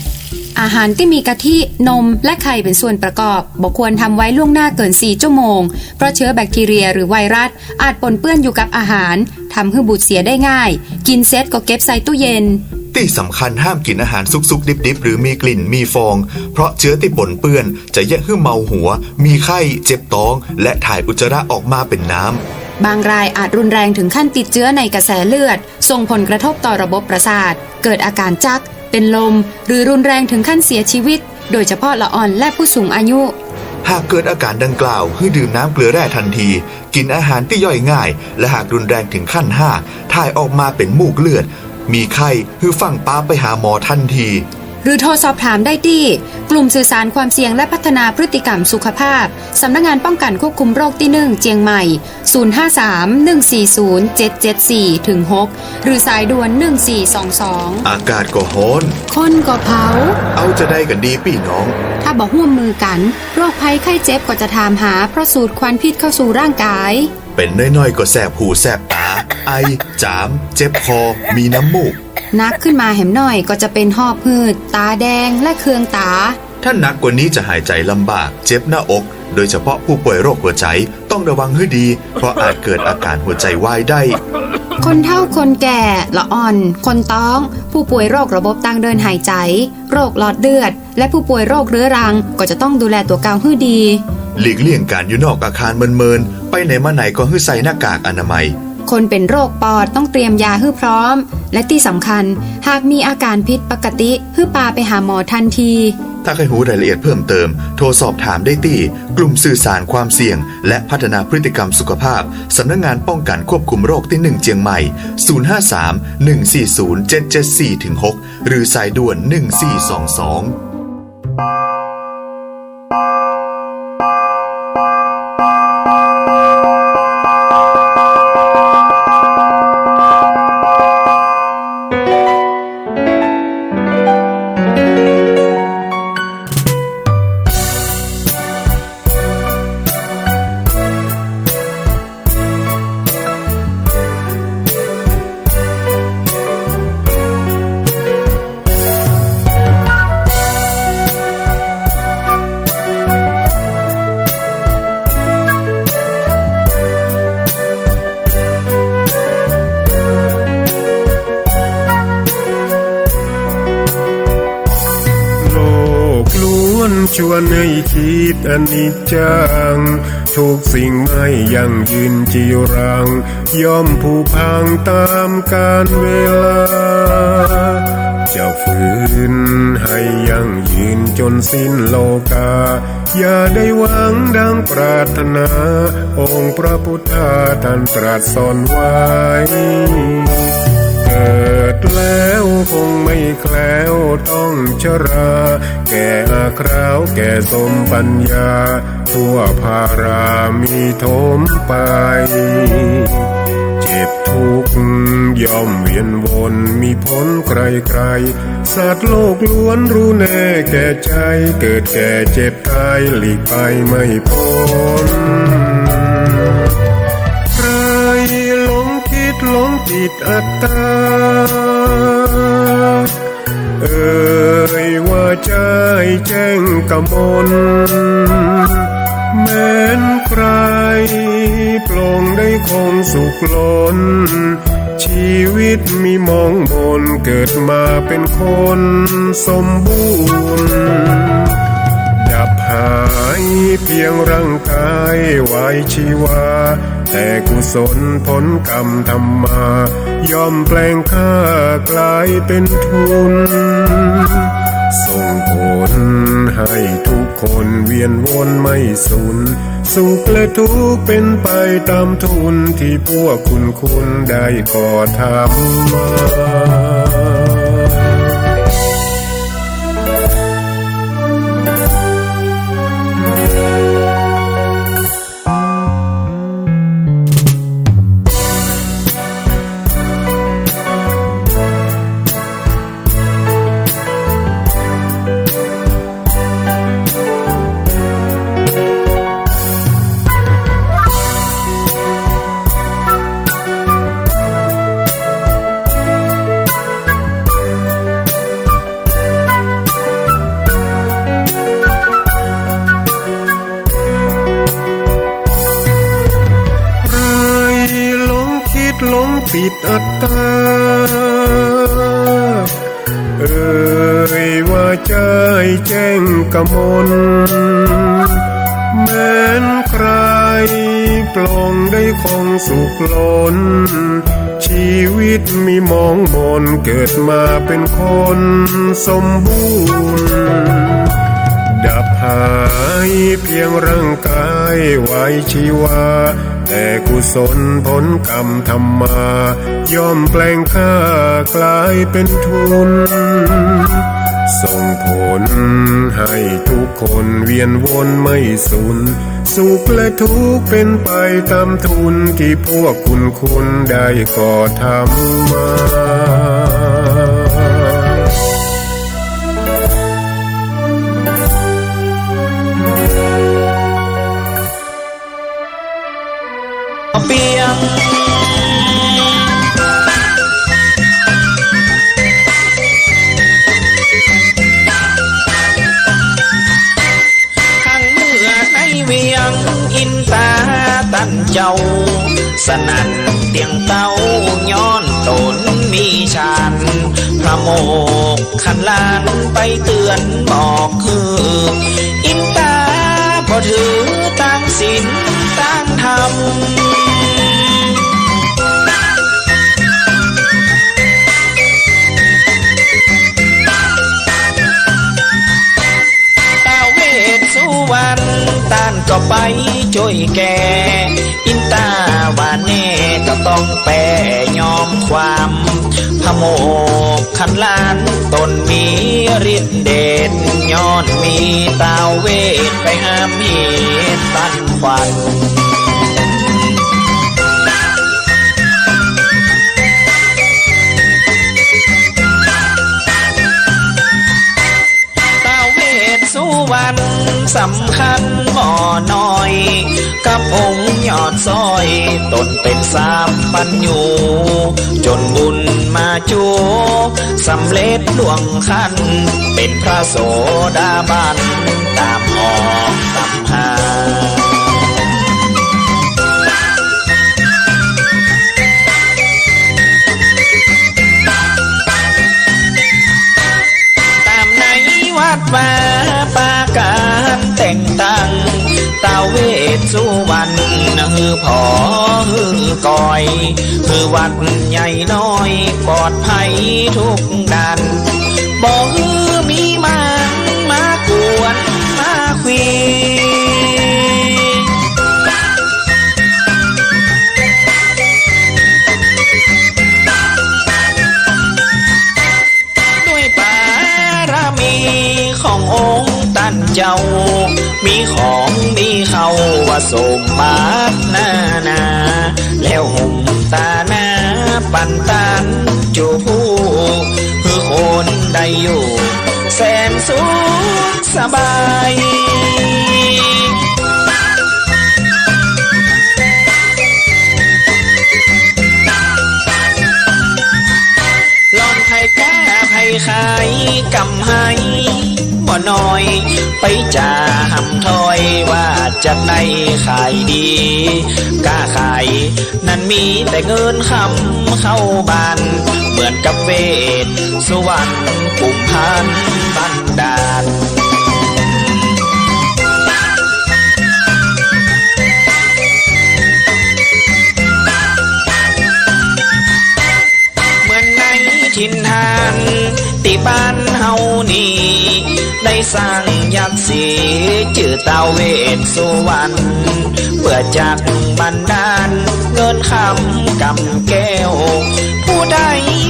อาหารที่มีกะทินมและไข่เป็นส่วนประกอบบ่ควรทำไว้ล่วงหน้าเกิน4 ชั่วโมงเพราะเชื้อแบคทีเรียหรือไวรัสอาจปนเปื้อนอยู่กับอาหารทำให้บูดเสียได้ง่ายกินเสร็จก็เก็บใส่ตู้เย็นที่สำคัญห้ามกินอาหารสุกๆดิบๆหรือมีกลิ่นมีฟองเพราะเชื้อที่ปนเปื้อนจะแยกให้เมาหัวมีไข้เจ็บท้องและถ่ายอุจจาระออกมาเป็นน้ำบางรายอาจรุนแรงถึงขั้นติดเชื้อในกระแสเลือดส่งผลกระทบต่อระบบประสาทเกิดอาการจักเป็นลมหรือรุนแรงถึงขั้นเสียชีวิตโดยเฉพาะละอ่อนและผู้สูงอายุ หากเกิดอาการดังกล่าวให้ดื่มน้ำเกลือแร่ทันทีกินอาหารที่ย่อยง่ายและหากรุนแรงถึงขั้น5ถ่ายออกมาเป็นมูกเลือดมีไข้ให้ฟังป้าไปหาหมอทันที หรือโทรสอบถามได้ที่กลุ่มสื่อสารความเสี่ยงและพัฒนาพฤติกรรมสุขภาพสำนักงานป้องกันควบคุมโรคที่1เจียงใหม่ 053-140-774-6 หรือสายด่วน 1422 อากาศก็ร้อน คนก็เผา เอาจะได้กันดีพี่น้อง ถ้าบอกร่วมมือกันโรคภัยไข้เจ็บก็จะถามหาเพราะสูดควันพิษเข้าสู่ร่างกาย เป็นน้อยๆก็แสบหูแสบตา ไอ จาม เจ็บคอ มีน้ำมูก นักขึ้นมาแหมหน่อยก็จะเป็นหอบหืดตาแดงและเคืองตา ถ้าหนักกว่านี้จะหายใจลำบาก เจ็บหน้าอก โดยเฉพาะผู้ป่วยโรคหัวใจต้องระวังให้ดี เพราะอาจเกิดอาการหัวใจวายได้ คนเฒ่าคนแก่ละอ่อน คนท้อง ผู้ป่วยโรคระบบทางเดินหายใจ โรคหลอดเลือด และผู้ป่วยโรคเรื้อรังก็จะต้องดูแลตัวเกาให้ดี หลีกเลี่ยงการอยู่นอกอาคารเมินๆไปไหนมาไหนก็ให้ใส่หน้ากากอนามัย คนเป็นโรคปอดต้องเตรียมยาให้พร้อม และที่สำคัญหากมีอาการผิดปกติให้พาไปหาหมอทันที ถ้าใครรู้รายละเอียดเพิ่มเติมโทรสอบถามได้ที่กลุ่มสื่อสารความเสี่ยงและพัฒนาพฤติกรรมสุขภาพสำนักงานป้องกันควบคุมโรคที่1เจียงใหม่ 053-140-774-6 หรือสายด่วน 1422ชวนให้คิดอนิจจังทุกสิ่งไม่ยั่งยืนจีรังย่อมผุพังตามกาลเวลาจะฝืนให้ยั่งยืนจนสิ้นโลกาอย่าได้หวังดังปรารถนาองค์พระพุทธาท่านตรัสสอนไว้เกิดแล้วคงไม่แคล้วต้องชราแก่อาคราวแก่สมปัญญาทั่วภารามีโถมไปเจ็บทุกข์ย่อมเวียนวนมีพ้นใครๆสัตว์โลกล้วนรู้แน่แก่ใจเกิดแก่เจ็บตายหลีกไปไม่พ้นใครหลงคิดหลงติดอัตตาว่าใจแจ้งกมลแม้นใครปลงได้คงสุขล้นชีวิตมีมองมนเกิดมาเป็นคนสมบูรณ์ดับหายเพียงร่างกายไว้ชีวาแต่กุศลผลกรรมทำมาย่อมแปลงค่ากลายเป็นทุนส่งผลให้ทุกคนเวียนวนไม่สูญสุขและทุกข์เป็นไปตามทุนที่พวกคุณได้ก่อทำมาติดอัตตาว่าใจแจ้งกมลแม้นใครปลงได้คงสุขล้นชีวิตมีมองมนเกิดมาเป็นคนสมบูรณ์ดับหายเพียงร่างกายไว้ชีวาแต่กุศลผลกรรมทำมาย่อมแปลงค่ากลายเป็นทุน ส่งผลให้ทุกคนเวียนวนไม่สุนสุขและทุกข์เป็นไปตามทุนที่พวกคุณได้ก่อทำมาเปียงทั้งเมื่อในเวียงอินตาตันเจ้าสนั่นเตียงเต้าย้อนตนมีชานพระโมกขันลานไปเตือนบอกคืออินตาบ่ถือตั้งศีลตั้งธรรมวันตานก็ไปช่วยแกอินตาว่าแน่ก็ต้องแปรยอมความพระโมกขันลานตนมีฤทธิ์เดชย้อนมีตาเวทไปห้ามเหตุตันควันสุวรรณสำคัญหม้อน้อยกับองค์ยอดซอยตนเป็นสามปัญญูจนบุญมาจูสำเร็จหลวงขันเป็นพระโสดาบันตามออกตำหาว่าปาการแต่งตั้งตาเวทสุวรรณฮือพอฮือกอยฮือวัดใหญ่น้อยปลอดภัยทุกด้านบ่ฮือมีมันมากวนมาคุยขององค์ตันเจ้ามีของดีเขาว่าสมบัตินาแล้วห่มตาหน้าปันตันจูผู้คือคนได้อยู่แสนสุขสบายลองไทยก้าไทยขายกำให้บ่น้อยไปจ่าหำถอยว่าจะได้ขายดีกล้าขายนั้นมีแต่เงินคำเข้าบ้านเหมือนกับเวทสุวรรณปุ่มพันบันดาลเหมือนในถิ่นฐานที่บ้านเฮานี่ได้สร้างยักษ์สีชื่อเต้าเวทสุวรรณเพื่อจักบันดาลเงินคำกำแก้วผู้ใด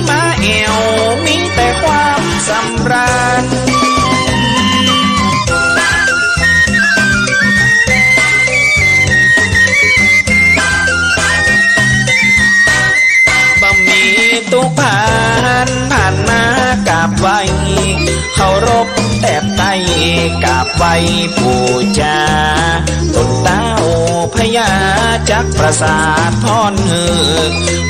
มาแอวมีแต่ความสำราญบะหมี่ตุกผ่านมากราบไหวเคารพแทบไตกราบไหวปูจาต้นเต้าพญาจักประสาทพรหือ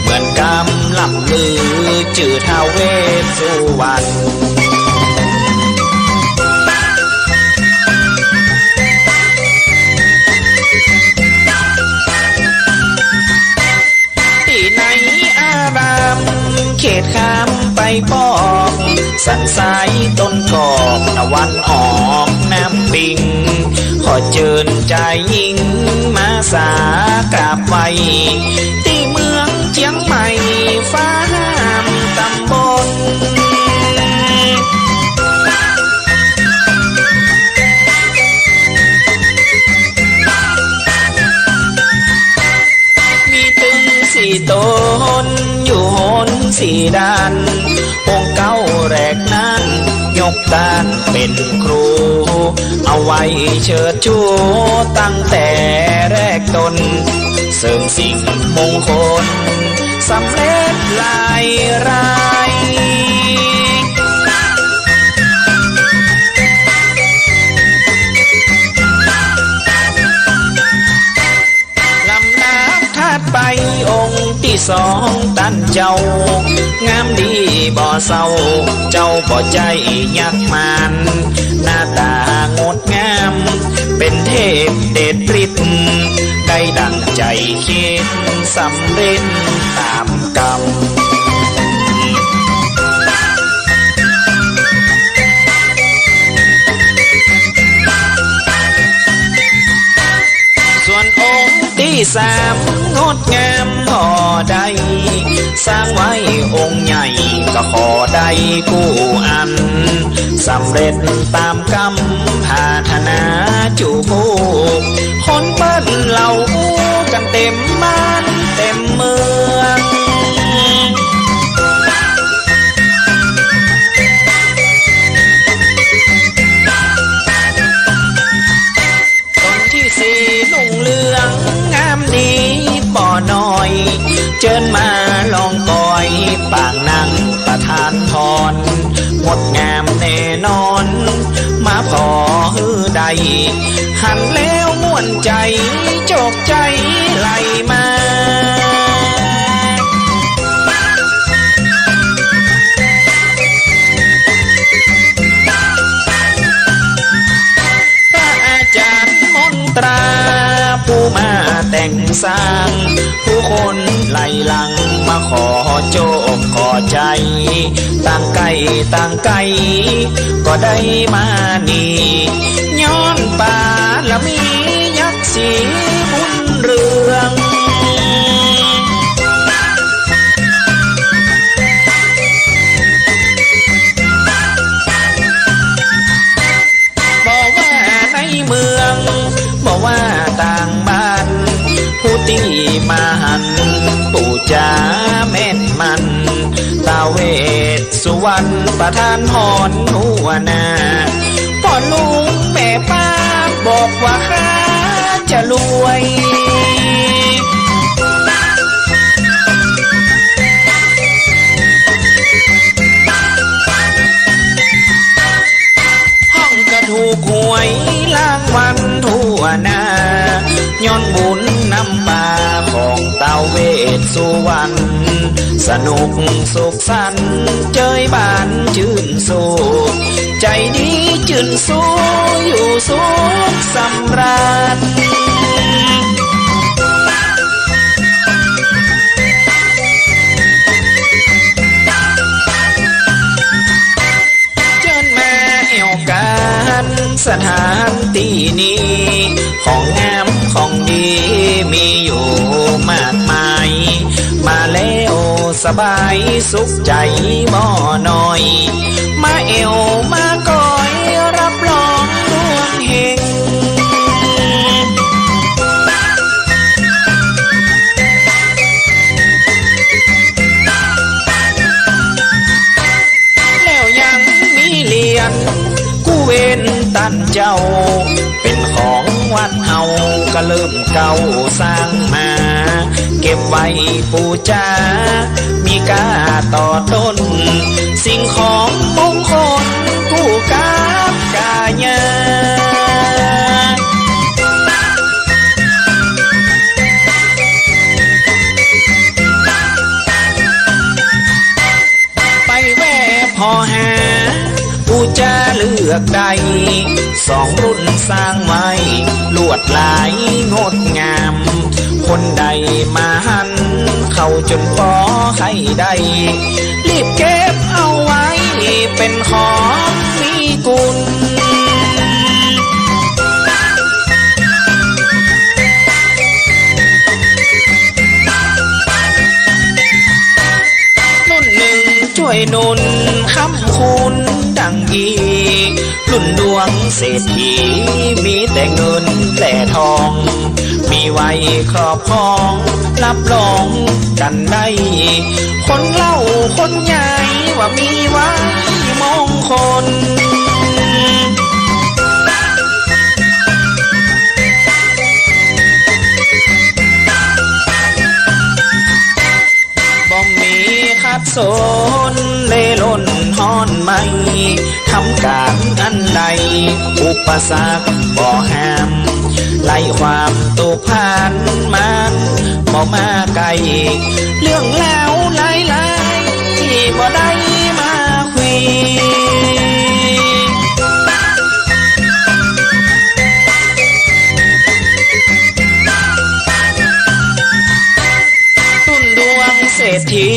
เหมือนกำลับลือจื่อท้าวเวสสุวรรณที่ในอารามเขตข้ามไปปอกสันสายต้นกอกตะวันออกน้ำปิงขอเชิญใจยิงมาสากราบไหวที่เมืองเชียงใหม่ฟ้าห้ามตำบลมีตึงสี่ต้นอยู่หนสี่ด้านองค์เก้าแรกนั้นย กตานเป็นครู เอาไว้เชิดชูตั้งแต่แรกตนเสริมสิ่งมงคลสำเร็จหลายรายลำดับถัดไปองค์ที่สองตันเจ้างามดีบ่เศร้าเจ้าบ่ใจยักมันหน้าตางดงามเป็นเทพเดชปริตได้ดังใจคิดสำเร็จตามกรรมส่วนองค์ที่สามงดงามพอใดสร้างไว้องค์ใหญ่ก็ขอได้กู้อันสำเร็จตามกรรมพาธนาจูบูคนเปิ้นเหล่ากันเต็มบ้านเต็มเมืองคนที่สี่ลุ่งเรืองงามดีบ่อน้อยเจิญมาลองต่อยปางนางประทานพรงดงามแน่นอนมาพอฮือใดหันแล้วม่วนใจโจกใจไหลมาพระอาจารย์มนตราผู้มาแต่งสร้างผู้คนไหลหลังมาขอโจกขอใจต่างไกลต่างไกลก็ได้มานี่ย้อนป่าละมียักษ์สีบุญเรืองบอกว่าในเมืองบอกว่าต่างบ้านผู้ที่มาหันปู่จ๋าแม่นมันตาเวสสุวรรณประทานพรหัวหน้าพ่อลุงแม่ป้าบอกว่าข้าจะรวยห้องกระถูกหวยล้างวันทั่วหน้าย้อนบุญนำป่าของเต้าเวสสุวรรณสนุกสุขสันต์เจยบานชื่นสุขใจดีจื่นสู้อยู่สุขสำราญเจิญมาเอวกันสถานที่นี้ของงามของดีมีอยู่มากมายมาแล้วสบายสุขใจบ่น้อยมาเอวมาก้อยรับรองดวงเฮงแล้วยังมีเหรียญกู้เวนตันเจ้าเป็นของวัดเฮาก็เริ่มเก่าสร้างมาเก็บไว้ปูจามีกาต่อต้นสิ่งของมงคลกู้กากายาไปแวะพอหาปูจาเลือกใดสองรุ่นสร้างไว้ลวดลายงดงามคนใดมาหันเข้าจนพอให้ได้รีบเก็บเอาไว้เป็นของมีกุลรุ่นหนึ่งช่วยหนุนค้ำคุณดังยีรุ่นดวงเศรษฐีมีแต่เงินแต่ทองมีไว้ครอบครองรับรองกันได้คนเล่าคนใหญ่ว่ามีไว้มงคล ขัดสนเล่ล่นฮ้อนไม่ทำการอันใดอุปสรรคบ่ห้ามไล่ความตุกผ่านมันบ่มาไกลเรื่องแล้วหลายๆที่บ่ได้มาคุยเศรษฐี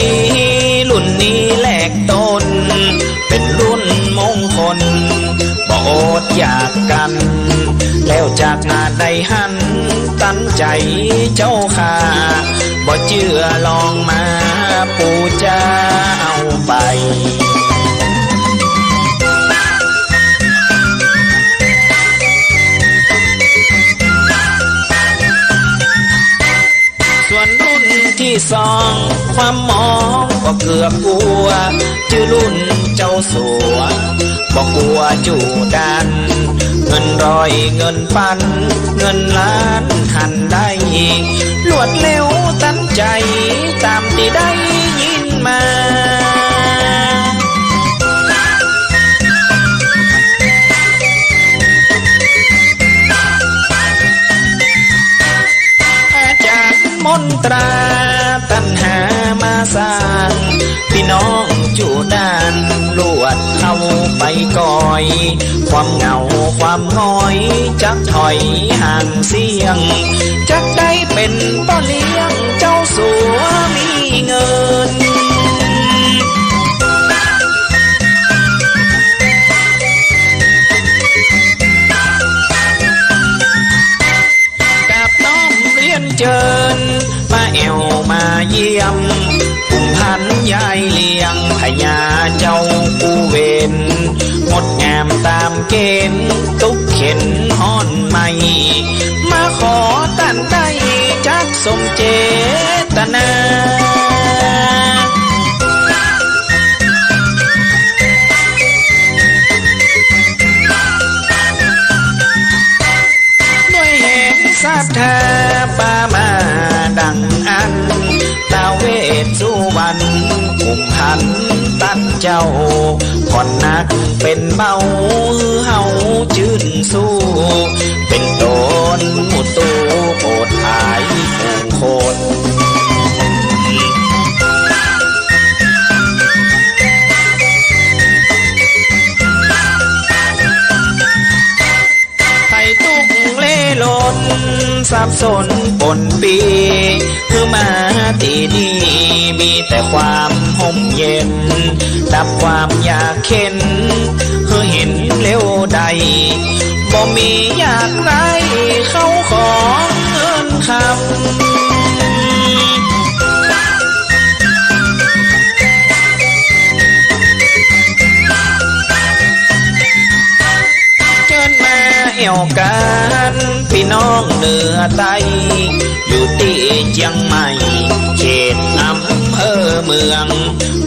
รุ่นนี้แหลกต้นเป็นรุ่นมงคลบ่อดอยากกันแล้วจากนาได้หันตั้นใจเจ้าค่าบ่เชื่อลองมาปู่จะเอาไปส่วนรุ่นที่สองความมองก็เกือบกลัวชื่อรุ่นเจ้าสัวบอกกลัวจูดันเงินร้อยเงินพันเงินล้านหันได้รวดเร็วตันใจตามที่ได้ยินมามนตราตัณหามาสร้างพี่น้องจูด้านลวดเข้าไปก่อยความเหงาความง้อยจักถอยห่างเสียงจักได้เป็นพ่อเลี้ยงเจ้าสัวมีเงินเจิญมาแอวมาเยี่ยมกุมพันยายเลี้ยงพญาเจ้าปูเวนงดงามตามเกณฑ์ตุกเข็นฮ้อนไม่มาขอตันได้จักสมเจตนาศรัทธาปามาดังอันตาเวสสุวรรณกุมพันตัดเจ้าผ่อนหนักเป็นเบาเฮาจื่นสู้เป็นโดนมุตูโปรดหายผู้คนล้นสับสนปนปีคือมาที่นี่มีแต่ความห่มเย็นดับความอยากเข็นคือเห็นเร็วใดบ่มีอยากไรเข้าของเงินคำเอวกันพี่น้องเหนือใต้อยู่ที่เชียงใหม่เขตอำเภอเมือง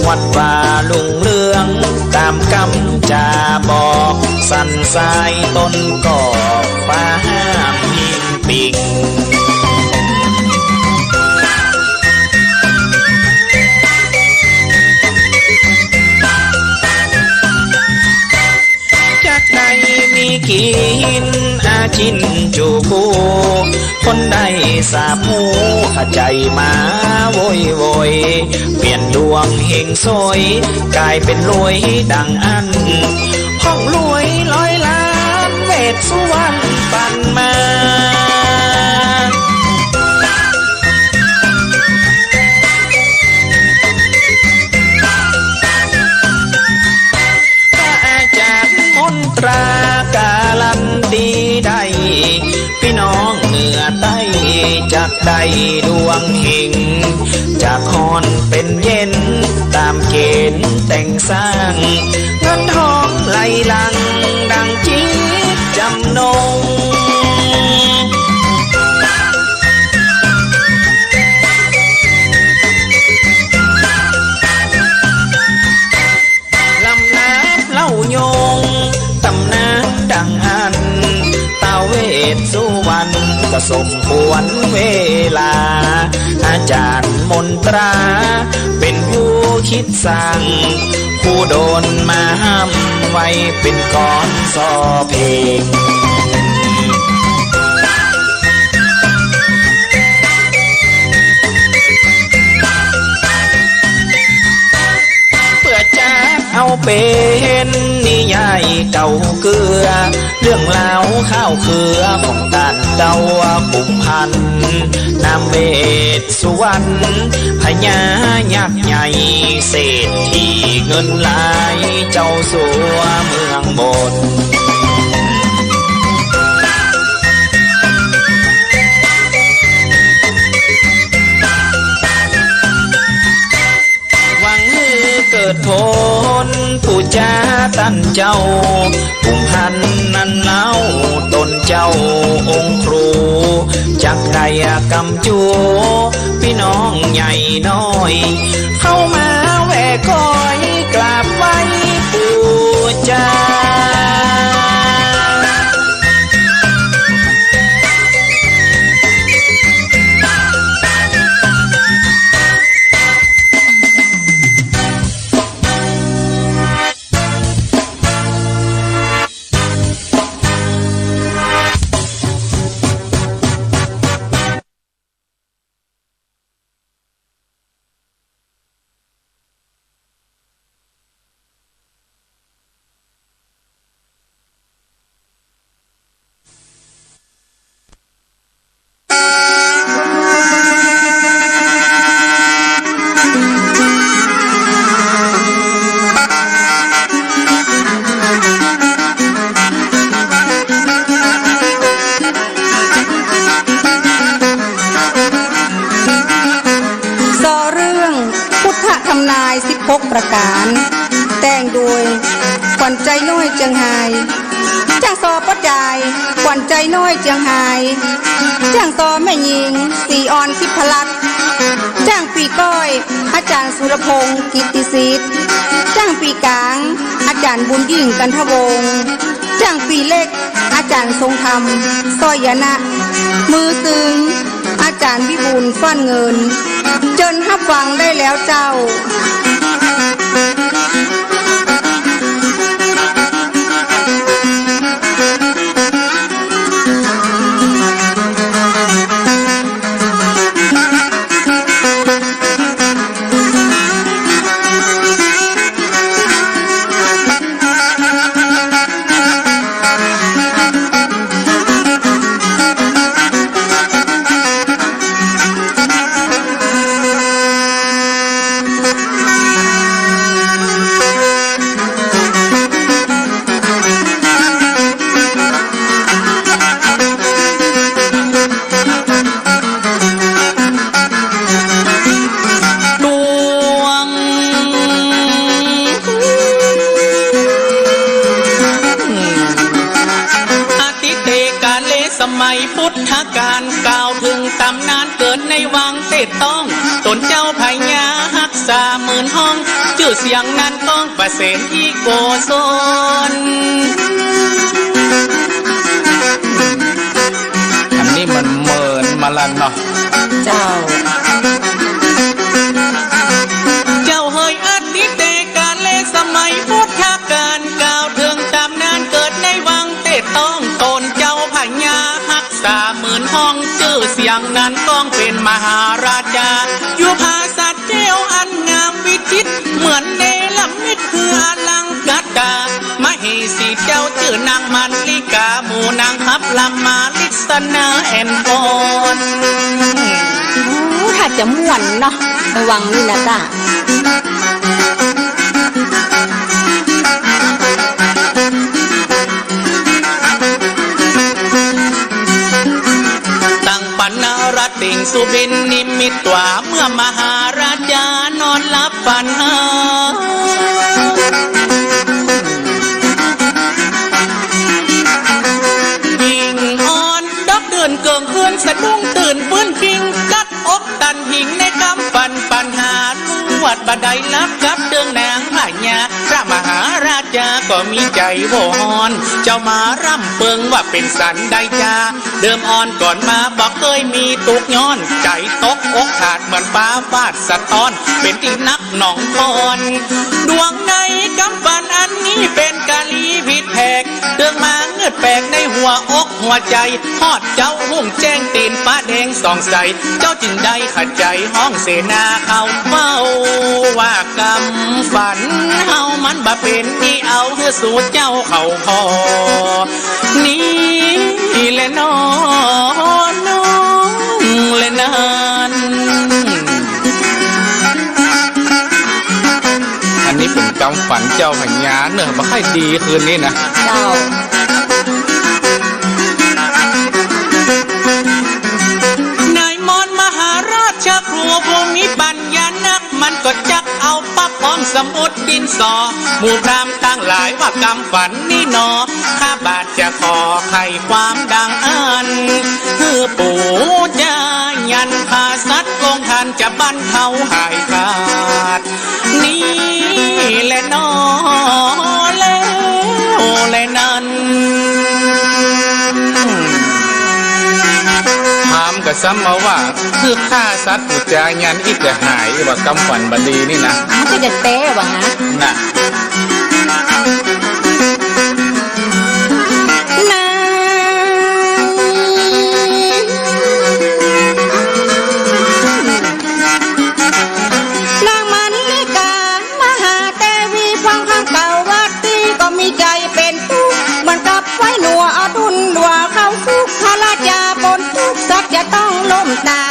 วัดป่าลุงเรืองตามคำจะบอกสันทรายต้นกอกฟ้าห้ามหินปิงมีกินอาชินจูกูคนใดสาบหูขใจมาโวยโวยเปลี่ยนดวงเฮงสวยกลายเป็นรวยดังอันห้องรวยร้อยล้านเวทสุวรรณปันมาตรากาลันตีใดพี่น้องเหนือใต้จากใดดวงเฮงจากฮอนเป็นเย็นตามเกณฑ์แต่งสร้างเงินทองไหลหลังดังจิตจำนงลำน้ำเล่ายงตำนานดังอันตาเวสสุวรรณก็สมควรเวลา อาจารย์มนตรา เป็นผู้คิดสั่งผู้โดนมาห้ามไว้เป็นก้อนซอเพลงเอาเป็นนิยายเก่าเกลือเรื่องราวข้าวเขือของตานเก่าปุ่มพันนามเวทสุวรรณพญายักษ์ใหญ่เศรษฐีเงินหลายเจ้าสัวเมืองบนเกิดผลผู้จ้าตั้นเจ้าปุ่มพันนั้นเล่าตนเจ้าองค์ครูจักได้กำจูพี่น้องใหญ่น้อยเข้ามาแวะคอยกราบไหว้ปู่จ้าประการแต่งโดยขวัญใจน้อยเจียงไฮ้จ้างซอปัดใหญ่ขวัญใจน้อยเจียงไฮ้จ้างซอแม่หญิงสีอ่อนทิพลักษณ์จ้างปีก้อยอาจารย์สุรพงศ์กิตติสิทธิ์จ้างปีกลางอาจารย์บุญยิ่งกันทวงศ์จ้างปีเล็กอาจารย์ทรงธรรมสอยยนะมือตึงอาจารย์วิบูลย์ฟ้อนเงินจนฮับฟังได้แล้วเจ้าพุทธการกล่าวถึงตำนานเกิดในวังเตดต้องตนเจ้าพญาหักษาหมื่นห้องชื่อเสียงนั้นต้องประเสริฐอีโกศลอันนี้มันเมินมาลันเนาะเจ้าเฮยอดีตการเลสมัยพุทธการกล่าวถึงตำนานเกิดในวังเตดต้องตนเจ้าพญา30,000ห้องชื่อเสียงนั้นต้องเป็นมหาราชาอยู่ภาษาเจ้าอันงามวิจิตรเหมือนเนลมิตรคืออลังกัตตามเหสีเจ้าชื่อนางมันลิกาหมู่นางทับลำมาลิศนาแอนบอนถ้าจะม่วนเนาะระวังนี่นะจ้าติงสุบินนิมิตตวาเมื่อมหาราชานอนหลับฝันยิงอ่อนดักเดินเกิงเฮือนสะดุ้งตื่นปื้นพิงกัดอกตันหิงในกำปันปัญหาวัดบดายลับกับเดืองนางพญาพระมหาราชา ก็มีใจโวฮอนเจ้ามาร่ำเปิงว่าเป็นสันได้จาเดิมอ่อนก่อนมาบอกเคยมีตุกย้อนใจตกอกขาดเหมือนฟ้าฟาดสะท้อนเป็นที่นักหนองพรดวงในกำฟันอันนี้เป็นกาลีผิดแผกเรื่องมาเงือดแปลกในหัวอกหัวใจฮอดเจ้าหุ่งแจ้งตีนฟ้าแดงส่องใสเจ้าจึงได้ขัดใจห้องเสนาเขาเฝ้าว่ากำฝันเฮามันบ่เป็นที่เอาเพื่อสู่เจ้าเขาพอนี่แหละน้องและนั้นอันนี้เป็นกำฝันเจ้าพญาเนอะบ่ค่อยดีคืนนี้นะเจ้านายมอนมหาราชครูภูมิปัญญานักมันก็จักเอาปั๊บพร้อมสมุดดินสอหมู่พรามตั้งหลายว่ากำฝันนี่หนอข้าบาทจะขอไขความดังอันคือปู่จะยันพาสัตว์ลงทันจะบันเทาหายขาดนี่แหละน้อแล้วแหละนั้นถามก็ซ้ำมาว่าคือฆ่าสัตว์ปุจจายันอีกจะหายว่ากำฝันบดีนี่นะมันก็จะเต้วะฮะน่ะจะต้องล้มตา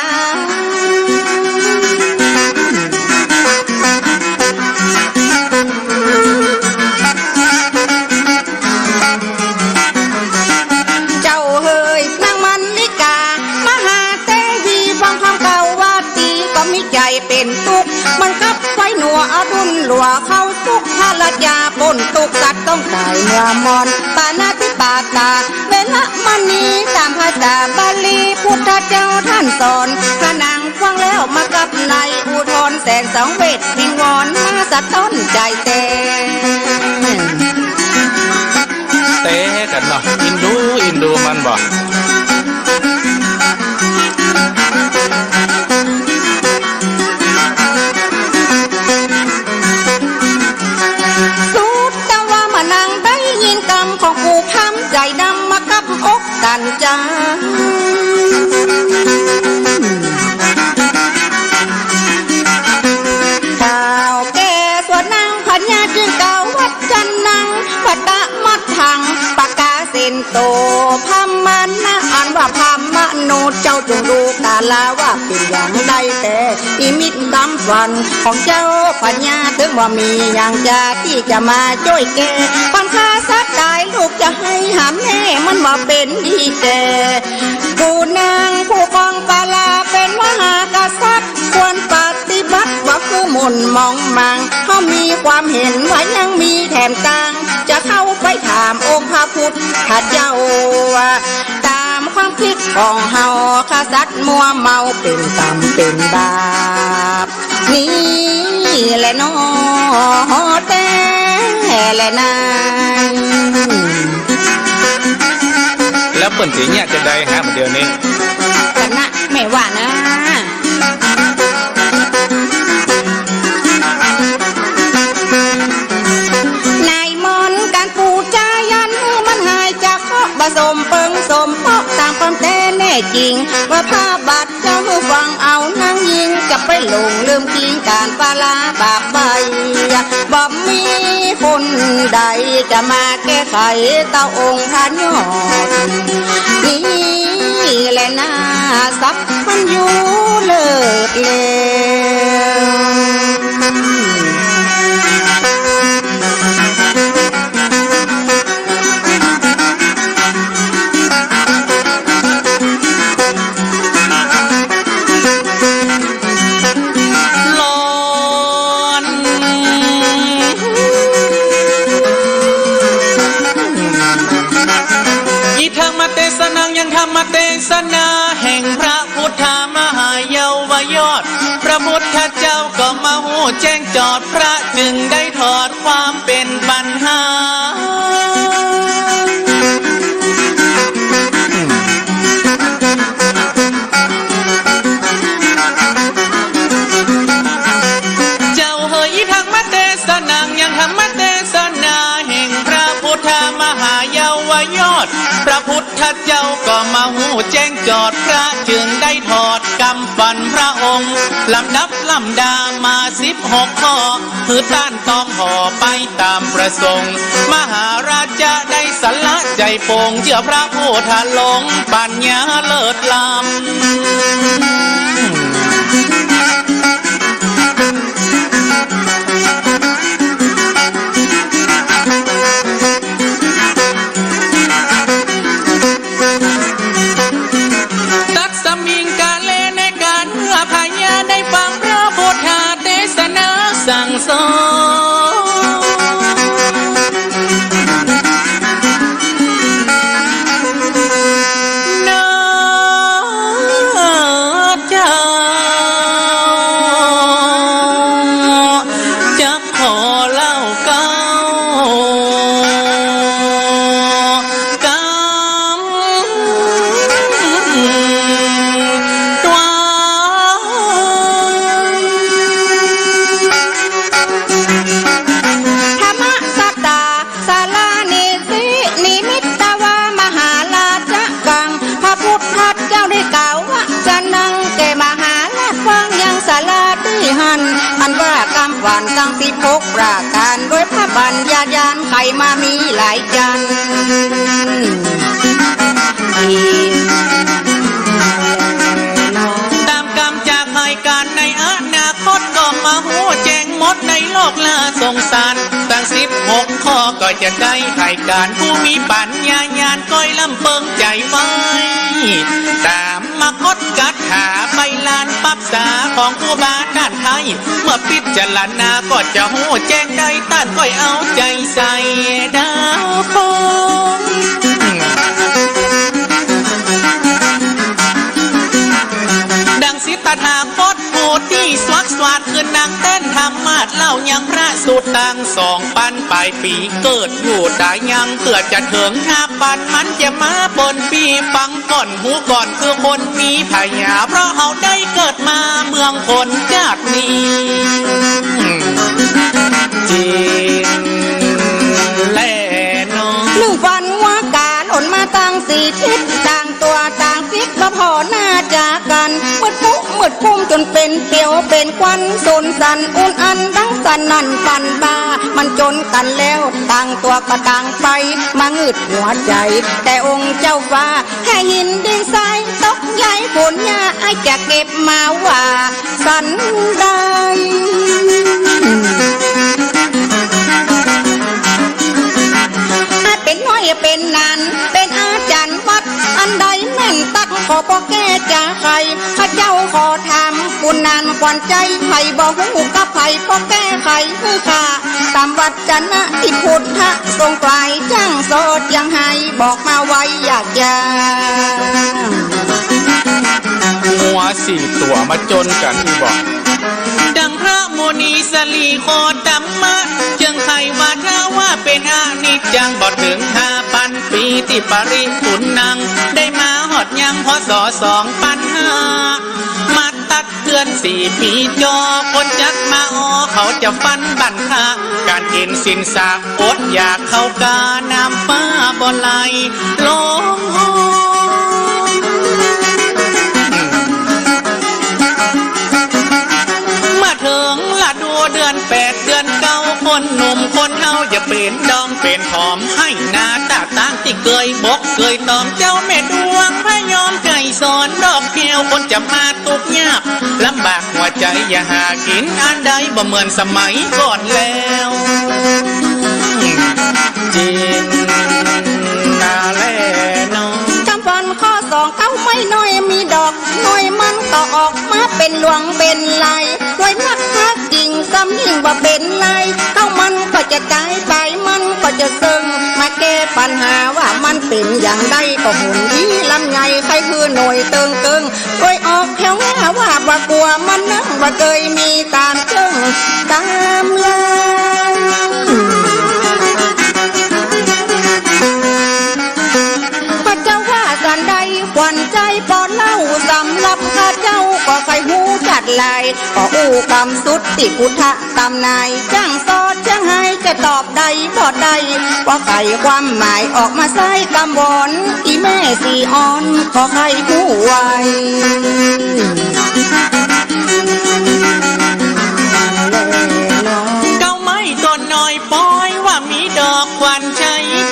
เจ้าเฮยนางมันลิกามหาเทวีฟังคำเก่าว่าตีก็มีใจเป็นทุกข์มันกับไฟหนัวอดุลหลัวเข้าทุกข์ภรรยาปนทุกข์สัตว์ต้องตายเมื่อมอนปานาติปาตาเวลามณีตามภาษาบาลีพุทธเจ้าท่านสอนพระนางฟังแล้วมากับในอุทธรแสนสองเวทวิงวอนมาสะต้นใจเต้กันเนาะอินดูมันบ่สุดแต่ว่ามานั่งได้ยินกรรมของผู้ทำใจดำมากับอกกันจ้าข่าวแก่ส่วนนางพญาจึงเก่าวัดจันนังวัดตะมัดทังปากกาเส้นโตพามันนะอ่านว่าพามโนเจ้าจงดูกาลาว่าเป็นอย่างใดแต่อิมิตกำฝันของเจ้าพญาถึงว่ามีอย่างจะที่จะมาช่วยแกปัญหาสักตายลูกจะให้หามแน่มันว่าเป็นดีแก่ผู้นางผู้กองกาลาเป็นมหากษัตริย์ควรปฏิบัติว่าคือหมุนมองมังเขามีความเห็นว่ายังมีแถมกลางจะเข้าไปถามองค์พระพุทธเจ้าตามความคิดของเฮาข้าสัตว์มัวเมาเป็นกรรมเป็นบาปนี่แหละน้อแต่แหละนายแล้วเปิ่นสิเนี่ยจะได้หาเดี๋ยวนี้กันนะไม่ว่านะนายมนการปูจายันมันหายจากข้อบสมเปิงสมเพราะตามความแต่แน่จริงว่าพาบัดเจ้าฟังเอานางยิงจะไปหลงลืมทิ้งการปาลาบาปใบบ่มีคนใดจะมาแก้ไขเต้าองค์พระยอดนี่แหละนะสับมันอยู่เลิกธรรมเทศนาแห่งพระพุทธมหายาวยอดพระพุทธเจ้าก็มาหูแจ้งจอดพระเท จึงได้ถอดความเป็นปัญหาเจ้าเฮยทักมาเทศนายังธรรมเทศนาแห่งพระพุทธมหายาวายอดพระพุทธเจ้าก็มาหูแจ้งจอดพระจึงได้ถอดกำฝันพระองค์ลำดับลำดามา16 ข้อคือต้านต้องห่อไปตามประสงค์มหาราชาได้สละใจโปงเชื่อพระพุทธหลงปัญญาเลิศล้ำสั่งสอนนะเจ้าจะขอเล่าเก้ากอันว่ากำหวานตั้ง16 ประการโดยพระบัญญายานไขมามีหลายจันตามกรรมจากให้การในอนาคตก็มาหูแจ้งหมดในโลกลาสงสารตั้ง16 ข้อก็จะได้ไขการผู้มีปัญญายานก้อยลำเปิงใจไว้ตามมาคดกัดหาใบลานปับษาของครูบาด้านไทยเมื่อพิจารณาก็จะหูแจ้งได้ต้านก้อยเอาใจใส่ดาวคงดังสิทธาคตผู้ที่สวักสวัสดคือนางเต้นธรรมาสเล่ายังพระสูตรต่าง2 ปันปลายปีเกิดอยู่ได้ยังเพื่อจะถึง5 ปันมันจะมาบนปีฟังก่อนหูก่อนคือคนมีพยาเพราะเขาได้เกิดมาเมืองคนจากนี้จริงแล่น1 วันว่าการหล่นมาตั้ง4 ทิศต่างตัวต่างฟิกก็พอหน้าจากกันมืดปุ๊มืดพุ่มจนเป็นเปียวเป็นควันสนสันอุ่นอันดังสันนั่นปันบามันจนกันแล้วต่างตัวก็ต่างไปมางึดหัวใจแต่องค์เจ้าฟ้าให้หินดินทรายตกใหญ่ผลหญ้าไอจะเก็บมาว่าสันได้เป็นน้อยเป็นนานเป็นอาจารย์วัดอันใดแม่นตักขอพ่อแก่จะใครข้าเจ้าขอทำคุณนานขวัญใจไผ่บอกหูกับไผ่พ่อแก่ไข่คือข้าตามวัดจันนะที่พุทธทรงไกลจ้างโสดยังให้บอกมาไว้อยากจะหัว4 ตัวมาจนกันที่บอกดังพระโมนีสลีโคตัมมะจึงไขว่าถ้าว่าเป็นอนิจจังบ่ถึง5 ปันปีที่ปริปุณนังได้มาหอดยังพศ2005มาตักเตือน4 ปีจอคนจักมาเขาจะฟันบันทาการกินสินสากอดอยากเข้ากาน้ำฟ้าบ่ไหลลงมาถึงละดูเดือน8 เดือน9คนหนุ่มคนเฮาอย่าเป็นดองเป็นผอมให้หน้าตาต่างที่เคยบกเคยตอมเจ้าแม่ดวงพยอมไก่สอนดอกเขียวคนจะมาตุกยากลำบากหัวใจอย่าหากินอันใดบ่เหมือนสมัยก่อนแล้วจริงนาแลน้องจำวันข้อ2เขาไม่น้อยมีดอกน้อยมันก็ออกมาเป็นหลวงเป็นลายด้วยนักฮักจริงซ้ำยิ่งว่าเป็นลายเข้ามันก็จะตายไปมันก็จะซึ้งมาแก้ปัญหาว่ามันเป็นอย่างใดก็หุ่นดีลำไยใครคือหน่วยเติงโดยออกแถวว่าว่ากลัวมันนั่งว่าเคยมีตามเชิงตามลาย ลายก็อู้กำสุดติพุทธตำนายจ้างซอดจ้างให้จะตอบใดบอดใดว่าไก่ความหมายออกมาใส่กำบอนอีแม่สีอ่อนขอใครผู้ไวเก้าไม้ต้นน้อยปอยว่ามีดอกควันใจ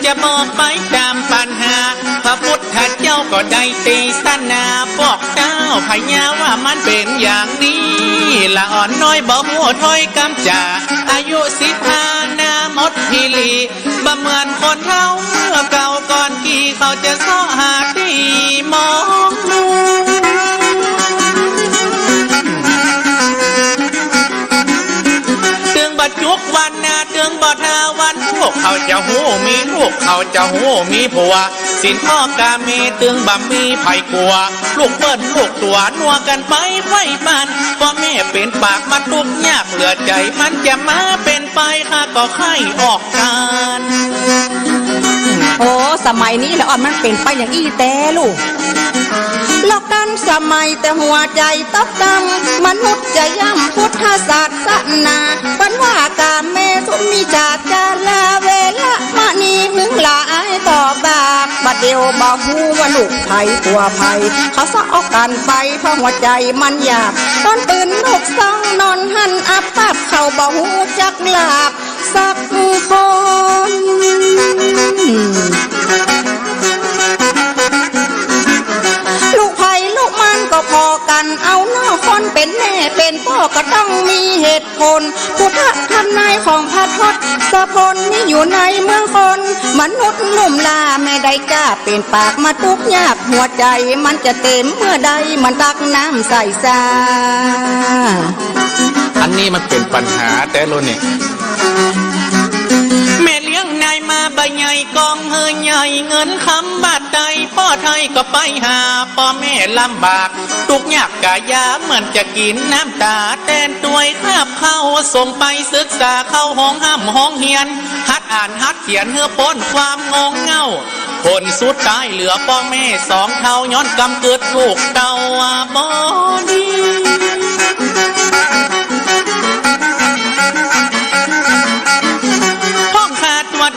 จะบอกไปตามปัญหาพระพุทธเจ้าก็ได้ตีสนาบอกเจ้าพญาว่ามันเป็นอย่างนี้ละอ่อนน้อยบ่หัวถ้อยกำจาอายุ15นาหมดพิลีบ่เหมือนคนเท่าเมื่อเก่าก่อนกี่เขาจะซ้อหาตีมองบัดจุกวันนาเตืองบ่ทาวันพวกเขาจะหูมีลูกเขาจะหูมีผัวสินพ่อกาเมตึงบ่มีไผกลัวลูกเปิ้นลูกตัวนัวกันไปไว้บ้านพ่อแม่เป็นปากมาทุกยากเหลือใจมันจะมาเป็นไปข้าก็ไข้ออกกันโอ้สมัยนี้แล้วอ่อนมันเป็นไปอย่างอี้แต่ลูกลอกกันสมัยแต่หัวใจตอกตำมนุษย์จะย่ำพุทธศาสนาปันว่ากาเมทุมีจากกาลาเวละมะนีมึงหลายต่อบากบัดเดียวบ่ฮู้ว่าลูกไผ่ตัวไผ่เขาซ้อกันไปเพราะหัวใจมันอยากตอนตื่นลูกซ่องนอนหันอับปับเขาบ่ฮู้จักหลับสักคนลูกไผ่ลูกมันก็พอกันเอานอกคนเป็นแม่เป็นพ่อก็ต้องมีเหตุผลพุทธธรรมนายของพระทศพลนี่อยู่ในเมืองคนมนุษย์หนุ่มลาไม่ได้กล้าเป็นปากมาทุกยากหัวใจมันจะเต็มเมื่อใดมันตักน้ำใส่ซาอันนี้มันเป็นปัญหาแต่โลนี่แม่เลี้ยงนายมาใบใหญ่กองเฮยใหญ่เงินคำบาทใดพ่อไทยก็ไปหาพ่อแม่ลำบากทุกยากกายาเหมือนจะกินน้ำตาแตนตัวยคาบเข้าส่งไปศึกษาเข้าห้องห้ำห้องเฮียนหัดอ่านหัดเขียนเพื่อพ้นความงงเง่าคนสุดท้ายเหลือพ่อแม่สองเท่าย้อนกำเกิดลูกเต่าบ่ดี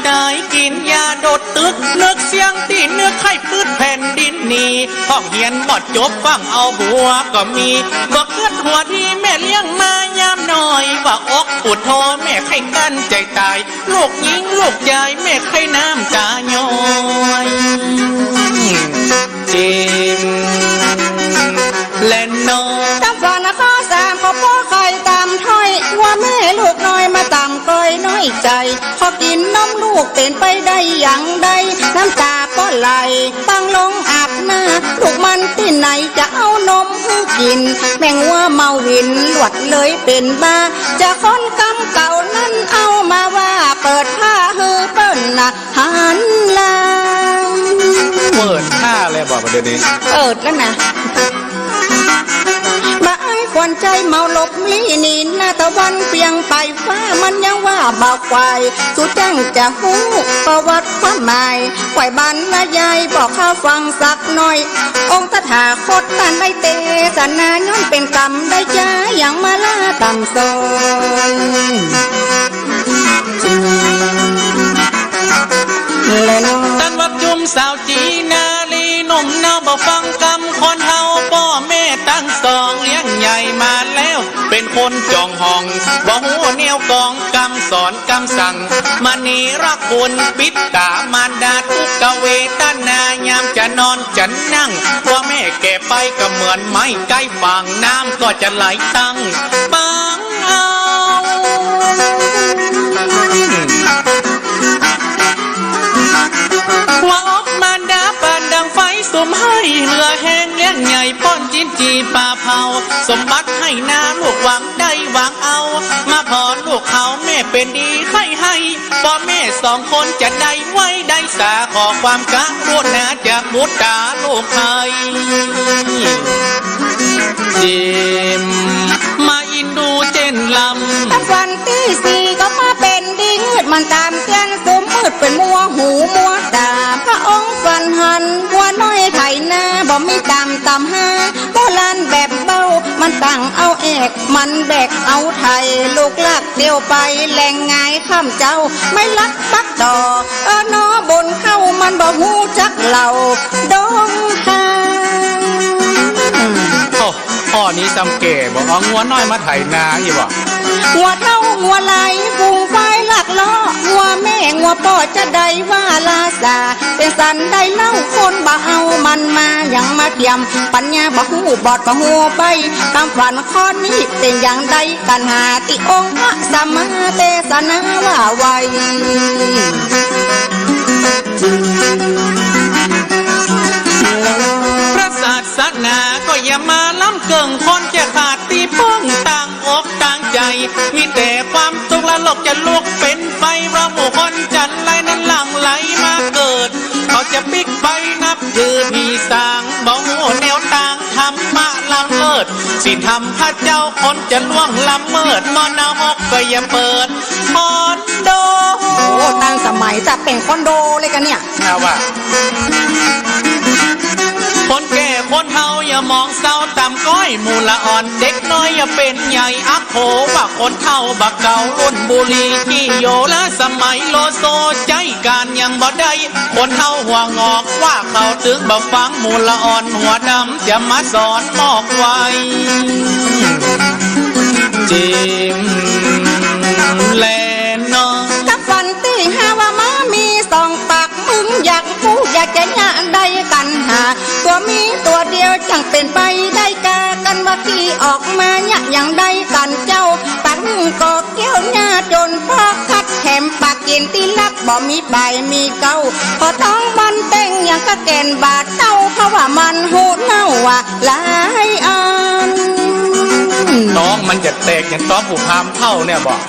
ได้กินยาโดดตึกนึกเสียงตีเนื้อไข่พืชแผ่นดินนี้ห้องเฮียนบอดจบฟังเอาบัวก็มีก็เกิดหัวที่แม่เลี้ยงมายามหน่อยว่าอกปุดโทแม่ไข่กันใจตายลูกยิงลูกยายแม่ไข่น้ำตาย้อยจิมเล่นโนตามฝันนะข้อสามก็พ่อใครตามถ้อยว่าแม่ลูกน้อยมาตามก้อยน้อยใจพอกินนมลูกเป็นไปได้อย่างใดน้ำตาก็ไหลตั้งลงอาบหน้าลูกมันที่ไหนจะเอานมให้กินแม่งว่าเมาวินหลวดเลยเป็นบ้าจะค้นกำเก่านั้นเอามาว่าเปิดผ้าเฮือเปิ้นนะหันหลังเปิดผ้าเลยบอกประเดี๋ยวนี้เปิดแล้วนะมาไอ้ควันใจเมาลบลีนีหน้าตะวันเปียงไปฟ้ามันยังว่าเบาควายสุดจังจะหูประวัติความหมายไหวบันละยายบอกข้าฟังสักหน่อยองค์ตถาคตท่านได้เตศนาย้อนเป็นกรรมได้จ้าอย่างมาลาต่ำซอยตั้งวัดจุมสาวจีนาลีหนุ่มเนาบ่ฟังกรรมคนเฮาพ่อแม่ตั้งสองเลี้ยงใหญ่มาแล้วเป็นคนจองห้องบ่หูแนวกองกรรมสอนกรรมสั่งมานีรักบุญปิดตามารดาทุกเวทนายามจะนอนจะนั่งพ่อแม่แก่ไปก็เหมือนไม้ใกล้ฝั่งน้ำก็จะไหลตั้งบังเอาหัวอกมารดาปานดังไฟสุมให้เหลือแห้งเลี้ยงใหญ่ป้อนจิ้นจีปลาเผาสมบัติให้นาลูกหวังได้หวังเอามาพอลูกเขาแม่เป็นดีให้พ่อแม่สองคนจะได้ไว้ได้สาขอความกรุณาจากบุตรตาลูกไทยจิมมาอินดูเจนลำวันที่สี่ก็มาเป็นดิ้งมันตามเตือนสมมืดเป็นมัวหูมัวตาพระองค์ฝันหันหัวน้อยไถนาบ่มีตามห้าโบราณแบบเบามันต ตั้งเอาเอกมันแบกเอาไทยลูกลักเดียวไปแหล่งไงข้ามเจ้าไม่รักปักต่อเนาะบนเข้ามันบ่หูจักเหล่าดงหา พ่อนี้จำเก๋บอกเอางัวน้อยมาไถนาอีบ่ หัวเท่าหัวไหลปุงไฟหลักล้อหัวแม่หัวพ่อจะได้ว่าลาสาเป็นสันได้เล่าคนบ่เอามันมาอย่างมาเทียมปัญญาบ่หูบอดบ่หูไปตามฝันข้อนี้เป็นอย่างใดกันหาติองค์พระสัมมาเทศนาว่าไว้พระศาสนาก็อย่ามาล้ำเกิงคนจะขาดตีป้องต่างอกต่างใจมีแต่ความสุขและโลกจะลุกเป็นไฟเราหมู่คนจันไรนั้นหลั่งไหลมาเกิดเขาจะปิกไปนับถือพี่สร้างบ่หูแนวต่างธรรมะละเลิศสิทำพระเจ้าคนจะล่วงละเมิดมอนาวอกก็อย่าเปิดคอนโดโอ้ตั้งสมัยจะเป็นคอนโดเลยกันเนี่ยเอาว่าคนแก่คนเฒ่าอย่ามองเศร้าต่ำก้อยมูละอ่อนเด็กน้อยอย่าเป็นใหญ่อักโขว่าคนเฒ่าบักเก่ารุ่นบุรีขี้โยและสมัยโลโซใจการยังบ่ได้คนเฒ่าหัวงอกว่าเขาตึกบ่ฟังมูละอ่อนหัวดำจะมาสอนมอกไว้จิมแลนอกับฟันตีหาว่ามามีสองปากมึงอยากกูอยากจะหยาได้กันหาตัวมีตัวเดียวจังเป็นไปได้กากันว่าที่ออกมาเนี่ยอย่างใดกันเจ้าปักก็เกี้ยวหน้าจนพ่อคัดแถมปากกินตีลักบ่มีใบมีเก้าพอต้องมันเต้งอย่างกะแกนบาดเต้าเพราะว่ามันหูเน่าว่าหลายอันน้องมันจะแตกอย่างต้อผู้พามเท่าเนี่ยบอก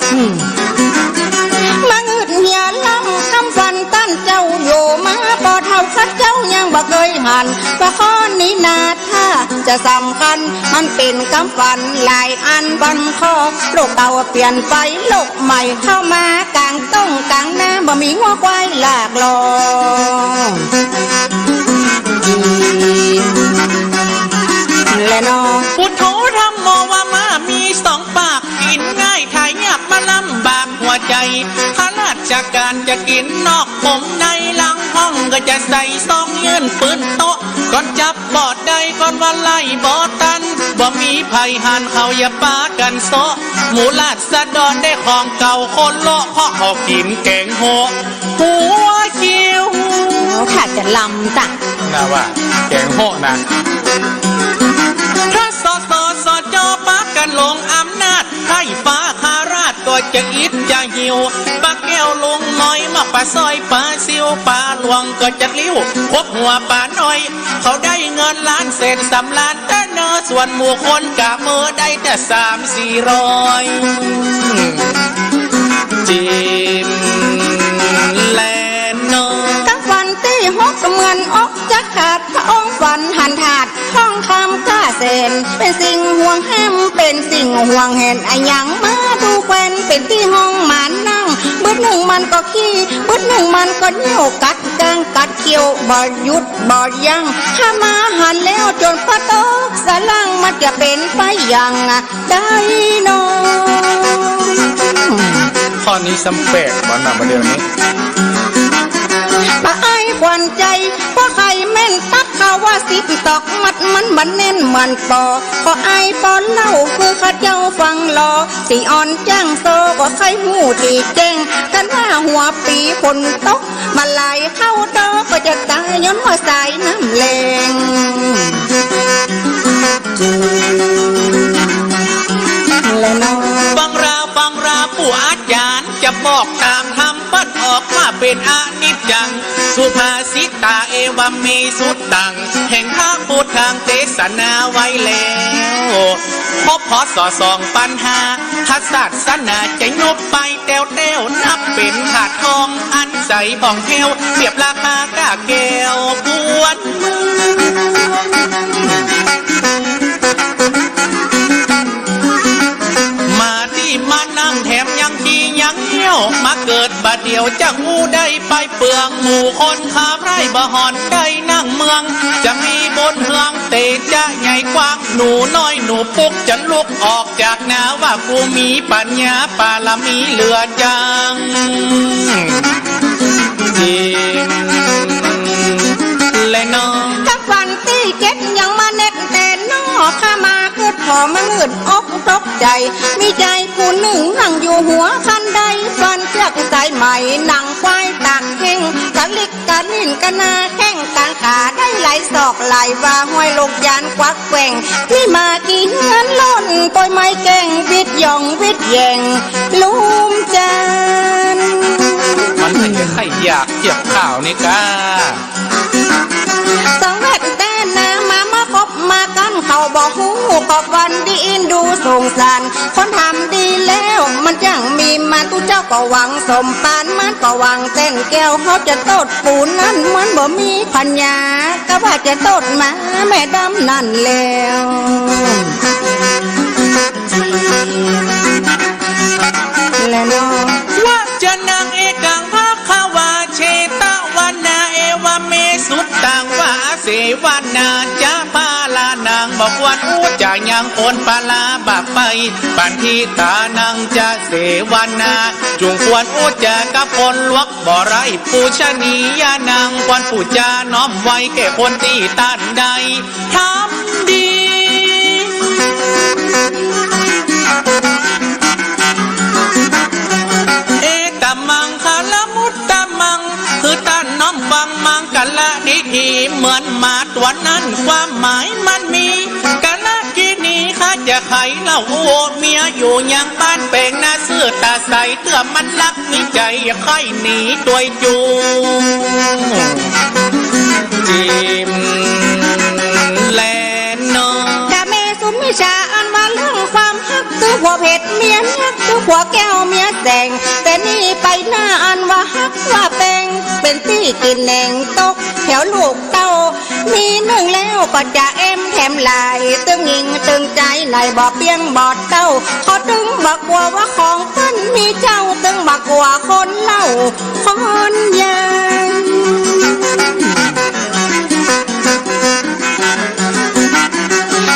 มาอึดเหียล้ำคำฟันตั้นเจ้าอยู่มาปอเท่าคัดเจ้ายังบ่เคยหันว่าข้อนี้นาถ้าจะสำคัญมันเป็นคำฟันหลายอันบันคอโลกเก่าเปลี่ยนไปโลกใหม่เข้ามากลางต้องกลางหน้าบ่มีงัวควายหลากลอและนอพุทโธธรรมโมว่ามามีสองปากกินง่ายถ่ายยากมาลำบากหัวใจข้าราชการจะกินนอกผมในหลังห้องก็จะใส่ซองยื่นปืนโต๊ะก่อนจับบอดได้ก่อนว่าไล่บอตันบ่มีภัยหันเขาอย่าปากันโซหมูลาดสะดอนได้ของเก่าคนโลเพราะเขากินแกงโหหัวคิวข้าจะลำจ้ะนะว่าแกงโหนะถ้าสจปากันลงอำนาจให้ฟ้าคาราชก็จะอิดจะหิวปลาแก้วลุงน้อยมาปลาซอยปลาซิวปลาหลวงก็จะลิ้วพบหัวปลาน้อยเขาได้เงินล้านเศษ3 ล้านแต่เนอส่วนหมู่คนกะมือได้แต่3-400จิมแลนโนกับฟันตีหกเหมือนอกจะขาดพระองค์ฝันหันถาดห้องคำกล้าเซนเป็นสิ่งห่วงแหมเป็นสิ่งห่วงเห็นไอ้ยังมาดูแควนเป็นที่ห้องหมันนั่งบึดหนึ่งมันก็ขี้บึดหนึ่งมันก็เหี่ยวกัดกางกัดเขียวบ่หยุดบ่ยั้งถ้ามาหันแล้วจนพระตกสลังมันจะเป็นไปอย่างได้นอข้อนี้สำเปกบอลหนักมาเดียวนี้ป้าไอ้ควันใจเพราะใครแม่นตักเขาว่าสิบตอกมัดมันบันแน่นมันปอขอไอ้ปอนเล่าคือข้าเจ้าฟังรอสีอ่อนจ้างโซก็ใครหูที่แจ้งกันว่าหัวปีฝนตกมาไหลเข้าดอก็จะตายย้อนหัวสายน้ำแรงและน้องฟังราผู้อาจารย์จะบอกตามธรรมปัดออกมาเป็นอนิจจังสุภาษิตาเอวัมมีสุดตังแห่งทางพูดทางเทศนาไว้แล้วพบพศ25ทัศศาสนาจะยบไปเต้วนับเป็นถาดทองอันใสผ่องแผ้วเปรียบราคากาแก้วปวดมานั่งแถมยังขี้ยังเหี้ยวมาเกิด กิดบัดเดียวจังอูได้ไปเปลืองหมู่คนขาไร่บ่หอนได้นั่งเมืองจะมีบนเฮืองเตจะใหญ่กว้างหนูน้อยหนูปุกจะลุกออกจากนาว่ากูมีปัญญาปาละมีเหลือจังจริงเลยน้อง สักวันที่7ยังมาเน็ตแต่นอข้ามาเกิดพอมันเงิดอกตกใจมีใจผู้หนึ่งนั่งอยู่หัวคันใดฟันเชือกสายไหมหนังควายตากแห้งกัลิกกันนินกันนาแข้งการขาได้ไหลศอกไหลว่าห้อยลงยานควักแกว่งที่มากี่เงินล้นปอยไม้แกงวิดยองวิดแยงลุมจันมันไม่ใช่ใครอยากเก็บข่าวนี่กาสังเวชแต่นามาคบมากันเขาบอกหูก็วันดีอินดูสงสารคนทำดีแล้วมันจังมีมาตู้เจ้าก็หวังสมปานมันก็หวังเต้นแก้วเขาจะโตดปูนนั้นมันบ่มีปัญญาก็ว่าจะโตดมาแม่ดำนั่นแล้วและน้องว่าจะนางเอกังภาคาวาเชตวันนาเอวเมสุดต่างว่าเสวันนาจะพาลานางบอกวันอู้จะยังโอนปาลาบากไปปันทีตานางจะเสวันนาจุงควรอู้จะกับคนลวกบ่อไรปูชนียานางควรปูจาน้อมไว้แก่คนที่ต้านใดทำดีมังคาละมุตตะมังคือต้านน้อมฟังมังกะละดีเหมือนหมาตัวนั้นความหมายมันมีกะละกินีข้าจะไขเล่าโอเมียอยู่ยังบ้านเป่งหน้าเสื้อตาใสเตื้อมันรักมีใจอย่าไขหนีตัวจูจิมแลนอดาเมสุมิชาอันว่าเรื่องความฮักคือหัวเพชรเมียนักคือหัวแก้วเมียแดงแต่นี่ไปหน้าอันว่าฮักว่าแปงเป็นที่กินแหน่งตกแถวลูกเต้ามีหนึ่งแล้วก็จะเอ็มแถมลายตึงยิงตึงใจในบ่อเปียงบ่อเต้าเขาตึงบักกลัวว่าของเพิ่นมีเจ้าตึงบักกลัวคนเล่าคนยัง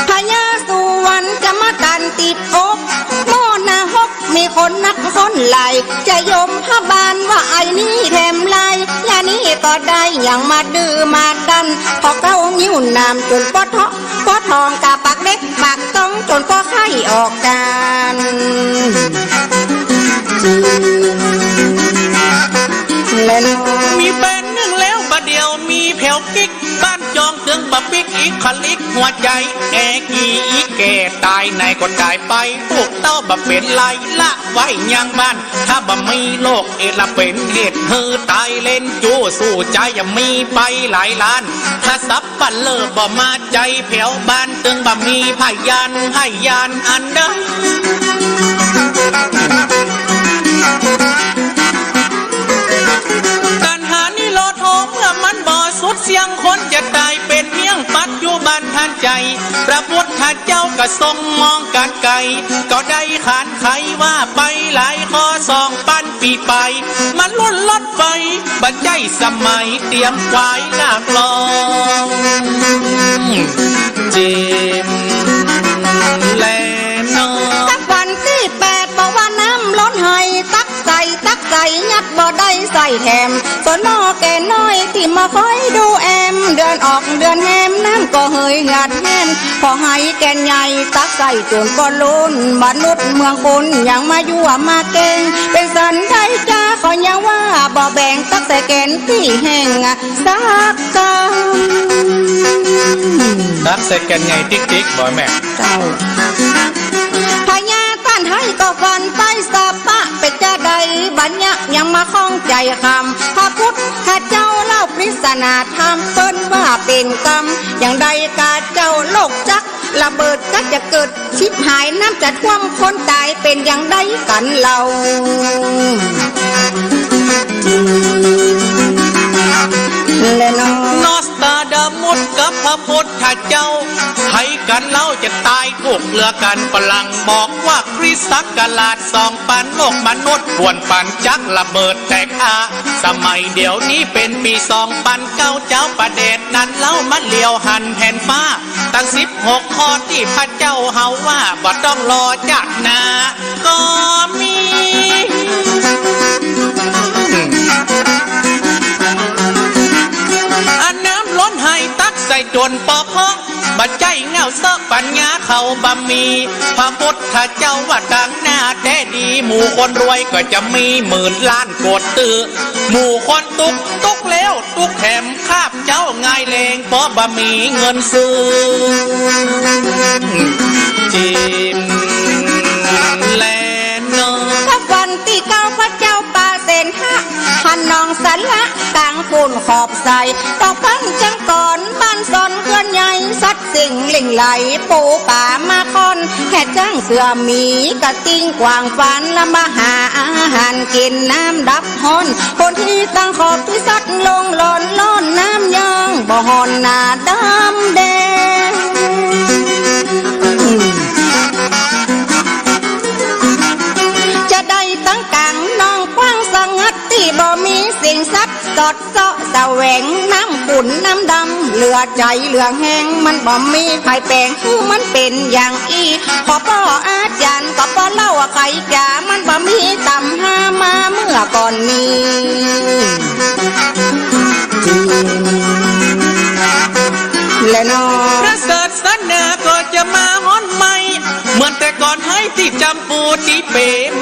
พญาสุวรรณจะมาตันติดอกโมนาฮกมีคนนักคนไหลจะยมพบาลว่าไอ้นี่แถมลายยานี้ก็ได้อย่างมาดื้อมาดันพอเก้านิ้วนามจนปอทองกาปากเล็กปากต้องจนก็ไข้ออกกันมีเป็นหนึ่งแล้วบัดเดียวมีแผ่วกิ๊กบ้านจองเตืองบะปิกอีกขลิกหัวใจแอกอีแก่ตายในก็ตายไปพวกเต้าบะเป็นไรละไว้ยังบ้านถ้าบะมีโลกเอละเป็นเหตุเธอตายเล่นจู้สู้ใจยังมีไปหลายล้านถ้าซับปันเลิกบ่มาใจแผ่วบ้านเตืองบะมีพยานให้ยานอันเด้อสุดเสียงคนจะตายเป็นเพียงปัจจุบันทันใจพระพุทธเจ้าก็ทรงมองการไกลก็ได้ขานไขว่าไปหลายข้อสองปันปีไปมันล้นลดไปบัดใจสมัยเตรียมควายหลากลองเจมแลนอสักวันที่8บอกว่าน้ำล้นให้ตักใส่ยัดบ่ได้ใส่แถมส่วนนอแก่น้อยที่มาคอยดูแอมเดือนออกเดือนแฮมน้ำก็เฮยงัดแน่นพอให้แก่นใหญ่ตักใส่จนก็ล้นมนุษย์เมืองคนยังมายั่วมาเก่งเป็นสันได้จ้าขอยังว่าบ่แบ่งตักใส่แก่นที่แห้งสักกำตักใส่แก่นใหญ่ติ๊กบ่แม่เจ้าพญาต้านให้ก็ฟันไปสาปะเป็นจะใดบัญญัติยังมาคล้องใจคำพระพุทธเจ้าเล่าปริศนาธรรมเปิ้นว่าเป็นกรรมอย่างใดกาเจ้าโลกจักระเบิดก็จะเกิดชิบหายน้ำจะท่วมคนตายเป็นอย่างใดกันเรานอสตาดามุดกับพระพุทธเจ้าให้กันเล่าจะตายถูกเรือกันฝรั่งบอกว่าคริสต์ศักราช2,000โลกมนุษย์ป่วนไป ปันจักระเบิดแตกอาสมัยเดี๋ยวนี้เป็นปี2009เจ้าประเดชนั้นเล่ามันเลียวหันแผ่นฟ้าตั้ง16ข้อที่พระเจ้าเฮาว่าบ่ต้องรอจากนาก็มีอันน้ำล้นให้ตักใส่จนปอพองบัดใจเงาเสาะปัญญาเขาบะมีพระพุทธเจ้าว่าดังหน้าแต่ดีหมู่คนรวยก็จะมี10,000 ล้านโกดตือหมู่คนตุกแล้วตุกแถมคาบเจ้าง่ายเลงเพราะบะมีเงินซื้อจิมแลนถ้าวันที่เก้าพระเจ้าปาเซนฮะหันนองสันละกลางปูนขอบใสตอกพันจังก่อนบ้านซอนเคลื่อนใหญ่สัดสิ่งหลิ่งไหลปูป่ามาคอนแค่จ้างเสือหมีกะติ้งกวางฟันละมาหาอาหารกินน้ำดับฮอนคนที่ตั้งขอบที่สัดลงหลอนล้อนน้ำยองบ่หอนหน้าดำแดงจะได้ตั้งกังน้องกว้างสงัดที่บ่มีสิ่งซัดสอดเสาะแสวงน้ำขุ่นน้ำดำเหลือใจเหลือแห้งมันบ่มีไข่แปลงคือมันเป็นอย่างอีขอพ่ออาจารย์ก็พ่อเล่าว่าไข่จ๋ามันบ่มีต่ำหามาเมื่อก่อนนี้และนอพระศาสนาก็จะมาฮ้อนใหม่เหมือนแต่ก่อนให้ที่จำปูที่เป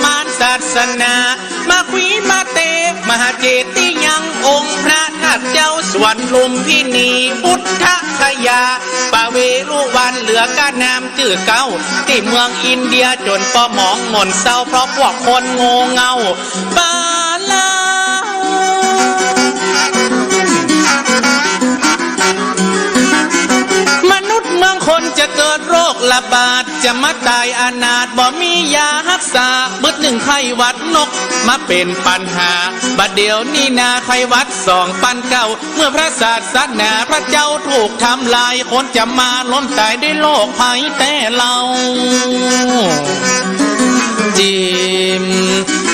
มานศาสนามาคุยมาเตมหาเจติยังองค์พระนาถเจ้าสวรรค์ลุมพินีพุทธคยาปะเวรุวันเหลือกานนามจื่อเก้าที่เมืองอินเดียจนปอหมองหม่นเศร้าเพราะพวกคนโง่เงาบาลามนุษย์เมืองคนจะเกิดโรคระบาดจะมาตายอนาถบ่มียารักษาบึด1ไข้หวัดนกมาเป็นปัญหาบัดเดี๋ยวนี้นาไข้หวัด2,900เมื่อพระศาสนาพระเจ้าถูกทำลายคนจะมาล้มตายด้วยโรคภัยแต่เราจิม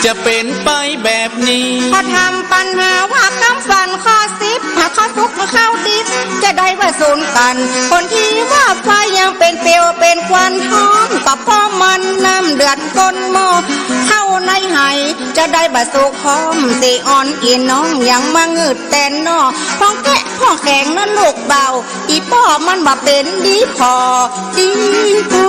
จะเป็นไปแบบนี้พอทำปัญหาว่าคำฝันข้อ10หากข้อทุกเข้าดิสจะได้ว่าสูญกันคนที่ว่าไฟยังเป็นเปลวเป็นควันหอมก็เพราะมันน้ำเดือดก้นหม้อเข้าในไหจะได้บาสุกหอมสีอ่อนอีน้องยังมาเงืดแต่นอพ้องแกะพ้องแข็งนั่นลูกเบาอีพ่อมันมาเป็นดีพอดีพอ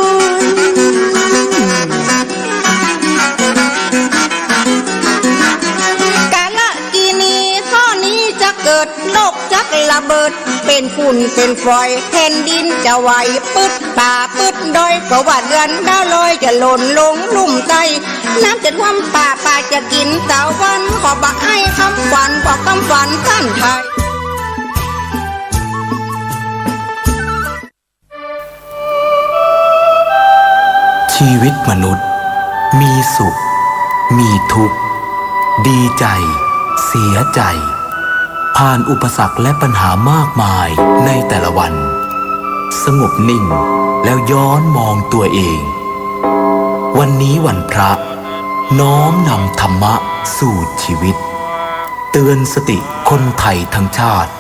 กาละกีนีข้อนี้จะเกิดโลกจักระเบิดเป็นฝุ่นเป็นฝอยแผ่นดินจะไหวปึ๊ดป่าปึ๊ดดอยเพราะว่าเดือนดาวลอยจะหล่นลงลุ่มใจน้ำจะท่วมป่าจะกินตะวันขอบักให้คำฝันบอกคำฝันท่านไทยชีวิตมนุษย์มีสุขมีทุกข์ดีใจเสียใจผ่านอุปสรรคและปัญหามากมายในแต่ละวันสงบนิ่งแล้วย้อนมองตัวเองวันนี้วันพระน้อมนำธรรมะสู่ชีวิตเตือนสติคนไทยทั้งชาติ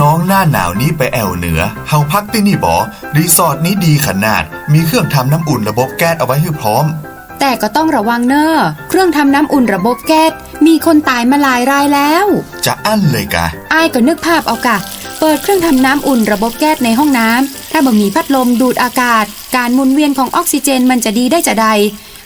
น้องหน้าหนาวนี้ไปแอวเหนือเฮาพักที่นี่บ่รีสอร์ทนี้ดีขนาดมีเครื่องทำน้ำอุ่นระบบแก๊สเอาไว้ให้พร้อมแต่ก็ต้องระวังเนอะเครื่องทำน้ำอุ่นระบบแก๊สมีคนตายมาหลายรายแล้วจะอั้นเลยกะอ้ายก็นึกภาพเอากะเปิดเครื่องทำน้ำอุ่นระบบแก๊สในห้องน้ำถ้าบ่มีพัดลมดูดอากาศการหมุนเวียนของออกซิเจนมันจะดีได้จะใด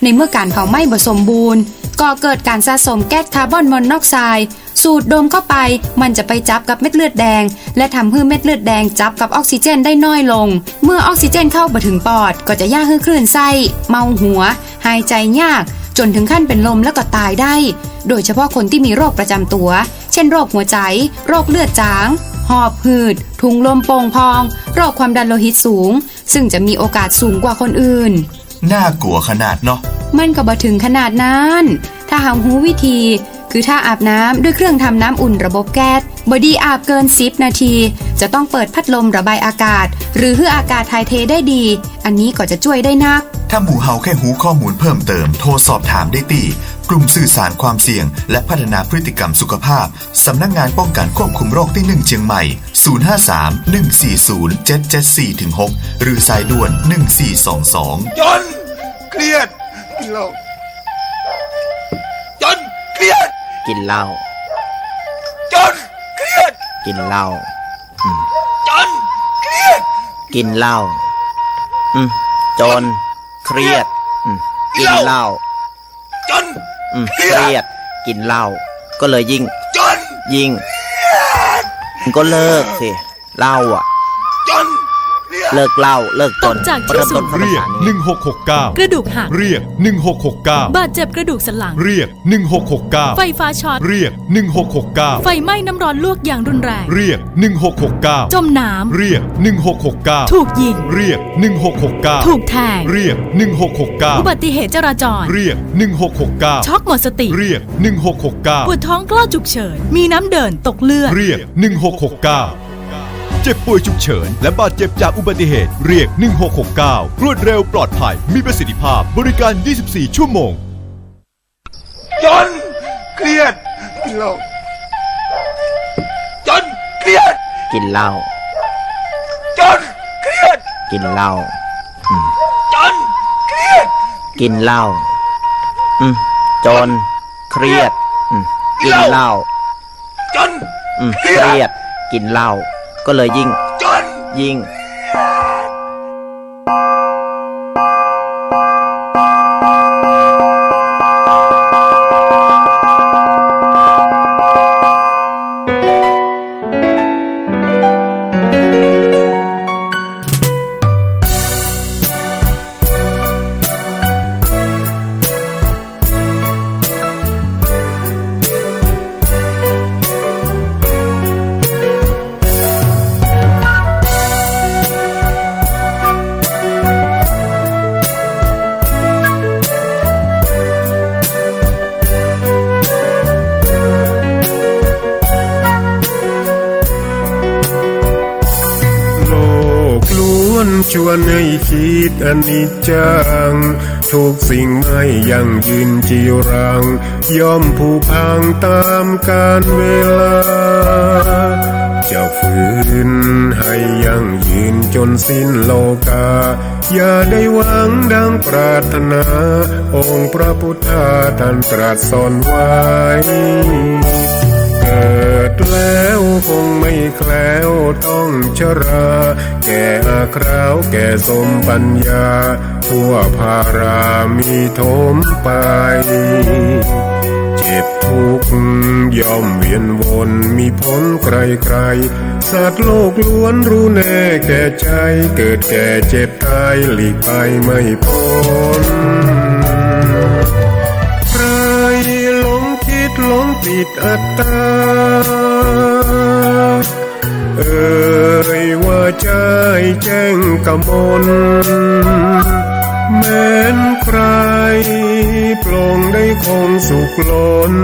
ในเมื่อการเผาไหม้บ่สมบูรณ์ก็เกิดการสะสมแก๊สคาร์บอนมอนอกไซด์สูดดมเข้าไปมันจะไปจับกับเม็ดเลือดแดงและทำให้เม็ดเลือดแดงจับกับออกซิเจนได้น้อยลงเมื่อออกซิเจนเข้าไปถึงปอดก็จะย่าให้คลื่นไส้เมาหัวหายใจยากจนถึงขั้นเป็นลมแล้วก็ตายได้โดยเฉพาะคนที่มีโรคประจำตัวเช่นโรคหัวใจโรคเลือดจางหอบหืดถุงลมโป่งพองโรคความดันโลหิตสูงซึ่งจะมีโอกาสสูงกว่าคนอื่นน่ากลัวขนาดเนาะมันก็บ่ถึงขนาดนั้นถ้าหารู้วิธีคือถ้าอาบน้ำด้วยเครื่องทำน้ำอุ่นระบบแก๊สบอดี้อาบเกิน10นาทีจะต้องเปิดพัดลมระบายอากาศหรือให้อากาศถ่ายเทได้ดีอันนี้ก็จะช่วยได้นักถ้าหมู่เฮาแค่หูข้อมูลเพิ่มเติมโทรสอบถามได้ที่กลุ่มสื่อสารความเสี่ยงและพัฒนาพฤติกรรมสุขภาพสำนักงานป้องกันควบคุมโรคที่1เชียงใหม่053-140-774-6หรือสายด่วน1422จนเครียดกินเหล้าจนเครียดกินเหล้าจนเครียดกินเหล้าจนเครียดกินเหล้าจนเครียดกินเหล้าจนเครียดกินเหล้าก็เลยยิ่งก็เลิกสิเหล้าอ่ะจนเลิกเหล้าเลิกจนเรียก1669กระดูกหักเรียก1669บาดเจ็บกระดูกสันหลังเรียก1669ไฟฟ้าช็อตเรียก1669ไฟไหม้น้ำร้อนลวกอย่างรุนแรงเรียก1669จมน้ำเรียก1669ถูกยิงเรียก1669ถูกแทงเรียก1669อุบัติเหตุจราจรเรียก1669ช็อกหมดสติเรียก1669ปวดท้องกล้าฉุกเฉินมีน้ำเดินตกเลือดเรียก1669เจ็บป่วยฉุกเฉินและบาดเจ็บจากอุบัติเหตุเรียก1669รวดเร็วปลอดภัยมีประสิทธิภาพบริการ24ชั่วโมงจนเครียดกินเหล้าจนเครียดกินเหล้าจนเครียดกินเหล้าจนเครียดกินเหล้าจนเครียดกินเหล้าจนเครียดกินเหล้าก็เลยยิ่งชวนให้คิดอนิจจังทุกสิ่งไม่ยั่งยืนจีรังย่อมผุพังตามกาลเวลาจะฝืนให้ยั่งยืนจนสิ้นโลกาอย่าได้หวังดังปรารถนาองค์พระพุทธาท่านตรัสสอนไว้เกิดแล้วคงไม่แคล้วต้องชราแก่อาคราวแก่สมปัญญาทั่วภารามีโถมไปเจ็บทุกข์ย่อมเวียนวนมีพ้นใครๆสัตว์โลกล้วนรู้แน่แก่ใจเกิดแก่เจ็บตายหลีกไปไม่พ้นใครหลงคิดหลงติดอัตตาว่าใจแจ้งกมลแม้นใครปลงได้คงสุขล้น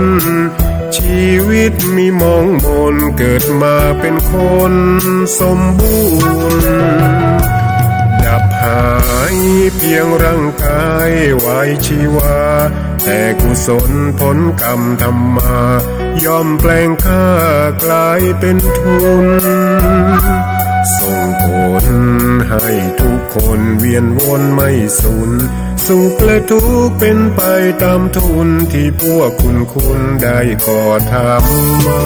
ชีวิตมีมองมนเกิดมาเป็นคนสมบูรณ์ด ดับหายเพียงร่างกายไว้ชีวาแต่กุศลผลกรรมทำมาย่อมแปลงค่ากลายเป็นทุนส่งผลให้ทุกคนเวียนวนไม่สูญสุขและทุกข์เป็นไปตามทุนที่พวกคุณได้ก่อทำมา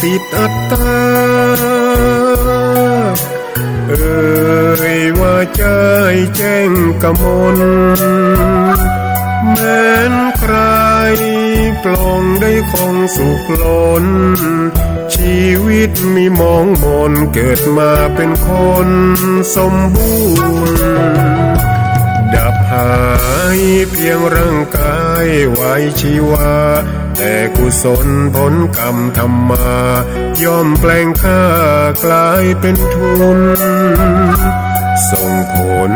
ติดอัตตาว่าใจแจ้งกมลแม้นใครปลงได้คงสุขล้นชีวิตมีมองมนเกิดมาเป็นคนสมบูรณ์ดับหายเพียงร่างกายไว้ชีวาแต่กุศลผลกรรมทำมาย่อมแปลงค่ากลายเป็นทุนส่งผล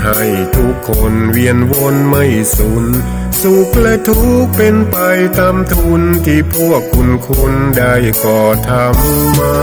ให้ทุกคนเวียนวนไม่สูญสุขและทุกข์เป็นไปตามทุนที่พวกคุณได้ก่อทำมา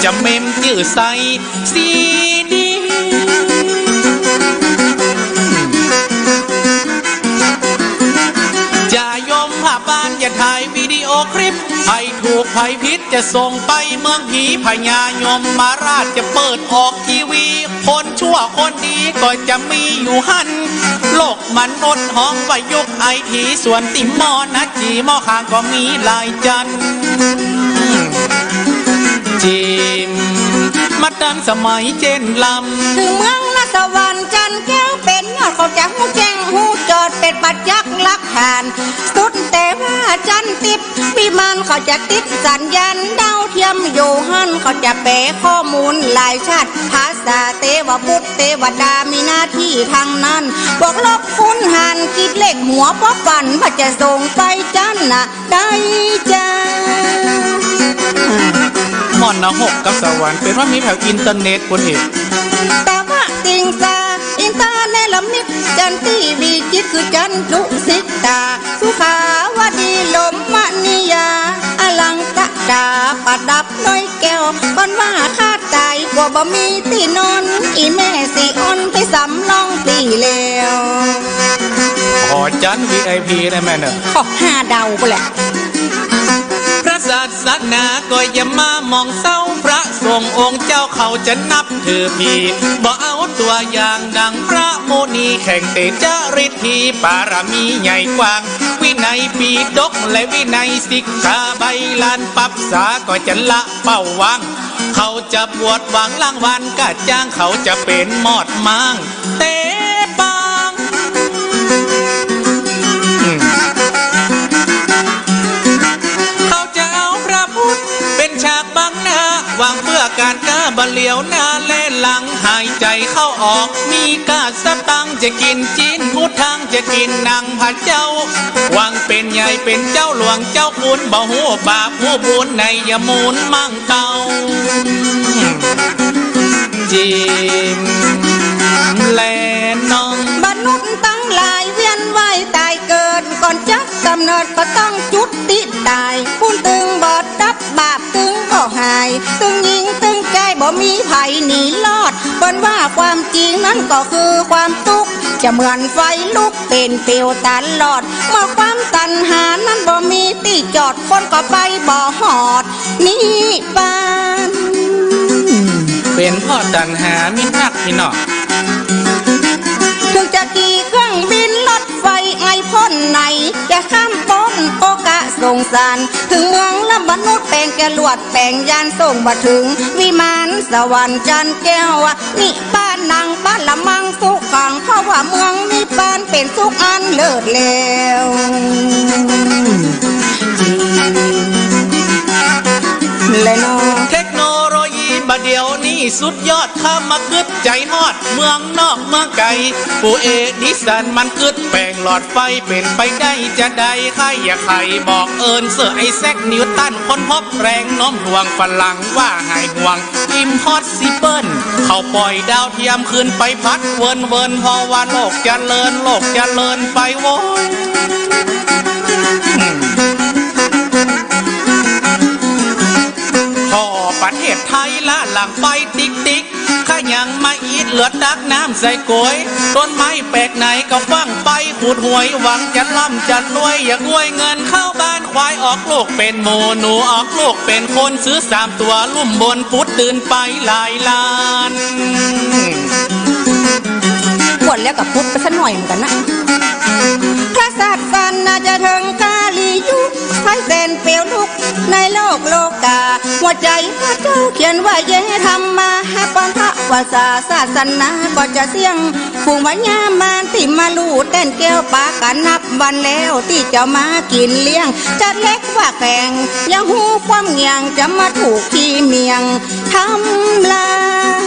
จะเมมจื่อใส่ซีดีจะยอมผ่าบ้านอย่าถ่ายวิดีโอคลิปให้ถูกภัยพิษจะส่งไปเมืองผีพญายมมาราชจะเปิดออกทีวีคนชั่วคนดีก็จะมีอยู่หันโลกมันอดห้องไว้ยุคไอทีส่วนติมมอนะจีมอข้างก็มีลายจันจิมมาดันสมัยเจนลำถึงเมืองนสวรรค์จันแก้วเป็นยอดเขาจะหูแจ้งหูจอดเป็นปัจจักหลักฐานสุดแต่ว่าจันติดวิมานเขาจะติดสัญญาณดาวเทียมอยู่หันเขาจะแปลข้อมูลหลายชาติภาษาเทวพุทธเทวดามีหน้าที่ทางนั้นบวกลบคูณหารคิดเลขหัวป๊อปันพระจะส่งไปจันน่ะได้จ้าหม่อนนะหกกับสวรรค์เป็นว่ามีแถวอินเทอร์เน็ตคนเห็นแต่ว่าติงซาอิ นตาเนลมิตจันทีวีจิตคือจันทุสิตาสุขาวดีลมมณียาอลังกะดาประดับน้อยแก้วก่อนว่าคาดใจกว่าบ่มีที่นอนอีแม่สิอ่อนไปสำลองตีแล้ว ขอจัน VIP ได้ไหมเนอะ ขอ5 ดาวไปแหละพระศาสนาก็อย่ามามองเศร้าพระทรงองค์เจ้าเขาจะนับถือพี่บ่เอาตัวอย่างดังพระโมนีแข่งเตจาริธีปารมีใหญ่กว้างวินัยปีดกและวินัยสิกขาใบลานปับษาก็จะละเป้าวังเขาจะบวชหวังรางวัลกะจ้างเขาจะเป็นมอดมังเตปังเขาจะเอาพระพุทธเป็นฉากบังหน้าวางเพื่อการกล้าบะเหลียวหน้าเล่หลังหายใจเข้าออกมีกาสตังจะกินจีนพุทธังจะกินนางพระเจ้าวังเป็นใหญ่เป็นเจ้าหลวงเจ้าคุณบ่หัวบาปหัวบุญในยมูลมั่งเตาจิมแลน้องมนุษย์ตั้งหลายเวียนว่ายตายเกิดก่อนจักกำเนิดก็ต้องจุดติดตายคุณตึงบอดดับบาปตึงก็หายตึงยิงตึงใจบ่มีไผหนีรอดเปิ้นว่าความจริงนั้นก็คือความทุกข์จะเหมือนไฟลุกเป็นเปลวตลอดเมื่อความตัณหานั้นบ่มีที่จอดคนก็ไปบ่หอดนี่ปานเป็นพ่อตัณหามินักพี่น้องถึงจะกี่เครื่องบินรถไฟไอพ่นไหนจะข้ามพ้นโอกะสงสารถึงเมืองละมนุษย์แปลงจรวดแปลงยานส่งมาถึงวิมานสวรรค์จันแก้วนี่บ้านนางบ้านละมังสุขขังเพราะว่าเมืองนี้บ้านเป็นสุขอันเลิศแล้วและน้องเทคโนโลยีบัดเดี๋ยวนี้สุดยอดข้ามมาคึดใจฮอดเมืองนอกเมืองไกลปูเอดิสันมันคึดแปลงหลอดไฟเป็นไปได้จะได้ใครอย่าใครบอกเอิญเสือไอแซกนิวตันคนพบแรงโน้มถ่วงฝรั่งว่าหายห่วงอิมพอสซิเบิลเขาปล่อยดาวเทียมขึ้นไปพัดเวินเพราะว่าโลกเจริญไปโว้ยประเทศไทยละหลังไฟติ๊กข้ายังมาอีดเลือดดักน้ำใส่กวยต้นไม้แปลกไหนก็ฟังไปขูดหวยหวังจะล่ำจะรวยอยากรวยเงินเข้าบ้านควายออกลูกเป็นหมูหนูออกลูกเป็นคนซื้อ3 ตัวลุ่มบนพุดตื่นไปหลายล้านปวดแล้วกับพุทธไปสักหน่อยเหมือนกันนะพระศาสนาจะถึงกาลียุคไฟเซนเปลวลุกในโลกโลกาหัวใจพระเจ้าเขียนว่าเย่ทำมาหาปอนพระวาสาศาสนาก็จะเสี่ยงฝูงวัญญามานที่มาลู่เต้นแก้วปากันนับวันแล้วที่จะมากินเลี้ยงจะเล็กว่าแข่งยังหูความเงียงจะมาถูกที่เมียงทำลาย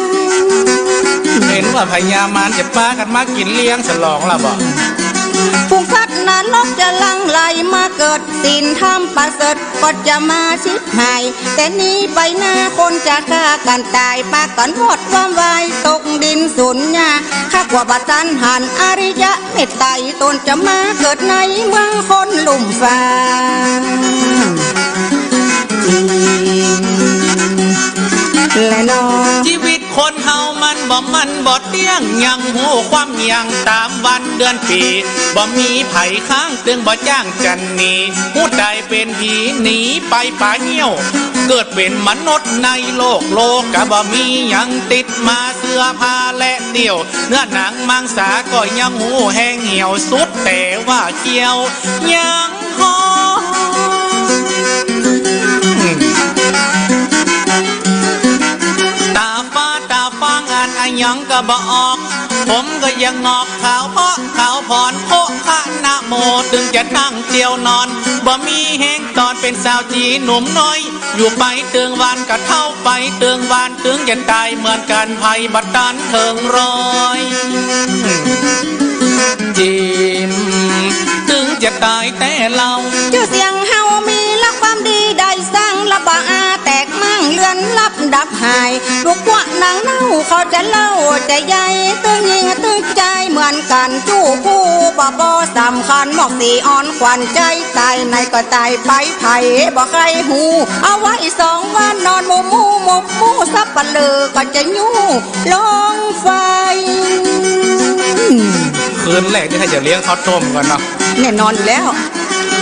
เห็นว่าพญามารจะปากันมากินเลี้ยงฉลองละบ่ฝูงสัตว์นรกจะลังไหลมาเกิดศีลธรรมประเสริฐก็จะมาชิบหายแต่นี้ไปหน้าคนจะฆ่ากันตายปากกันหมดความวายตกดินสุญญาข้ากว่าบัตันหันอริยะเมตไตรตนจะมาเกิดในเมืองคนลุ่มฟ้าและน้องชีวิตคนเฮามันบ่เตี้ยงยังหูความยังตามวันเดือนปีบ่มีไผข้างตึงบ่จ้างจันนีผู้ใดเป็นผีหนีไปป่าเหี่ยวเกิดเป็นมนุษย์ในโลกกะบ่มียังติดมาเสื้อผ้าและเดี่ยวเนื้อหนังมังสาก็ยังหูแห้งเหี่ยวสุดแต่ว่าเกี่ยวยังหอยังก็บ่ออกผมก็ยังงอกขาวเพราะขาวพรโคคะนะโมถึงจะนั่งเตียวนอนบ่มีแห้งตอนเป็นสาวจีหนุ่มน้อยอยู่ไปเตืองวันก็เท่าไปเตืองวันถึงจะตายเหมือนกันภัยบัดดันเถิงร้อยจิมถึงจะตายแต่เราชื่อเสียงเฮามีและความดีได้สร้างระบาอาแตกมั่งเลือนลับดับหายลูกกว่านางเน่า เขาจะเล่าใจใหญ่ตึงยิงตึงใจเหมือนกันจู้คู่บ่สำคัญหมอกสีอ่อนขวัญใจตายในก็ตายไปไผ่บ่ใครหูเอาไว้2 วันนอนหมู่ซับปะเลอก็จะยู่ลงไฟคืนแรกนี่ถ้าจะเลี้ยงข้าวต้มก่อนเนาะแน่นอนอยู่แล้ว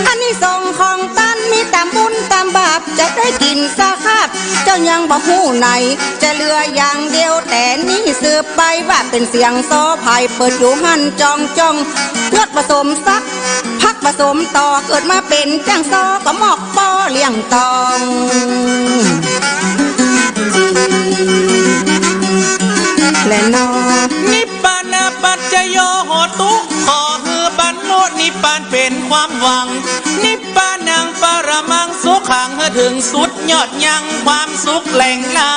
อันนี้ส่งของตันมีตามบุญตามบาปจะได้กินซาคาบเจ้ายังบ่หูไหนจะเหลืออย่างเดียวแต่นี่สืบไปว่าเป็นเสียงซอไผ่เปิดอยู่หันจ้องเลือดผสมซักพักผสมต่อเกิดมาเป็นจังซอก็หมอกป้อเลี้ยงตองและนอนิปานาปัจจโยโหตุขอคือบรรลุนิพพานเป็นความหวังนิพพานังปรมังสุขังถึงสุดยอดยังความสุขแหล่งละ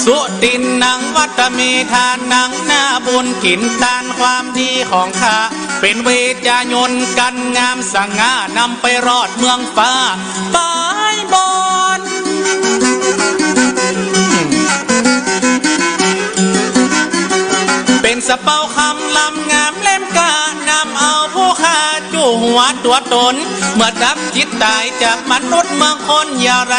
สุตินนังวัตเมทานังหน้าบุญกินทานความดีของข้าเป็นเวจายนกันงามสง่านำไปรอดเมืองฟ้าปายบอนเป็นสะเปาคำลำงามเล่มกานำเอาผู้ฆ่าจู่หัวตัวตนเมื่อดับจิตตายจากมนุษย์เมืองคนอย่าไร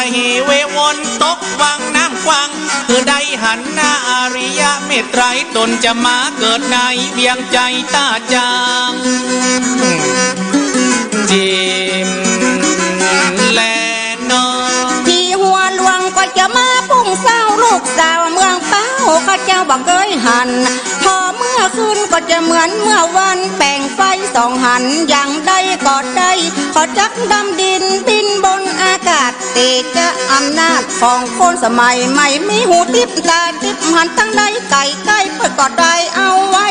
เววนตกวังน้ำกว้างคือได้หันหน้าอริยะเมตไตรตนจะมาเกิดในเวียงใจตาจางจิมแลนอที่หัวหลวงก็จะมาพุ่งเศร้าลูกสาวเมืองเป้าข้าเจ้าบังเกยหันพอเมื่อคืนก็จะเหมือนเมื่อวันแป่งไฟ2 หันอย่างใดก็ได้ขอจักดำดินบินบนอากาศเตจะอำนาจของคนสมัยใหม่มีหูติบตาติบหันตั้งใดไก่ใกล้เปิดก็ได้เอาไว้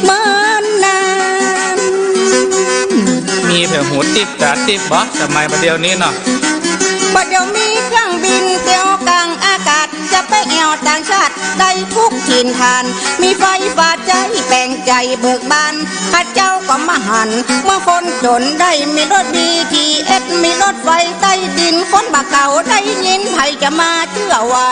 เหมือนนานมีเผื่อหูติบตาติบบ่สมัยประเดี๋ยวนี้เนาะประเดี๋ยวมีเครื่องบินเที่ยวกลางอากาศจะไปแอวต่างชาติได้ทุกถิ่นฐานมีไฟฟ้าใจแปลงใจเบิกบานข้าเจ้าก็มาหันเมื่อคนจนได้มีรถ BTS มีรถไฟใต้ดินคนบาเก่าได้ยินไผจะมาเชื่อไว้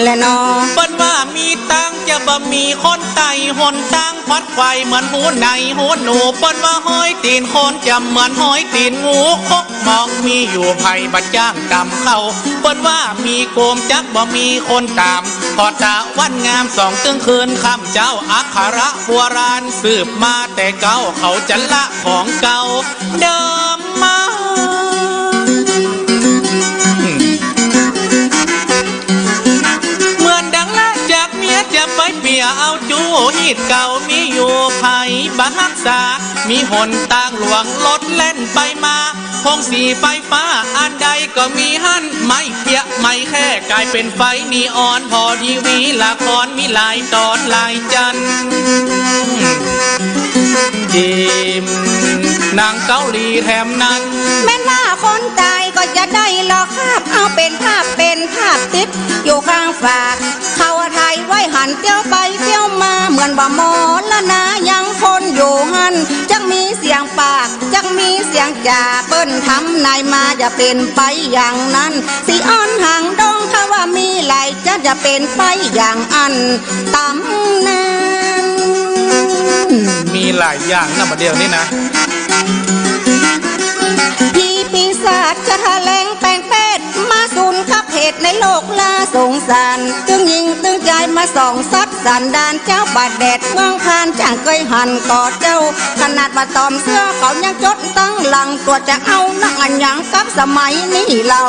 และนอเปิ้นว่ามีตังจะบ่มีคนไต่หนตังพัดไฟเหมือนหูในหูหนูเปิ้นว่าห้อยตีนคนจะเหมือนห้อยตีนงูคกมองมีอยู่ไผบัดจ้างกำเข้าเปิ้นว่ามีโกมจักบ่มีคนตามพอตะวันงาม2 ตึงคืนคำเจ้าอัคระโบราณสืบมาแต่เก่าเขาจะละของเก่าเดิมมาจะไปเปียเอาจูฮีดเก่ามีอยู่ไผบักรักษามีหนตางหลวงรถเล่นไปมาพงสีไฟฟ้าอันใดก็มีหันไม่เปียไม่แค่กลายเป็นไฟนีออนพอทีวีละครมีหลายตอนหลายจันจิมนางเกาหลีแถมนั้นแม่นว่าคนตายก็จะได้หลอกคาบเอาเป็นภาพติดอยู่ข้างฝากเขาถ่ายไว้หันเที่ยวไปเที่ยวมาเหมือนว่าหมอละนะยังคนอยู่หันจักมีเสียงปากจักมีเสียงจ่าเปิ้นทำนายมาจะเป็นไปอย่างนั้นสิอ้อนห่างดงถ้าว่ามีไหลจะเป็นไปอย่างอันตำนานมีหลายอย่างนะประเดี๋ยวนี้นะพี่ปีศาจจะแถลงแปลงเพศมาสูนขับเหตุในโลกลาสงสารตึงยิงตึงใจมาส่องซัดสันดานเจ้าบาดแดดเมืองคานจ้างเคยหันกอดเจ้าขนาดว่าตอมเสื้อเขายังจดตั้งหลังตัวจะเอานักอันยังกับสมัยนี้เรา